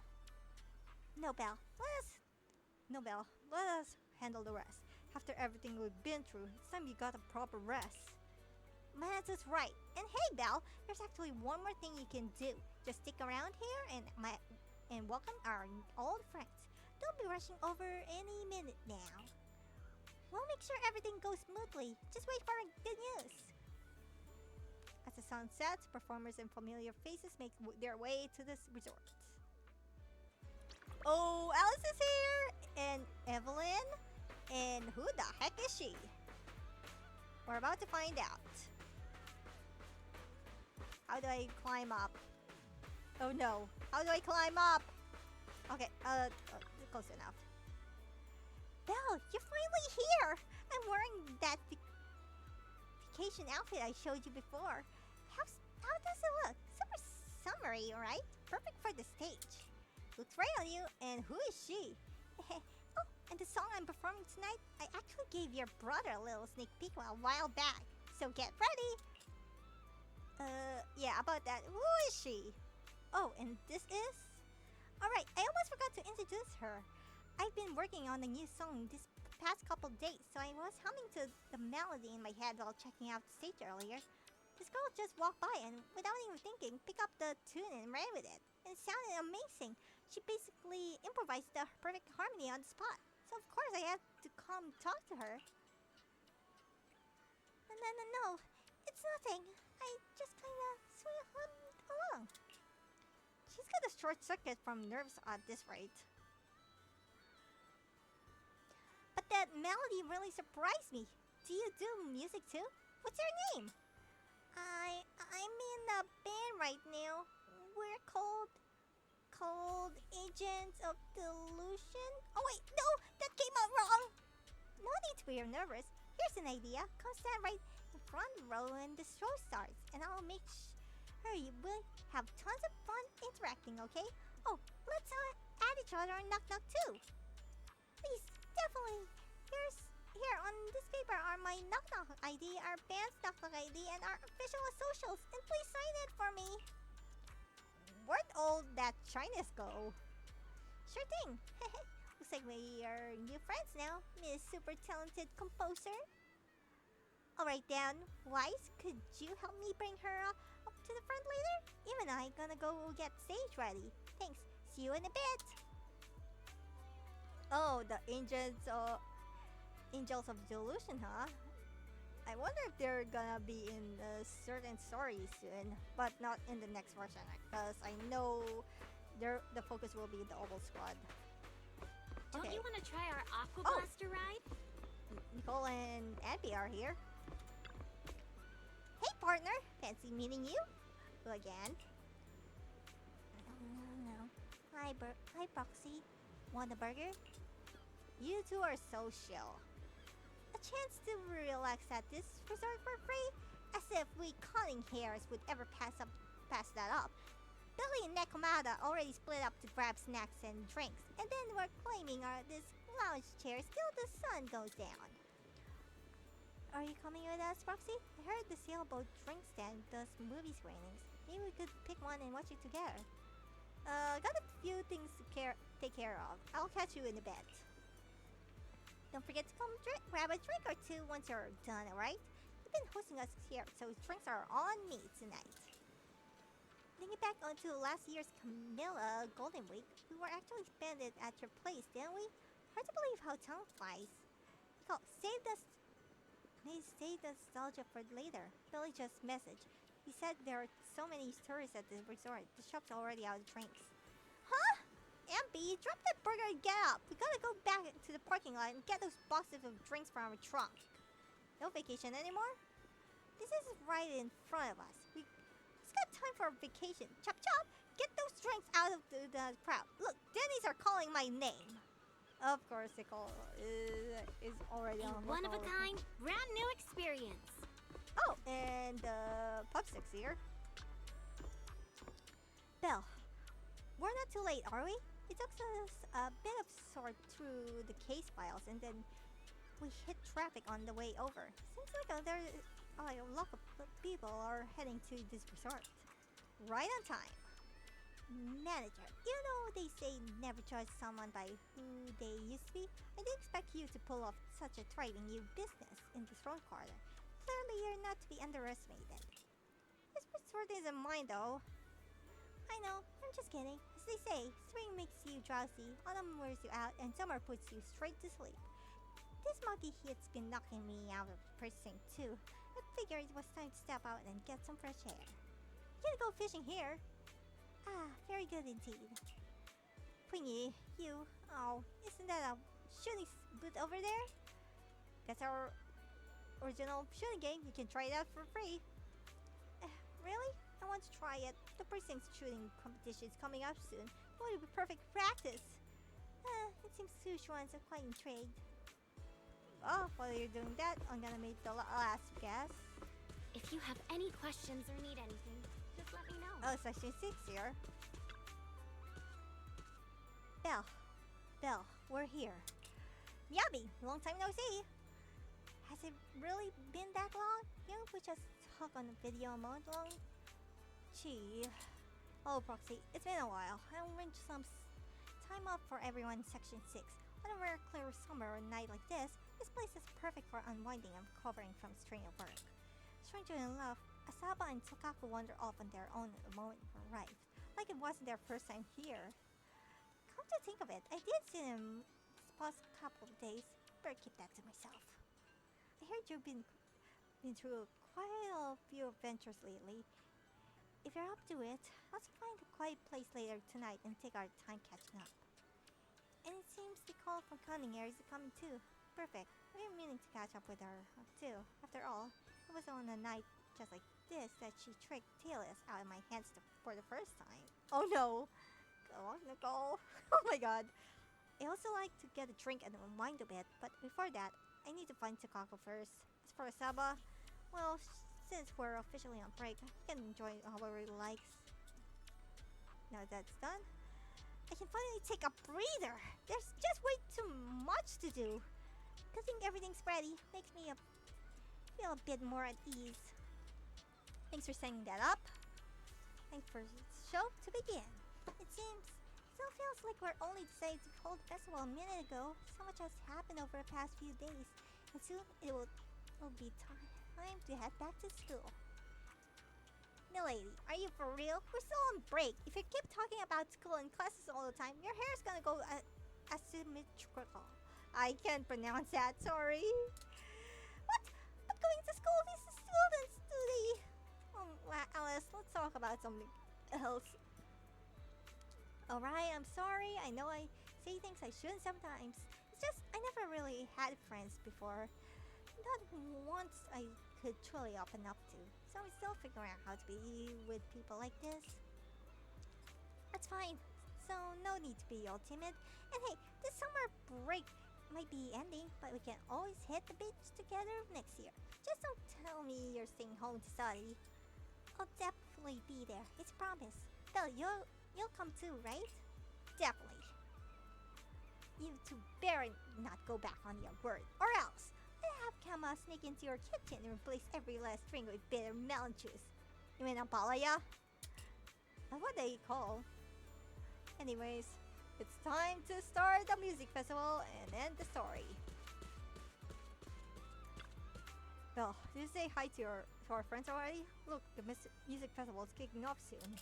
No, Belle. Let us handle the rest. After everything we've been through, it's time you got a proper rest. Mans is right. And hey, Belle, there's actually one more thing you can do. Just stick around here and welcome our old friends. Don't be rushing over any minute now. We'll make sure everything goes smoothly. Just wait for good news. As the sun sets, performers and familiar faces make their way to this resort. Oh, Alice is here! And Evelyn, and And who the heck is she? We're about to find out. How do I climb up? Oh no. How do I climb up? Okay, close enough. Belle, you're finally here! I'm wearing that vacation outfit I showed you before. How does it look? Super summery, right? Perfect for the stage. Looks right on you, and who is she? Oh, and the song I'm performing tonight, I actually gave your brother a little sneak peek a while back. So get ready! Yeah, about that. Who is she? Oh, and this is? Alright, I almost forgot to introduce her. I've been working on a new song this past couple days, so I was humming to the melody in my head while checking out the stage earlier. This girl just walked by and, without even thinking, picked up the tune and ran with it. And it sounded amazing. She basically improvised the perfect harmony on the spot. So of course I had to come talk to her. No, it's nothing. I just kinda hummed along. She's got a short circuit from nerves at this rate. But that melody really surprised me. Do you do music too? What's your name? I'm in a band right now. We're called Agents of Delusion. Oh wait, no, that came out wrong. No need to be nervous. Here's an idea. Come stand right in front row when the show starts, and I'll make sure you will have tons of fun interacting. Okay? Oh, let's add each other on Knock Knock too. Please, definitely. Here on this paper are my Knock Knock ID, our band's Knock Knock ID, and our official socials. And please sign it for me. Where'd all that shyness go? Sure thing. Looks like we are new friends now, Miss Super Talented Composer. Alright then, Wise, could you help me bring her up to the front later? Even I gonna go get stage ready. Thanks. See you in a bit. Oh, the Angels of Delusion, huh? I wonder if they're gonna be in a certain story soon, but not in the next version, because I know the focus will be the Oval Squad. Don't Okay. you want to try our Aqua Blaster ride? Nicole and Abby are here. Hey, partner! Fancy meeting you again. No. Hi, Proxy. Want a burger? You two are so chill. A chance to relax at this resort for free? As if we cutting hairs would ever pass that up. Billy and Nekomata already split up to grab snacks and drinks, and then we're claiming this lounge chair till the sun goes down. Are you coming with us, Proxy? I heard the sailboat drink stand does movie screenings. Maybe we could pick one and watch it together. Got a few things to take care of. I'll catch you in a bit. Don't forget to come grab a drink or two once you're done, alright? You've been hosting us here, so drinks are on me tonight. Thinking back onto last year's Camilla Golden Week, we were actually spent it at your place, didn't we? Hard to believe how time flies. Save the nostalgia for later. Billy just messaged. He said there are so many tourists at this resort. The shop's already out of drinks. Huh? Ambi, drop that burger and get up. We gotta go back to the parking lot and get those boxes of drinks from our trunk. No vacation anymore? This is right in front of us. We've got time for a vacation. Chop chop! Get those drinks out of the crowd. Look, Denny's are calling my name. Of course, Nicole is already on. One of a kind, brand new experience. Oh, and Pupstick's here. Belle, we're not too late, are we? It took us a bit of sort through the case files, and then we hit traffic on the way over. Seems like a lot of people are heading to this resort. Right on time. Manager, you know they say never judge someone by who they used to be. I didn't expect you to pull off such a thriving new business in the Throne Quarter. Clearly you're not to be underestimated. This resort isn't mine though. I know, I'm just kidding. As they say, spring makes you drowsy, autumn wears you out, and summer puts you straight to sleep. This muggy heat's been knocking me out of the precinct too. I figured it was time to step out and get some fresh air. Can't go fishing here. Ah, very good indeed. Queenie, isn't that a shooting boot over there? That's our original shooting game. You can try it out for free. Really? I want to try it. The precinct's shooting competition is coming up soon. It would be perfect practice. It seems Sushuans are quite intrigued. Oh, while you're doing that, I'm gonna make the last guess. If you have any questions or need anything, just let me know. Oh, section 6 here. Belle, we're here. Yabi, long time no see. Has it really been that long? You know, we just talk on the video a month long. Gee. Oh, Proxy, it's been a while. I arranged some time off for everyone in section 6. On a rare clear summer night like this place is perfect for unwinding and recovering from strain of work. Strangely enough, Asaba and Tokaku wander off on their own the moment we arrived, like it wasn't their first time here. Come to think of it, I did see them this past couple of days. Better keep that to myself. I heard you've been through quite a few adventures lately. If you're up to it, let's find a quiet place later tonight and take our time catching up. And it seems the call from Cunning Air is coming too. Perfect. We were meaning to catch up with her too. After all, it was on a night just like this that she tricked Talis out of my hands for the first time. Oh no! Go on, Nicole. Oh my god. I also like to get a drink and unwind a bit, but before that, I need to find Tokaku first. As for Asaba, well, since we're officially on break, he can enjoy however he likes. Now that's done, I can finally take a breather. There's just way too much to do. Good thing everything's ready. Makes me feel a bit more at ease. Thanks for setting that up. Time for the show to begin. It still feels like we're only decided to hold the festival a minute ago. So much has happened over the past few days, and soon it will be time to head back to school. Milady, are you for real? We're still on break. If you keep talking about school and classes all the time, your hair is gonna go asymmetrical. I can't pronounce that, sorry. What? But going to school, these students, do they... Alice, let's talk about something else. Alright, I'm sorry. I know I say things I shouldn't sometimes. It's just, I never really had friends before. Not once I could truly open up to. So I'm still figuring out how to be with people like this. That's fine. So no need to be all timid. And hey, this summer break might be ending, but we can always hit the beach together next year. Just don't tell me you're staying home to study. I'll definitely be there. It's a promise. Belle, you'll come too, right? Definitely. You two better not go back on your word, or else I'll have Kama sneak into your kitchen and replace every last drink with bitter melon juice. You mean Apalaya? That's what they call. Anyways, it's time to start the music festival and end the story. Well, did you say hi to our friends already? Look, the music festival is kicking off soon.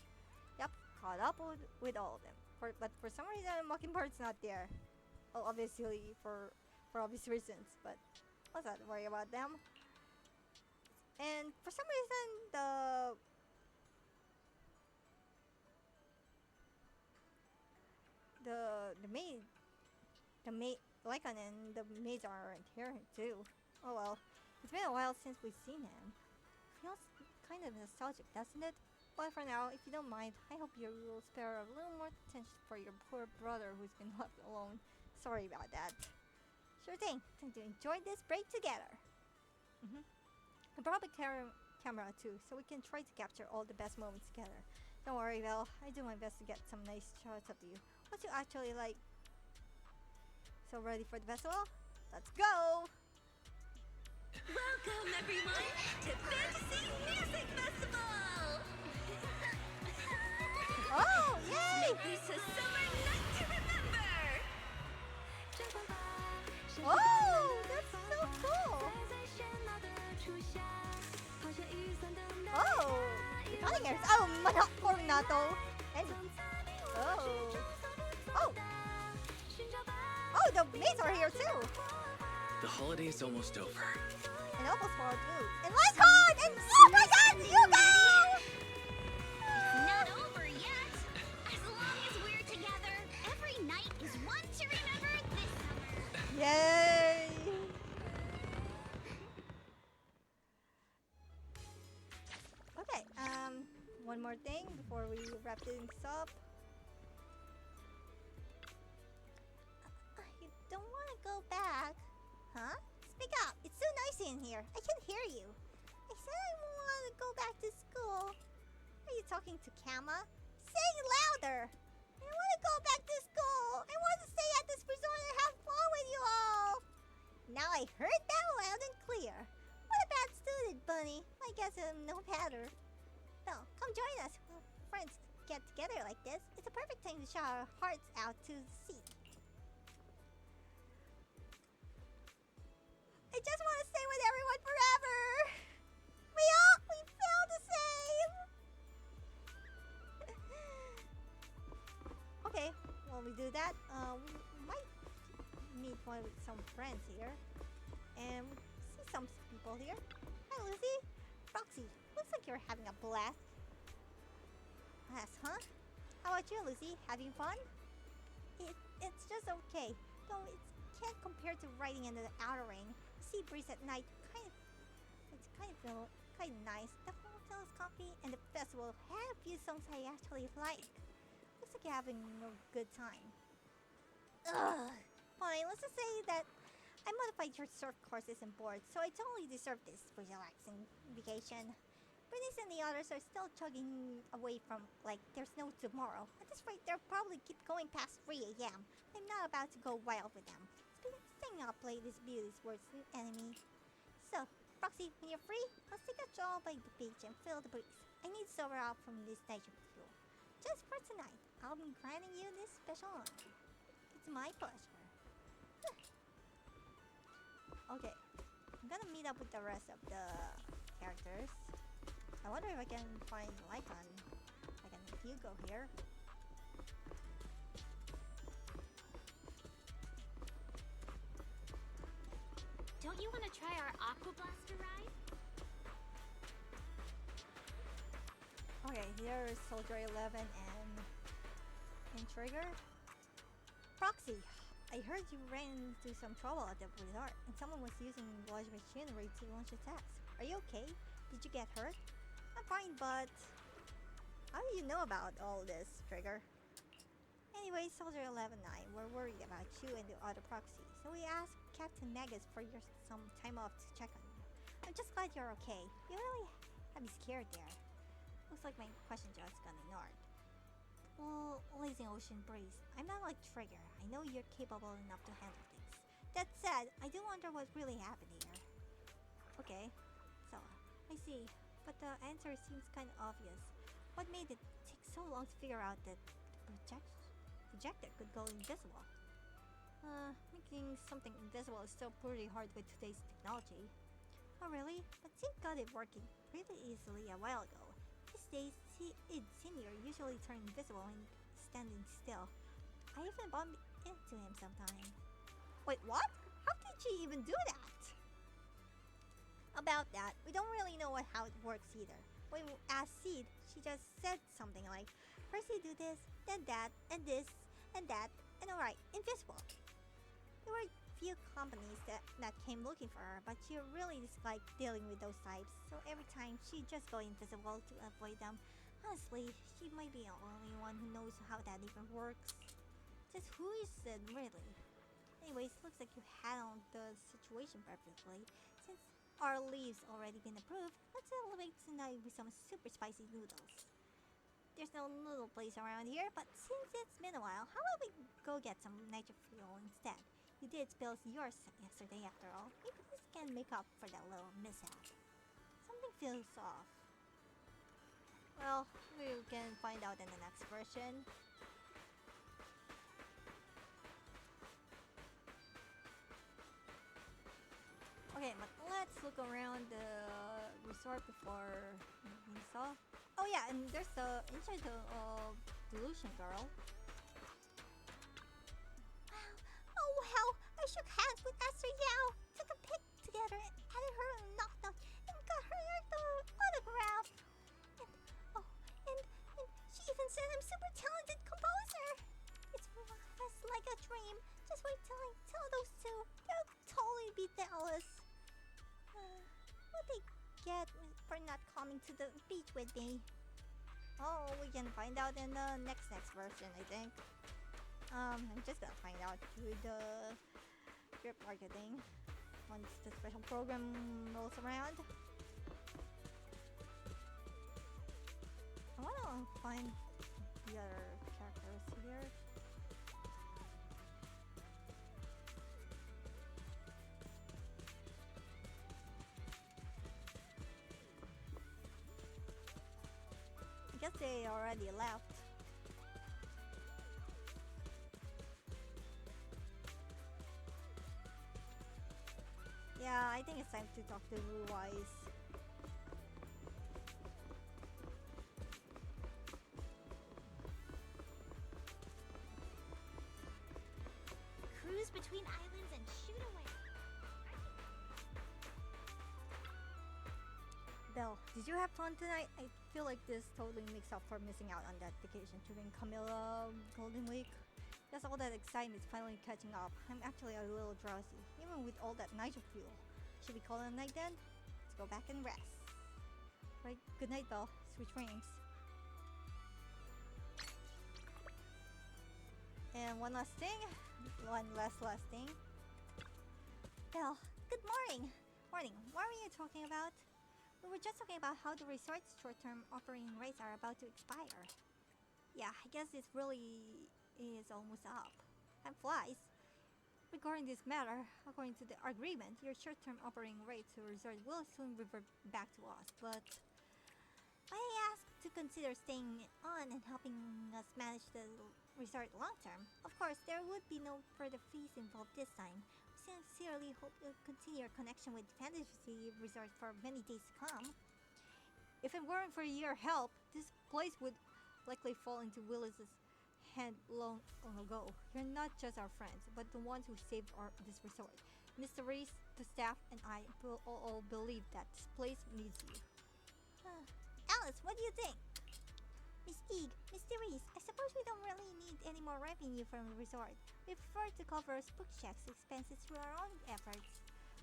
Yep, caught up with all of them. But for some reason, Mockingbird's not there. Well, obviously for obvious reasons, but let's not worry about them. And for some reason, the maid, Lycan and the maids aren't here too. Oh well, it's been a while since we've seen him. Feels kind of nostalgic, doesn't it? But for now, if you don't mind, I hope you will spare a little more attention for your poor brother who's been left alone. Sorry about that. Sure thing. Time to enjoy this break together. I brought a camera too, so we can try to capture all the best moments together. Don't worry, Val. I do my best to get some nice shots of you. What you actually like. So ready for the festival? Let's go! Welcome, everyone, to Fantasy Music Festival! Oh, yay! Make this a summer night to remember! Oh, that's so cool! Oh, the cunning airs. Oh, Minato. And oh, the maids are here too. The holiday's almost over. And almost for blue. And Lycan! And oh my god, you go! It's not over yet. As long as we're together, every night is one to remember this summer. Yay! one more thing before we wrap things up. You don't want to go back, huh? Speak up. It's so noisy in here. I can't hear you. I said I want to go back to school. Are you talking to Kama? Say it louder. I want to go back to school. I want to stay at this resort and have fun with you all. Now I heard that loud and clear. What a bad student, Bunny. I guess I'm no better. No, come join us. When friends get together like this, it's a perfect time to shout our hearts out to the sea. I just want to stay with everyone forever. We feel the same. Okay, while we do that, we might meet some friends here. And see some people here. Hi, Lucy. Roxy, looks like you're having a blast. Huh? How about you, Lucy? Having fun? It's just okay. Though it can't compare to riding in the outer ring. Sea breeze at night, it's kind of nice. The hotel is comfy, and the festival had a few songs I actually like. Looks like you're having a good time. Ugh. Fine, let's just say that I modified your surf courses and boards, so I totally deserve this relaxing vacation. Bernice and the others are still chugging away from like there's no tomorrow. At this rate, they'll probably keep going past 3 a.m. I'm not about to go wild with them. Staying up late is beauty's worst enemy. So, Roxy, when you're free, let's take a stroll by the beach and feel the breeze. I need to sober out from this nature fuel. Just for tonight, I'll be granting you this special honor. It's my pleasure. Okay, I'm gonna meet up with the rest of the characters. I wonder if I can find Lycon. Like an Hugo here. Don't you want to try our Aqua Blaster ride? Okay, here's Soldier 11 and Trigger. Proxy, I heard you ran into some trouble at the resort, and someone was using large machinery to launch attacks. Are you okay? Did you get hurt? I'm fine, but how do you know about all this, Trigger? Anyway, Soldier 11 and I were worried about you and the other Proxy, so we asked Captain Magus for some time off to check on you. I'm just glad you're okay. You really had me scared there. Looks like my question just got ignored. Well, lazy ocean breeze. I'm not like Trigger. I know you're capable enough to handle things. That said, I do wonder what really happened here. Okay, so I see, but the answer seems kind of obvious. What made it take so long to figure out that the projector could go invisible? Making something invisible is still pretty hard with today's technology. Oh really? But Sid got it working pretty easily a while ago. These days, Senior usually turns invisible when standing still. I even bump into him sometimes. Wait, what? How did she even do that? About that, we don't really know how it works either. When we asked Seed, she just said something like, first you do this, then that, and this, and that, and alright, invisible. There were a few companies that came looking for her, but she really disliked dealing with those types, so every time she'd just go invisible to avoid them. Honestly, she might be the only one who knows how that even works. Just who is it, really? Anyways, looks like you handled the situation perfectly. Since our leave's already been approved, let's celebrate tonight with some super spicy noodles. There's no noodle place around here, but since it's been a while, how about we go get some nature fuel instead? You did spill yours yesterday after all. Maybe this can make up for that little mishap. Something feels off. Well, we can find out in the next version. Okay, but let's look around the resort before we saw. Oh yeah, and there's the inside of Delusion Girl. Oh wow! I shook hands with Esther Yao, took a pic together, and added her on Knock Knock, and got her the autograph. And she even said I'm super talented composer. It's like a dream. Just wait till I tell those two. They'll totally be jealous. What they get for not coming to the beach with me? Oh, we can find out in the next version, I think. I'm just gonna find out through the drip marketing once the special program rolls around. I wanna find the other characters here. I guess they already left. Yeah, I think it's time to talk to Blue Eyes. Cruise between islands and shoot away. Belle, did you have fun tonight? I feel like this totally makes up for missing out on that vacation during Camilla Golden Week. Guess all that excitement is finally catching up. I'm actually a little drowsy, even with all that nitro fuel. Should we call it a night then? Let's go back and rest. Right, good night, Belle. Sweet dreams. And one last thing. One last thing. Belle, good morning. Morning. What were you talking about? We were just talking about how the resort's short-term operating rates are about to expire. Yeah, I guess this really is almost up. Time flies. Regarding this matter, according to the agreement, your short-term operating rate to resort will soon revert back to us, but I asked to consider staying on and helping us manage the resort long-term. Of course, there would be no further fees involved this time. We sincerely hope you'll continue your connection with Fantasy Resort for many days to come. If it weren't for your help, this place would likely fall into Willis's hand long ago. You're not just our friends, but the ones who saved this resort. Mr. Reese, the staff, and I will all believe that this place needs you. Alice, what do you think? Miss Eeg, Mr. Reese, I suppose we don't really need any more revenue from the resort. We prefer to cover Spook Shack's expenses through our own efforts.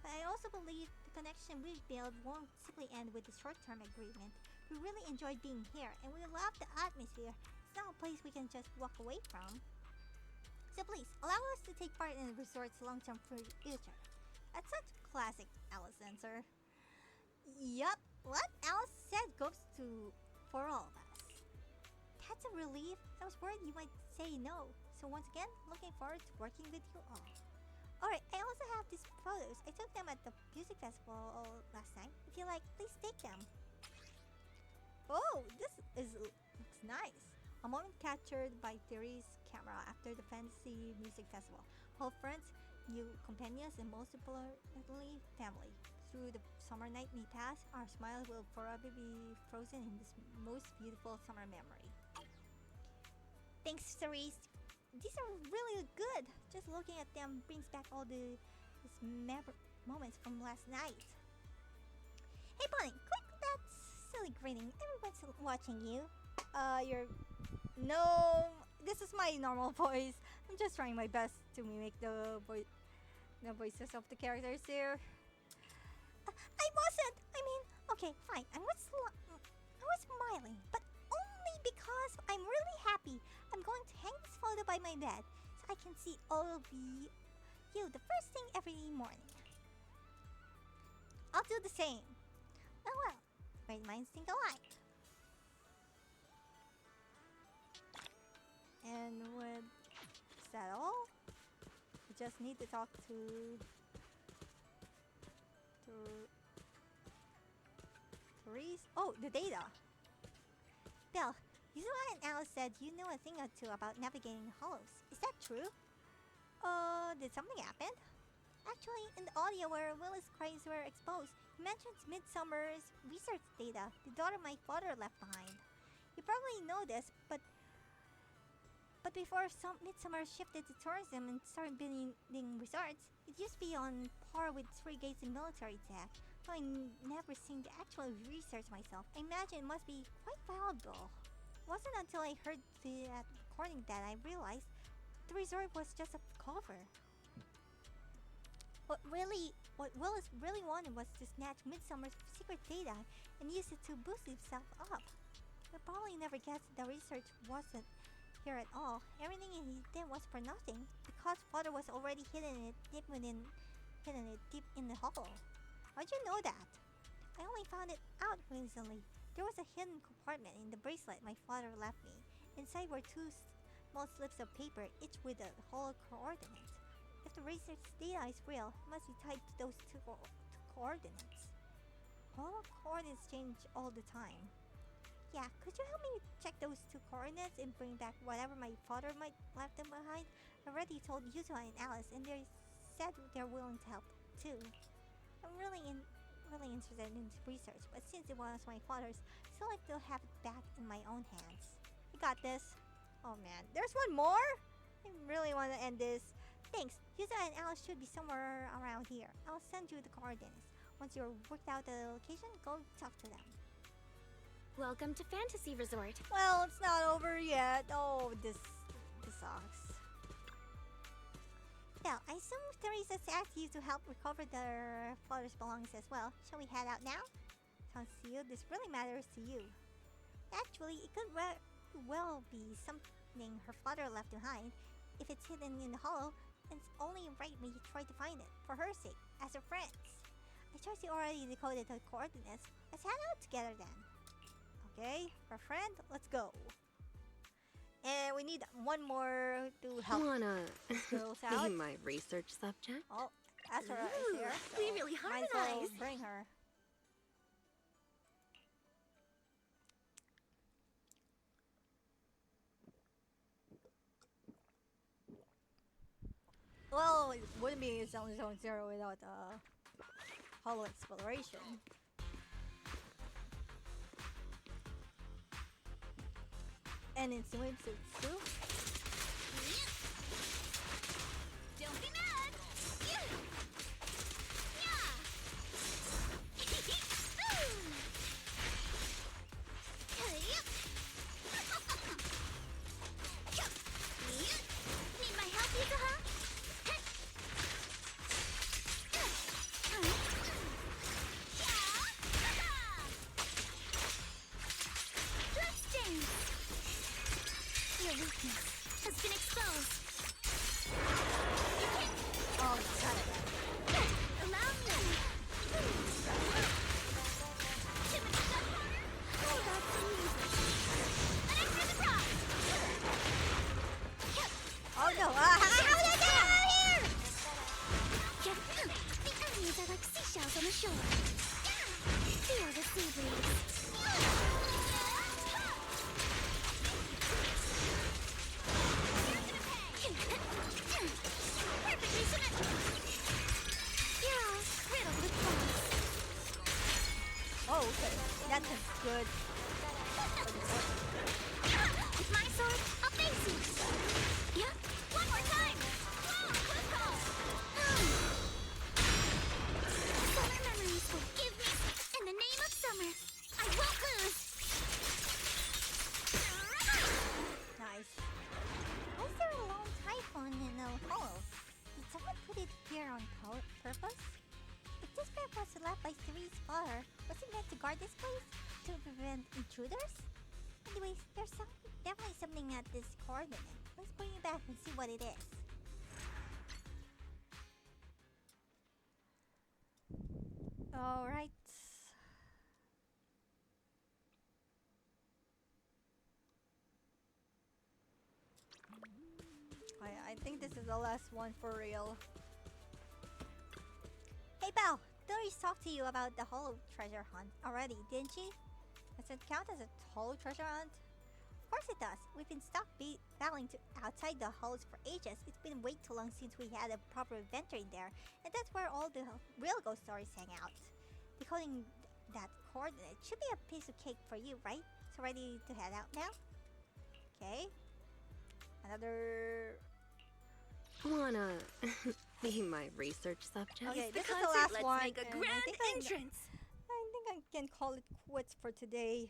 But I also believe the connection we build won't simply end with the short-term agreement. We really enjoyed being here, and we love the atmosphere. It's not a place we can just walk away from. So please, allow us to take part in the resort's long-term future. That's such a classic Alice answer. Yup, what Alice said goes to for all of us. That's a relief. I was worried you might say no. So once again, looking forward to working with you all. Alright, I also have these photos. I took them at the music festival last night. If you like, please take them. Oh, looks nice. A moment captured by Theory's camera after the Fantasy Music Festival. All friends, new companions, and most importantly, family. Through the summer night may pass, our smiles will forever be frozen in this most beautiful summer memory. Thanks, Cerise. These are really good. Just looking at them brings back all these moments from last night. Hey, Bonnie, quit that silly grinning. Everyone's watching you. No, this is my normal voice. I'm just trying my best to mimic the voices of the characters here. I wasn't. I mean, okay, fine. I was smiling, but only because I'm really happy. I'm going to hang this photo by my bed so I can see all of you the first thing every morning. I'll do the same. Oh well, great minds think alike. And is that all? We just need to talk to Reese. Oh, the data. Belle, Yuzuma and Alice said you know a thing or two about navigating the hollows. Is that true? Did something happen? Actually, in the audio where Willis' cries were exposed, he mentions Midsummer's research data, the daughter my father left behind. You probably know this, but before Midsummer shifted to tourism and started building resorts, it used to be on par with frigates and military tech. Though I never seen the actual research myself, I imagine it must be quite valuable. It wasn't until I heard that recording that I realized the resort was just a cover. What Willis really wanted was to snatch Midsummer's secret data and use it to boost himself up. He probably never guessed the research wasn't here at all. Everything he did was for nothing, because Father was already hidden it deep in the hollow. How'd you know that? I only found it out recently. There was a hidden compartment in the bracelet my father left me. Inside were two small slips of paper, each with a hollow coordinate. If the research data is real, it must be tied to those two coordinates. Hollow coordinates change all the time. Yeah, could you help me check those two coordinates and bring back whatever my father might left them behind? I already told Yuta and Alice, and they said they're willing to help too. I'm really interested in research, but since it was my father's, I still like to have it back in my own hands. You got this. Oh man, there's one more? I really want to end this. Thanks. Yuta and Alice should be somewhere around here. I'll send you the coordinates. Once you're worked out the location, go talk to them. Welcome to Fantasy Resort. Well, it's not over yet. Oh, this sucks. Now, I assume Teresa's asked you to help recover their father's belongings as well. Shall we head out now? Sounds to you, this really matters to you. Actually, it could well be something her father left behind. If it's hidden in the hollow, it's only right we try to find it, for her sake, as her friends. I trust you already decoded the coordinates. Let's head out together then. Okay, our friend, let's go. And we need one more to help. Wanna girls out. be my research subject? Oh, Asura is here. So we really might as well harmonize. bring her. Well, it wouldn't be Zone 0 without hollow exploration. And in swimsuits too. Don't be mad! Yeah! Need my help, Yuzuha? Let's dance! Your weakness has been exposed. You can't... Oh, got it. Allow me. Timid gunpowder? Oh, that's easy. An extra surprise! Oh no, how did I get out of here? The enemies are like seashells on the shore. Feel the sea breeze. Perfectly symmetrical. You're all riddled with flaws. Oh, okay. That sounds good. With my sword, I'll face you. Yeah, one more time. Whoa, close call. Summer memories will give me, in the name of summer, I won't lose. Nice. Why is there a lone typhoon in the hollow? Did someone put it here on purpose? If this map was left by Cere's father, was it meant to guard this place? To prevent intruders? Anyways, there's definitely something at this coordinate. Let's bring it back and see what it is. Alright. I think this is the last one for real. Hey Bao, Doris talked to you about the hollow treasure hunt already, didn't she? Does it count as a hollow treasure hunt? Of course it does. We've been stuck battling outside the hollows for ages. It's been way too long since we had a proper adventure in there, and that's where all the real ghost stories hang out. Decoding that coordinate should be a piece of cake for you, right? So ready to head out now? Okay. Another... Wanna be my research subject? Okay, this is Because the last let's one. make a and grand I think entrance. I think I can call it quits for today.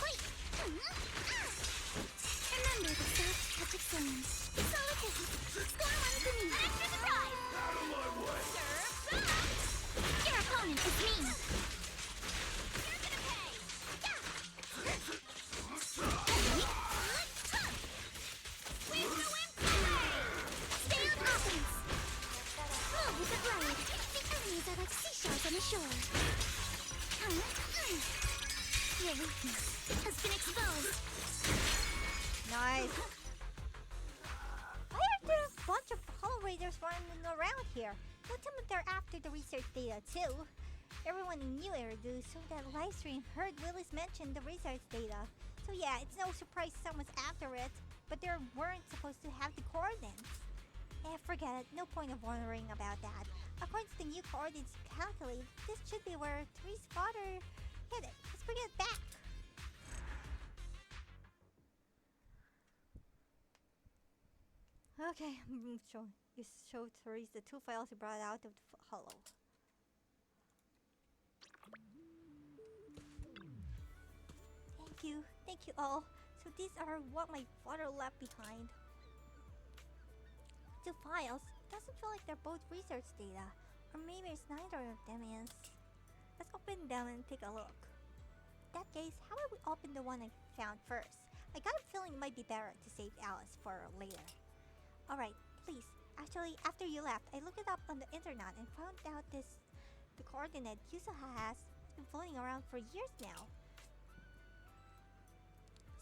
Wait! Remember the soft touch of sand. It's all okay. Score one for me. An extra surprise! Out of my way! Surf up! Your opponent is me. You're gonna pay! Yeah! Where's the wind play? Stay on offense! Move with the blade. The enemies are like seashells on the shore. Your weakness has been exposed. Nice. Why are there a bunch of Hollow Raiders running around here? Don't tell me they're after the research data too. Everyone in New Era do, so that livestream heard Willis mention the research data. So yeah, it's no surprise someone's after it, but they weren't supposed to have the coordinates. Forget it, no point of wondering about that. According to the new coordinates you calculate, this should be where Three's father hid it. Let's bring it back. Okay, you show Therese the 2 files you brought out of the hollow. Thank you all. So these are what my father left behind. 2 files? Doesn't feel like they're both research data. Or maybe it's neither of them is. Let's open them and take a look. In that case, how about we open the one I found first? I got a feeling it might be better to save Alice for later. Alright, please. Actually, after you left, I looked it up on the internet and found out the coordinate Yusa has been floating around for years now.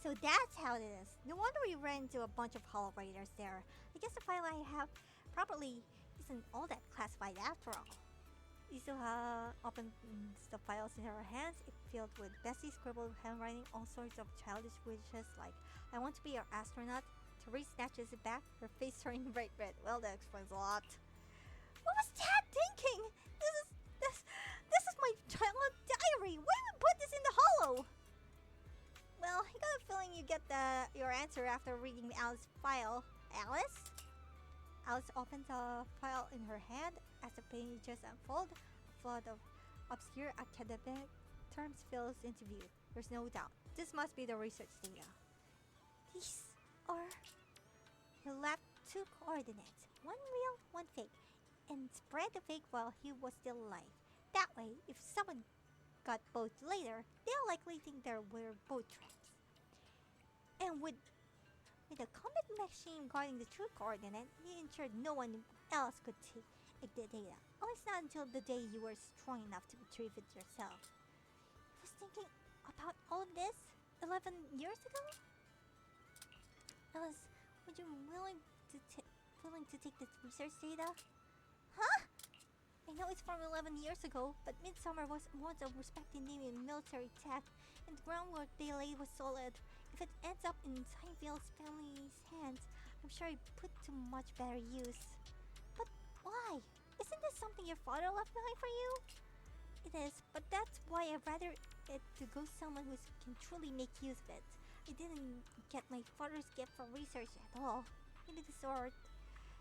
So that's how it is. No wonder we ran into a bunch of Hollow Raiders there. I guess the file I have probably isn't all that classified after all. Yusuha opens the files in her hands. It filled with Bessie scribbled handwriting, all sorts of childish wishes like, I want to be your astronaut. Therese snatches it back, her face turning bright red. Well, that explains a lot. What was Dad thinking? This is my childhood diary. Why did we put this in the hollow? Well, I got a feeling you get your answer after reading Alice's file. Alice? Alice opens a file in her hand. As the pages unfold, a flood of obscure academic terms fills into view. There's no doubt. This must be the research data. These are... He left 2 coordinates. One real, one fake. And spread the fake while he was still alive. That way, if someone got both later, they'll likely think there were both traps. And with the comet machine guarding the true coordinate, he ensured no one else could take the data. At least not until the day you were strong enough to retrieve it yourself. I was thinking about all of this 11 years ago? Alice, would you willing to take this research data? Huh? I know it's from 11 years ago, but Midsummer was once a respected name in military tech, and the groundwork they laid was solid. If it ends up in Seinfeld's family's hands, I'm sure it put to much better use. But why? Isn't this something your father left behind for you? It is, but that's why I'd rather it to go someone who can truly make use of it. I didn't get my father's gift for research at all. Maybe the sort.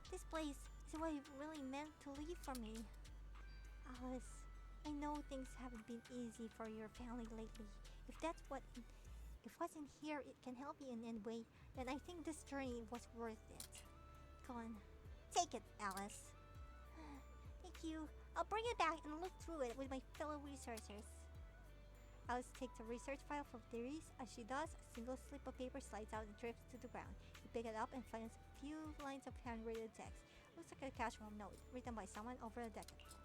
This place is what it really meant to leave for me. Alice, I know things haven't been easy for your family lately. If what's in here it can help you in any way, then I think this journey was worth it. Go on, take it, Alice. Thank you. I'll bring it back and look through it with my fellow researchers. Alice takes a research file from Therese. As she does, a single slip of paper slides out and drifts to the ground. You pick it up and finds a few lines of handwritten text. Looks like a casual note, written by someone over a decade ago.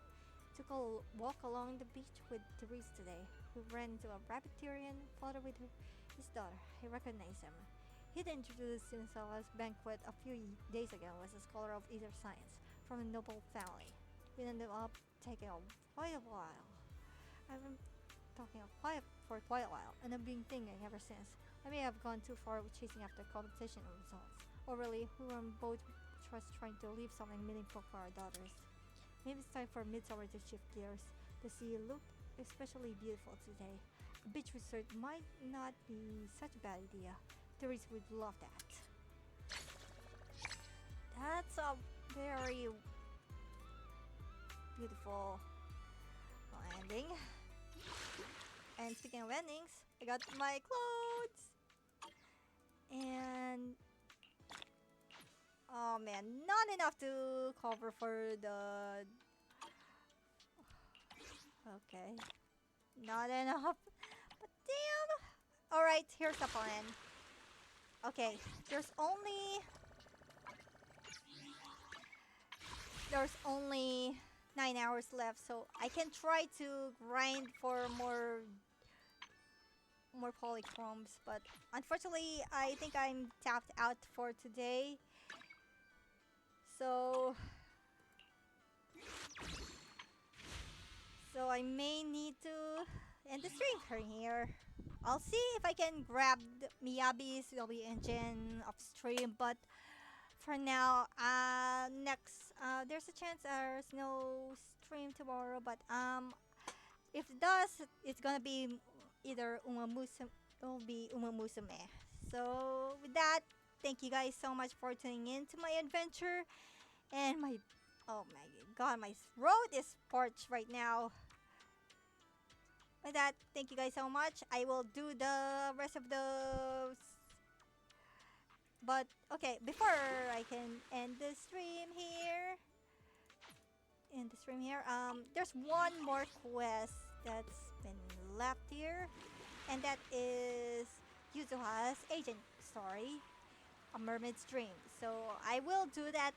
Took a walk along the beach with Therese today. We ran into a rabbitarian father with his daughter. I recognize him. He'd introduced himself as banquet a few days ago as a scholar of either science from a noble family. We ended up taking quite a while. I've been talking for quite a while, and I've been thinking ever since. I may have gone too far with chasing after competition results. Or really, we were both just trying to leave something meaningful for our daughters. Maybe it's time for Midsummer to shift gears. The sea looked especially beautiful today. A beach resort might not be such a bad idea. Therese would love that. That's a very beautiful landing. And speaking of endings, I got my clothes. And oh man, not enough to cover for the. Okay, not enough. But damn. All right, here's the plan. Okay, there's only 9 hours left, so I can try to grind for more polychromes, but unfortunately I think I'm tapped out for today. So I may need to end the stream from here. I'll see if I can grab the Miyabi's Dolby Engine off stream, but for now, there's a chance there's no stream tomorrow, but if it does, it's gonna be either it'll be Umamusume. So with that, thank you guys so much for tuning in to my adventure, and oh my god, my throat is parched right now. With that, thank you guys so much. I will do the rest of those. But okay, before I can end the stream here, there's one more quest that's been left here, and that is Yuzuha's agent story, A Mermaid's Dream. So I will do that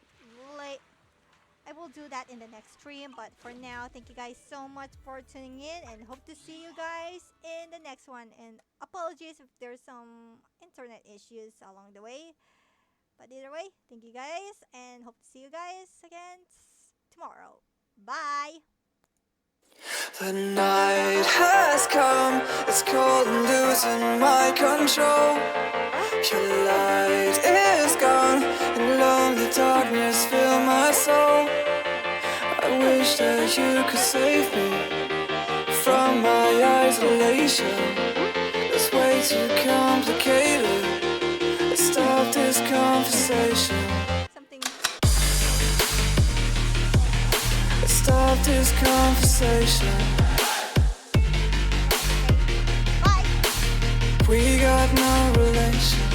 in the next stream, but for now, thank you guys so much for tuning in, and hope to see you guys in the next one. And apologies if there's some internet issues along the way. But either way, thank you guys, and hope to see you guys again tomorrow. Bye! The night has come, it's cold and losing my control. Your light is gone, and lonely darkness fill my soul. I wish that you could save me from my isolation. It's way too complicated. Let's stop this conversation. Let's stop this conversation. Bye. We got no relation.